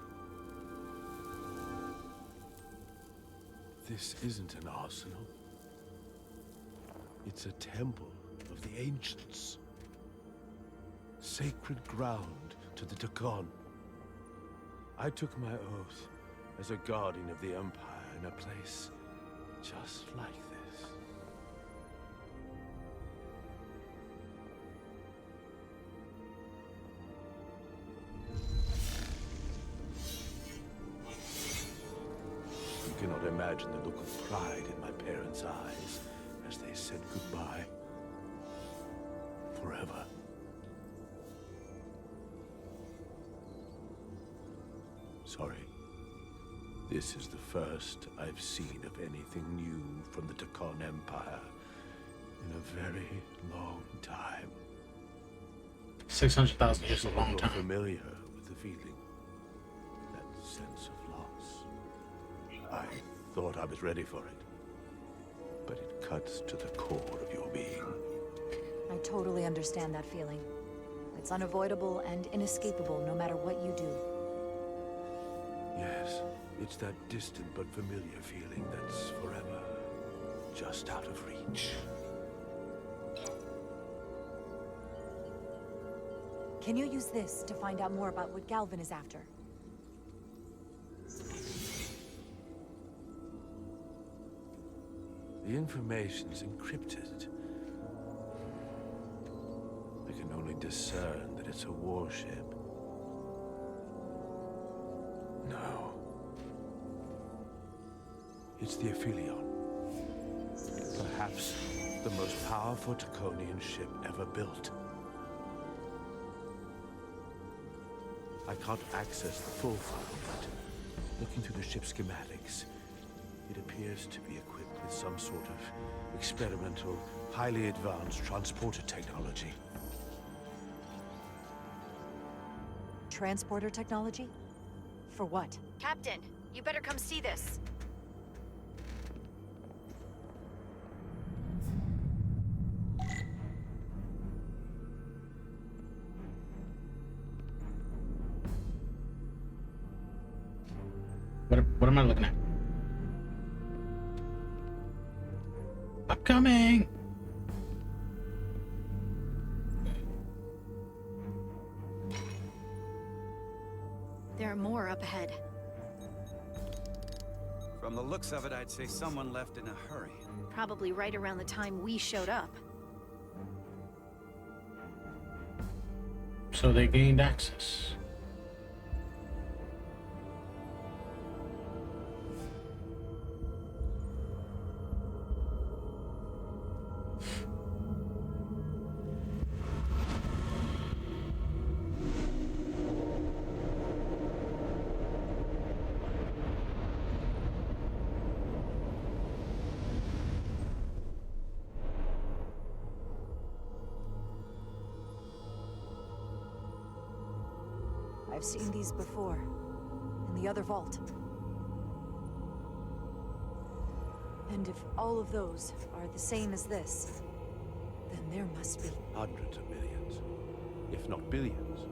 This isn't an arsenal. It's a temple of the ancients. Sacred ground to the Takon. I took my oath as a guardian of the Empire in a place just like this. You cannot imagine the look of pride in my parents' eyes as they said goodbye. Forever. Sorry. This is the first I've seen of anything new from the Takon Empire in a very long time. 600,000 years is a long You're time. familiar with the feeling, that sense of loss. I thought I was ready for it, but it cuts to the core of your being. I totally understand that feeling. It's unavoidable and inescapable no matter what you do. Yes, it's that distant but familiar feeling that's forever just out of reach. Can you use this to find out more about what Galvin is after? The information's encrypted. I can only discern that it's a warship. No. It's the Aphelion. Perhaps the most powerful Taconian ship ever built. I can't access the full file yet. Looking through the ship's schematics, it appears to be equipped with some sort of experimental, highly advanced transporter technology. Transporter technology? For what? Captain, you better come see this. What am I looking at? I'm coming! There are more up ahead. From the looks of it, I'd say someone left in a hurry. Probably right around the time we showed up. So they gained access. I've seen these before, in the other vault. And if all of those are the same as this, then there must be... Hundreds of millions, if not billions.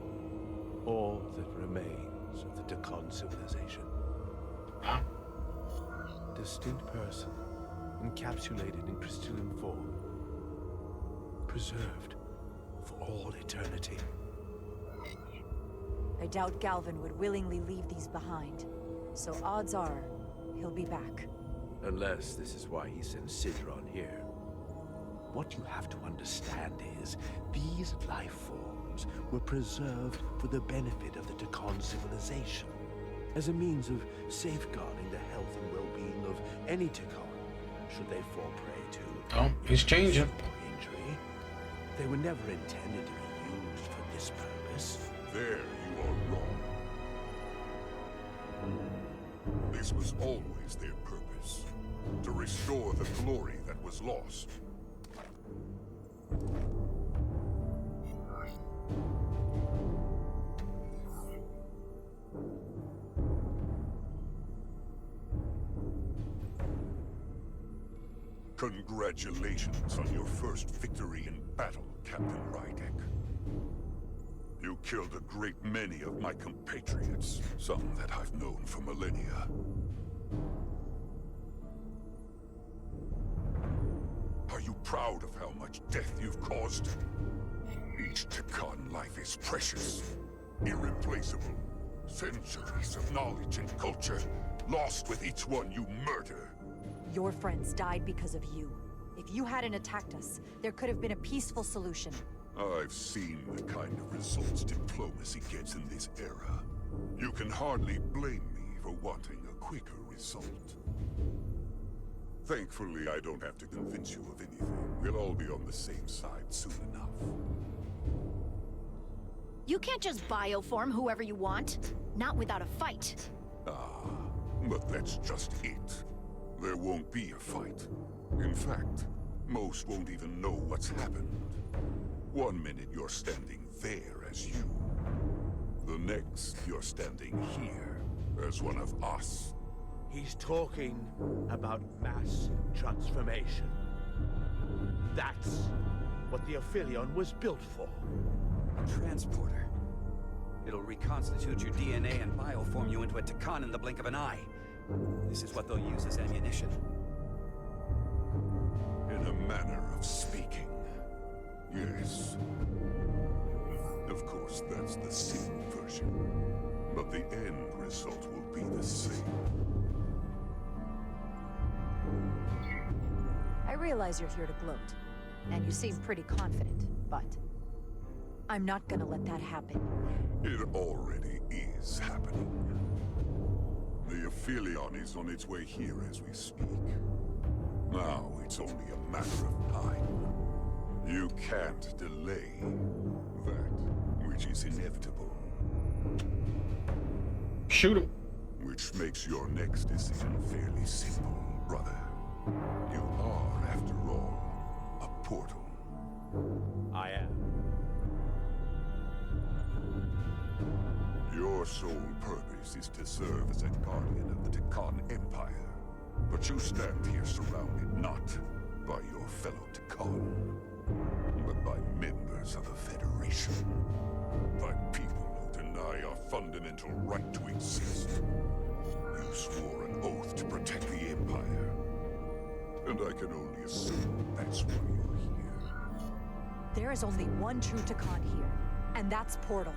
All that remains of the Deccan civilization. Distinct person, encapsulated in crystalline form. Preserved for all eternity. I doubt Galvin would willingly leave these behind. So odds are, he'll be back. Unless this is why he sent Sidron here. What you have to understand is, these life forms were preserved for the benefit of the Deccan civilization. As a means of safeguarding the health and well-being of any Deccan, should they fall prey to... Oh, he's changing. ...or injury. They were never intended to be used for this purpose. There you are wrong. This was always their purpose. To restore the glory that was lost. Congratulations on your first victory in battle, Captain Rydek. You killed a great many of my compatriots, some that I've known for millennia. Are you proud of how much death you've caused? Each Deccan life is precious, irreplaceable. Centuries of knowledge and culture, lost with each one you murder. Your friends died because of you. If you hadn't attacked us, there could have been a peaceful solution. I've seen the kind of results diplomacy gets in this era. You can hardly blame me for wanting a quicker result. Thankfully, I don't have to convince you of anything. We'll all be on the same side soon enough. You can't just bioform whoever you want. Not without a fight. Ah, but that's just it. There won't be a fight. In fact, most won't even know what's happened. 1 minute you're standing there as you. The next you're standing here as one of us. He's talking about mass transformation. That's what the Aphelion was built for. A transporter. It'll reconstitute your DNA and bioform you into a Deccan in the blink of an eye. This is what they'll use as ammunition. In a manner of speaking, yes. Of course, that's the simple version. But the end result will be the same. I realize you're here to gloat, and you seem pretty confident, but I'm not gonna let that happen. It already is happening. The Aphelion is on its way here as we speak. Now it's only a matter of time. You can't delay that which is inevitable. Shoot him. Which makes your next decision fairly simple, brother. You are, after all, a portal. I am. Your sole purpose is to serve as a guardian of the Deccan Empire. But you stand here surrounded not by your fellow Deccan, but by members of the Federation. By people who deny our fundamental right to exist. You swore an oath to protect the Empire. And I can only assume that's why you're here. There is only one true Deccan here, and that's Portal.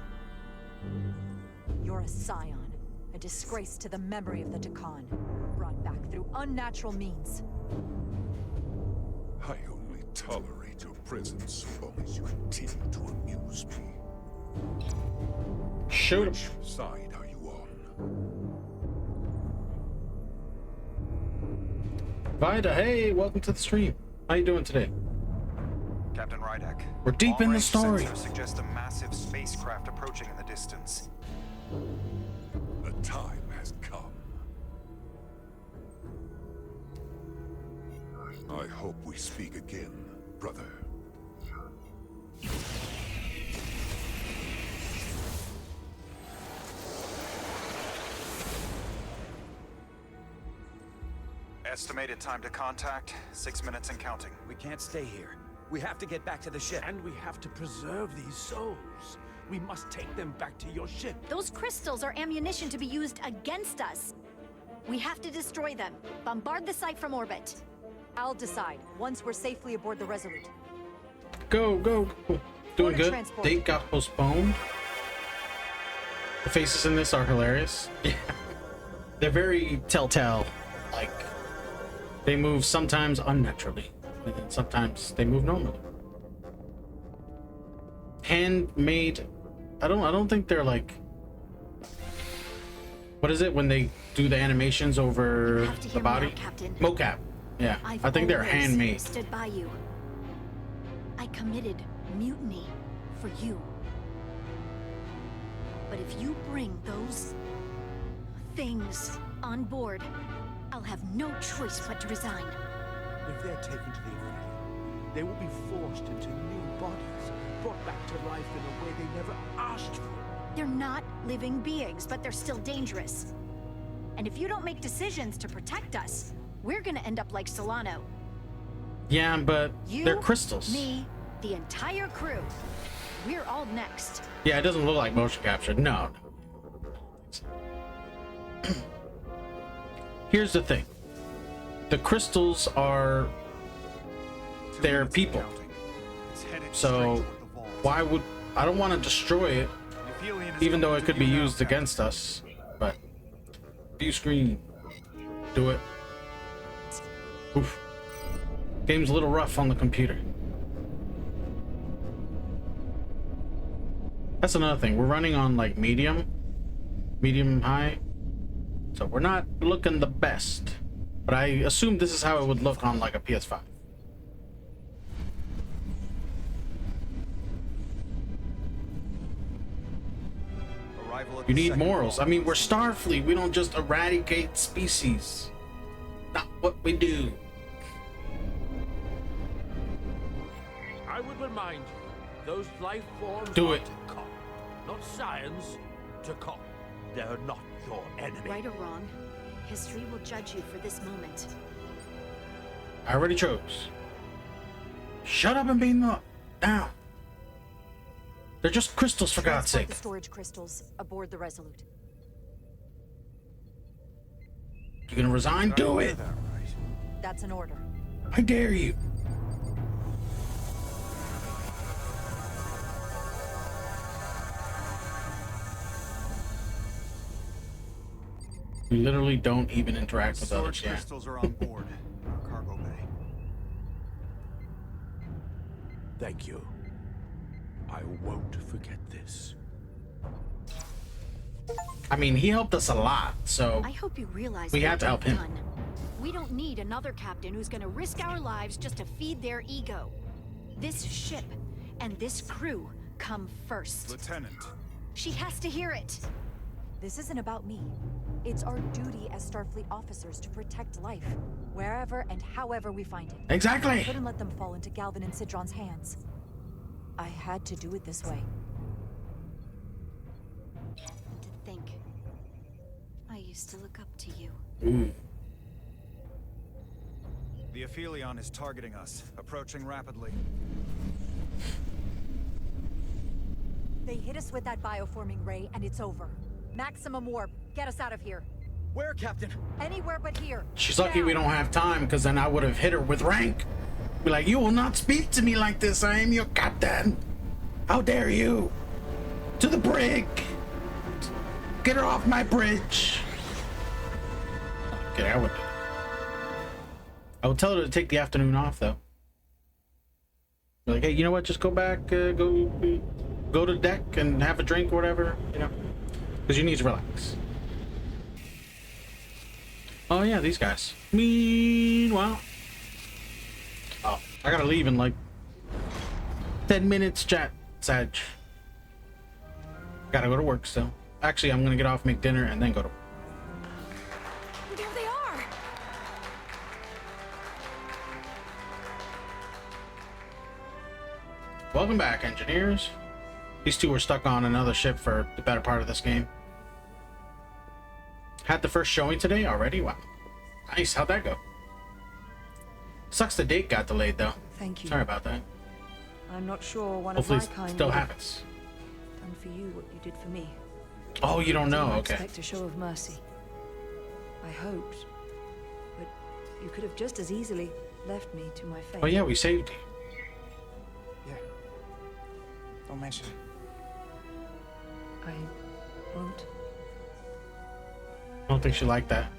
You're a scion, A disgrace to the memory of the Takan, brought back through unnatural means. I only tolerate your presence so long as you continue to amuse me. Shoot him. Which side are you on? Vida, hey, welcome to the stream. How you doing today? Captain Rydek. We're deep in the Long-range story. sensors suggest a massive spacecraft approaching in the distance. The time has come. I hope we speak again, brother. Estimated time to contact, 6 minutes and counting. We can't stay here. We have to get back to the ship. And we have to preserve these souls. We must take them back to your ship. Those crystals are ammunition to be used against us. We have to destroy them. Bombard the site from orbit. I'll decide once we're safely aboard the Resolute. Go, go, go. Doing Order good. transport. Date got postponed. The faces in this are hilarious. Yeah. They're very telltale. Like, they move sometimes unnaturally, and then sometimes they move normally. Handmade. I don't think they're like. What is it when they do the animations over the body? Captain. Mocap. Yeah, I think they're always handmade. Stood by you. I committed mutiny for you. But if you bring those things on board, I'll have no choice but to resign. If they're taken to the Amphibian, they will be forced into new bodies, brought back to life in a way they never asked for. They're not living beings, but they're still dangerous. And if you don't make decisions to protect us, we're gonna end up like Solano. Yeah, but You, they're crystals. me, the entire crew. We're all next. Yeah, it doesn't look like motion capture. No. Here's the thing. The crystals are their people. So why would I don't want to destroy it, even though it could be used against us. But view screen. Do it. Oof. Game's a little rough on the computer. That's another thing. We're running on like medium high. So we're not looking the best. But I assume this is how it would look on like a PS5. You need morals. I mean, we're Starfleet. We don't just eradicate species. Not what we do. I would remind you, those life forms Do are it. Takan, not science. Takan. They're not your enemy. Right or wrong, history will judge you for this moment. I already chose. Shut up and beam them up. Down. They're just crystals, for God's Transport sake. the storage crystals aboard the Resolute. You gonna resign? Do it. That's an order. I dare you. We literally don't even interact with others. Storage Yeah. crystals are on board in our cargo bay. Thank you. I won't forget this. I mean, he helped us a lot, so I hope you realize we what have to help him. you've done. We don't need another captain who's gonna risk our lives just to feed their ego. This ship and this crew come first. Lieutenant. She has to hear it. This isn't about me. It's our duty as Starfleet officers to protect life, wherever and however we find it. Exactly. I couldn't let them fall into Galvin and Sidron's hands. I had to do it this way. To think, I used to look up to you. The Aphelion is targeting us, approaching rapidly. They hit us with that bioforming ray, and it's over. Maximum warp. Get us out of here. Where, Captain? Anywhere but here. She's lucky we don't have time, because then I would have hit her with rank. Be like, you will not speak to me like this. I am your captain. How dare you? To the brig. Get her off my bridge. Okay, I would. I would tell her to take the afternoon off, though. Like, hey, you know what? Just go back, go to deck and have a drink or whatever, you know, because you need to relax. Oh yeah, these guys. Meanwhile, oh, I gotta leave in like 10 minutes, chat. Sag. Gotta go to work still. Actually, I'm gonna get off, make dinner, and then go to work. There they are! Welcome back, engineers. These two were stuck on another ship for the better part of this game. Had the first showing today already? Wow. Nice, how'd that go? Sucks the date got delayed, though. Thank you. Sorry about that. I'm not sure one Hopefully of my kind still would have happens. done for you what you did for me. Oh, you don't know? I didn't Okay. expect a show of mercy. I hoped, but you could have just as easily left me to my fate. Oh yeah, we saved you. Yeah. Don't mention it. I won't. I don't think she liked that.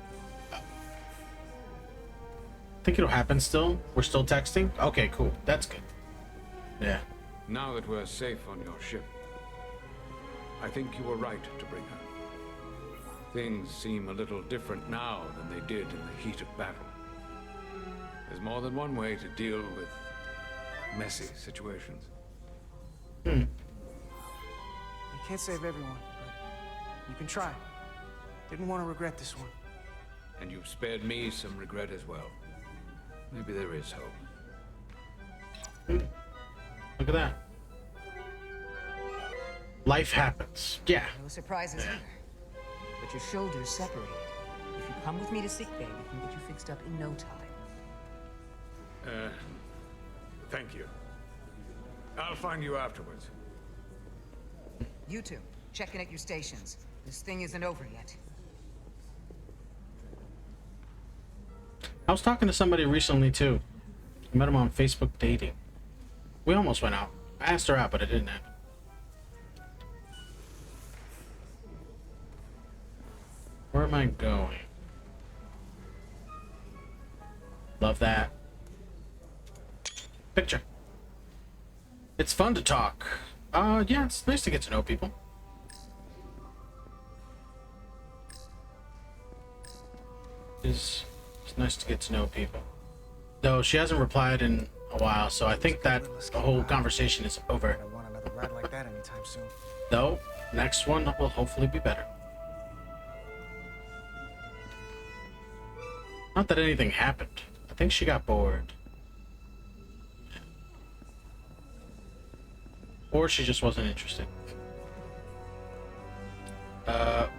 Think it'll happen still? We're still texting? Okay, cool. That's good. Yeah. Now that we're safe on your ship, I think you were right to bring her. Things seem a little different now than they did in the heat of battle. There's more than one way to deal with messy situations. You can't save everyone, but you can try. Didn't want to regret this one. And you've spared me some regret as well. Maybe there is hope. Look at that. Life happens. Yeah. No surprises either. But your shoulders separated. If you come with me to sickbay, we can get you fixed up in no time. Thank you. I'll find you afterwards. You two, check in at your stations. This thing isn't over yet. I was talking to somebody recently too. I met him on Facebook dating. We almost went out. I asked her out, but it didn't happen. Where am I going? Love that. Picture. It's fun to talk. Yeah, it's nice to get to know people. It's nice to get to know people. Though she hasn't replied in a while, so I think that the whole conversation is over. I don't want another ride like that anytime soon. Though, next one will hopefully be better. Not that anything happened. I think she got bored. Or she just wasn't interested.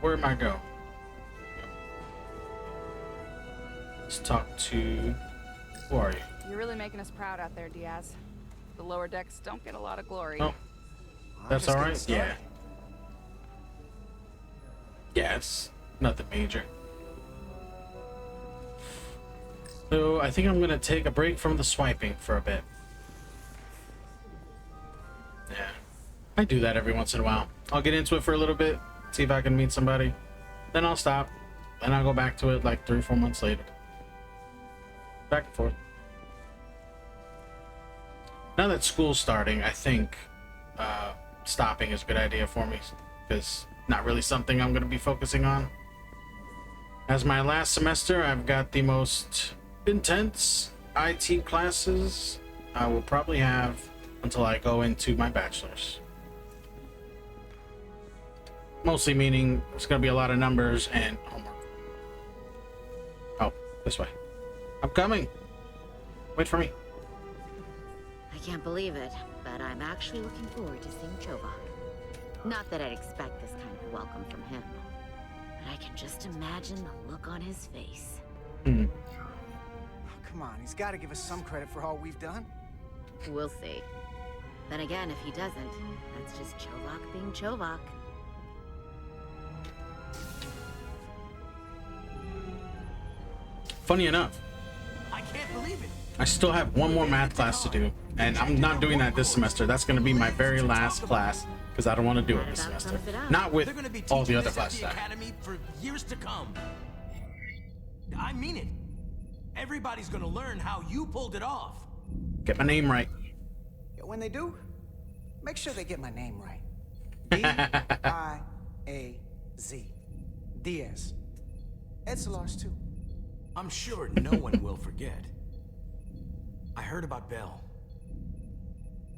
Where am I going? Let's talk to... Who are you? You're really making us proud out there, Diaz. The lower decks don't get a lot of glory. Oh. That's alright? Yeah. Yeah, it's nothing major. So, I think I'm gonna take a break from the swiping for a bit. Yeah. I do that every once in a while. I'll get into it for a little bit, see if I can meet somebody. Then I'll stop. And I'll go back to it like 3 or 4 months later. Back and forth. Now that school's starting, I think stopping is a good idea for me. Because not really something I'm going to be focusing on. As my last semester, I've got the most intense IT classes I will probably have until I go into my bachelor's. Mostly meaning it's going to be a lot of numbers and homework. Oh, this way. I'm coming. Wait for me. I can't believe it, but I'm actually looking forward to seeing Chovak. Not that I'd expect this kind of welcome from him, but I can just imagine the look on his face. Come on, he's got to give us some credit for all we've done. We'll see. Then again, if he doesn't, that's just Chovak being Chovak. Funny enough, I can't believe it. I still have one more math class to do, and I'm not doing that this semester. That's going to be my very last class. Because I don't want to do it this semester. Not with all the other classes. The academy for years to come. I mean it. Everybody's gonna learn how you pulled it off. Get my name right. When they do, make sure they get my name right. D-I-A-Z. Diaz. Edsalar's too. I'm sure no one will forget. I heard about Belle.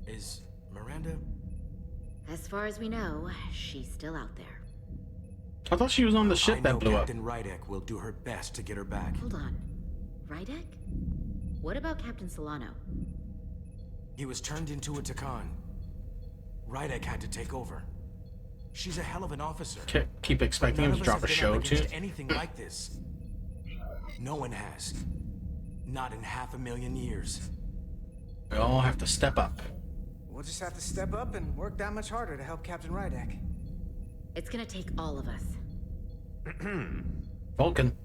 Is Miranda? As far as we know, she's still out there. I thought she was on the ship that blew Captain Rydek will do her best to get her back. Hold on. Rydek? What about Captain Solano? He was turned into a Takan. Rydek had to take over. She's a hell of an officer. Keep expecting him to drop a show too. Anything like this. No one has. Not in 500,000 years. We all have to step up. We'll just have to step up and work that much harder to help Captain Rydek. It's gonna take all of us. Vulcan.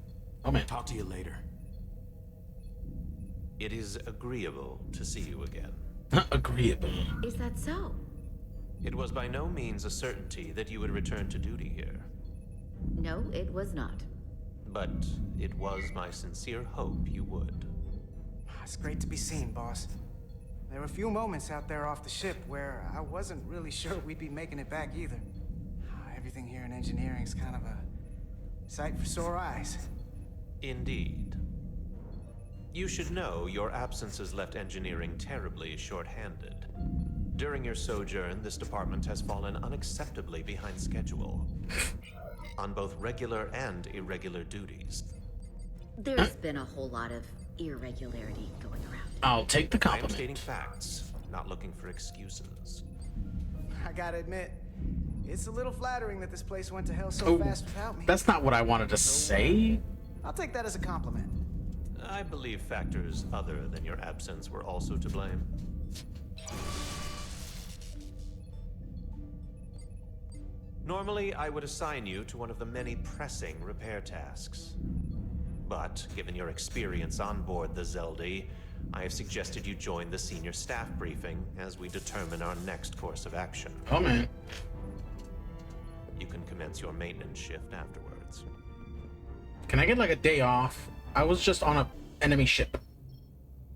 Oh man. Talk to you later. It is agreeable to see you again. Agreeable. Is that so? It was by no means a certainty that you would return to duty here. No, it was not. But it was my sincere hope you would. It's great to be seen, boss. There were a few moments out there off the ship where I wasn't really sure we'd be making it back either. Everything here in engineering is kind of a sight for sore eyes. Indeed. You should know your absence has left engineering terribly short-handed. During your sojourn, this department has fallen unacceptably behind schedule. On both regular and irregular duties. There's been a whole lot of irregularity going around. I'll take the I am compliment. stating facts, not looking for excuses. I gotta admit, it's a little flattering that this place went to hell so fast without me. That's not what I wanted to say. I'll take that as a compliment. I believe factors other than your absence were also to blame. Normally, I would assign you to one of the many pressing repair tasks. But, given your experience on board the Zeldi, I have suggested you join the senior staff briefing as we determine our next course of action. Oh man. You can commence your maintenance shift afterwards. Can I get like a day off? I was just on a enemy ship.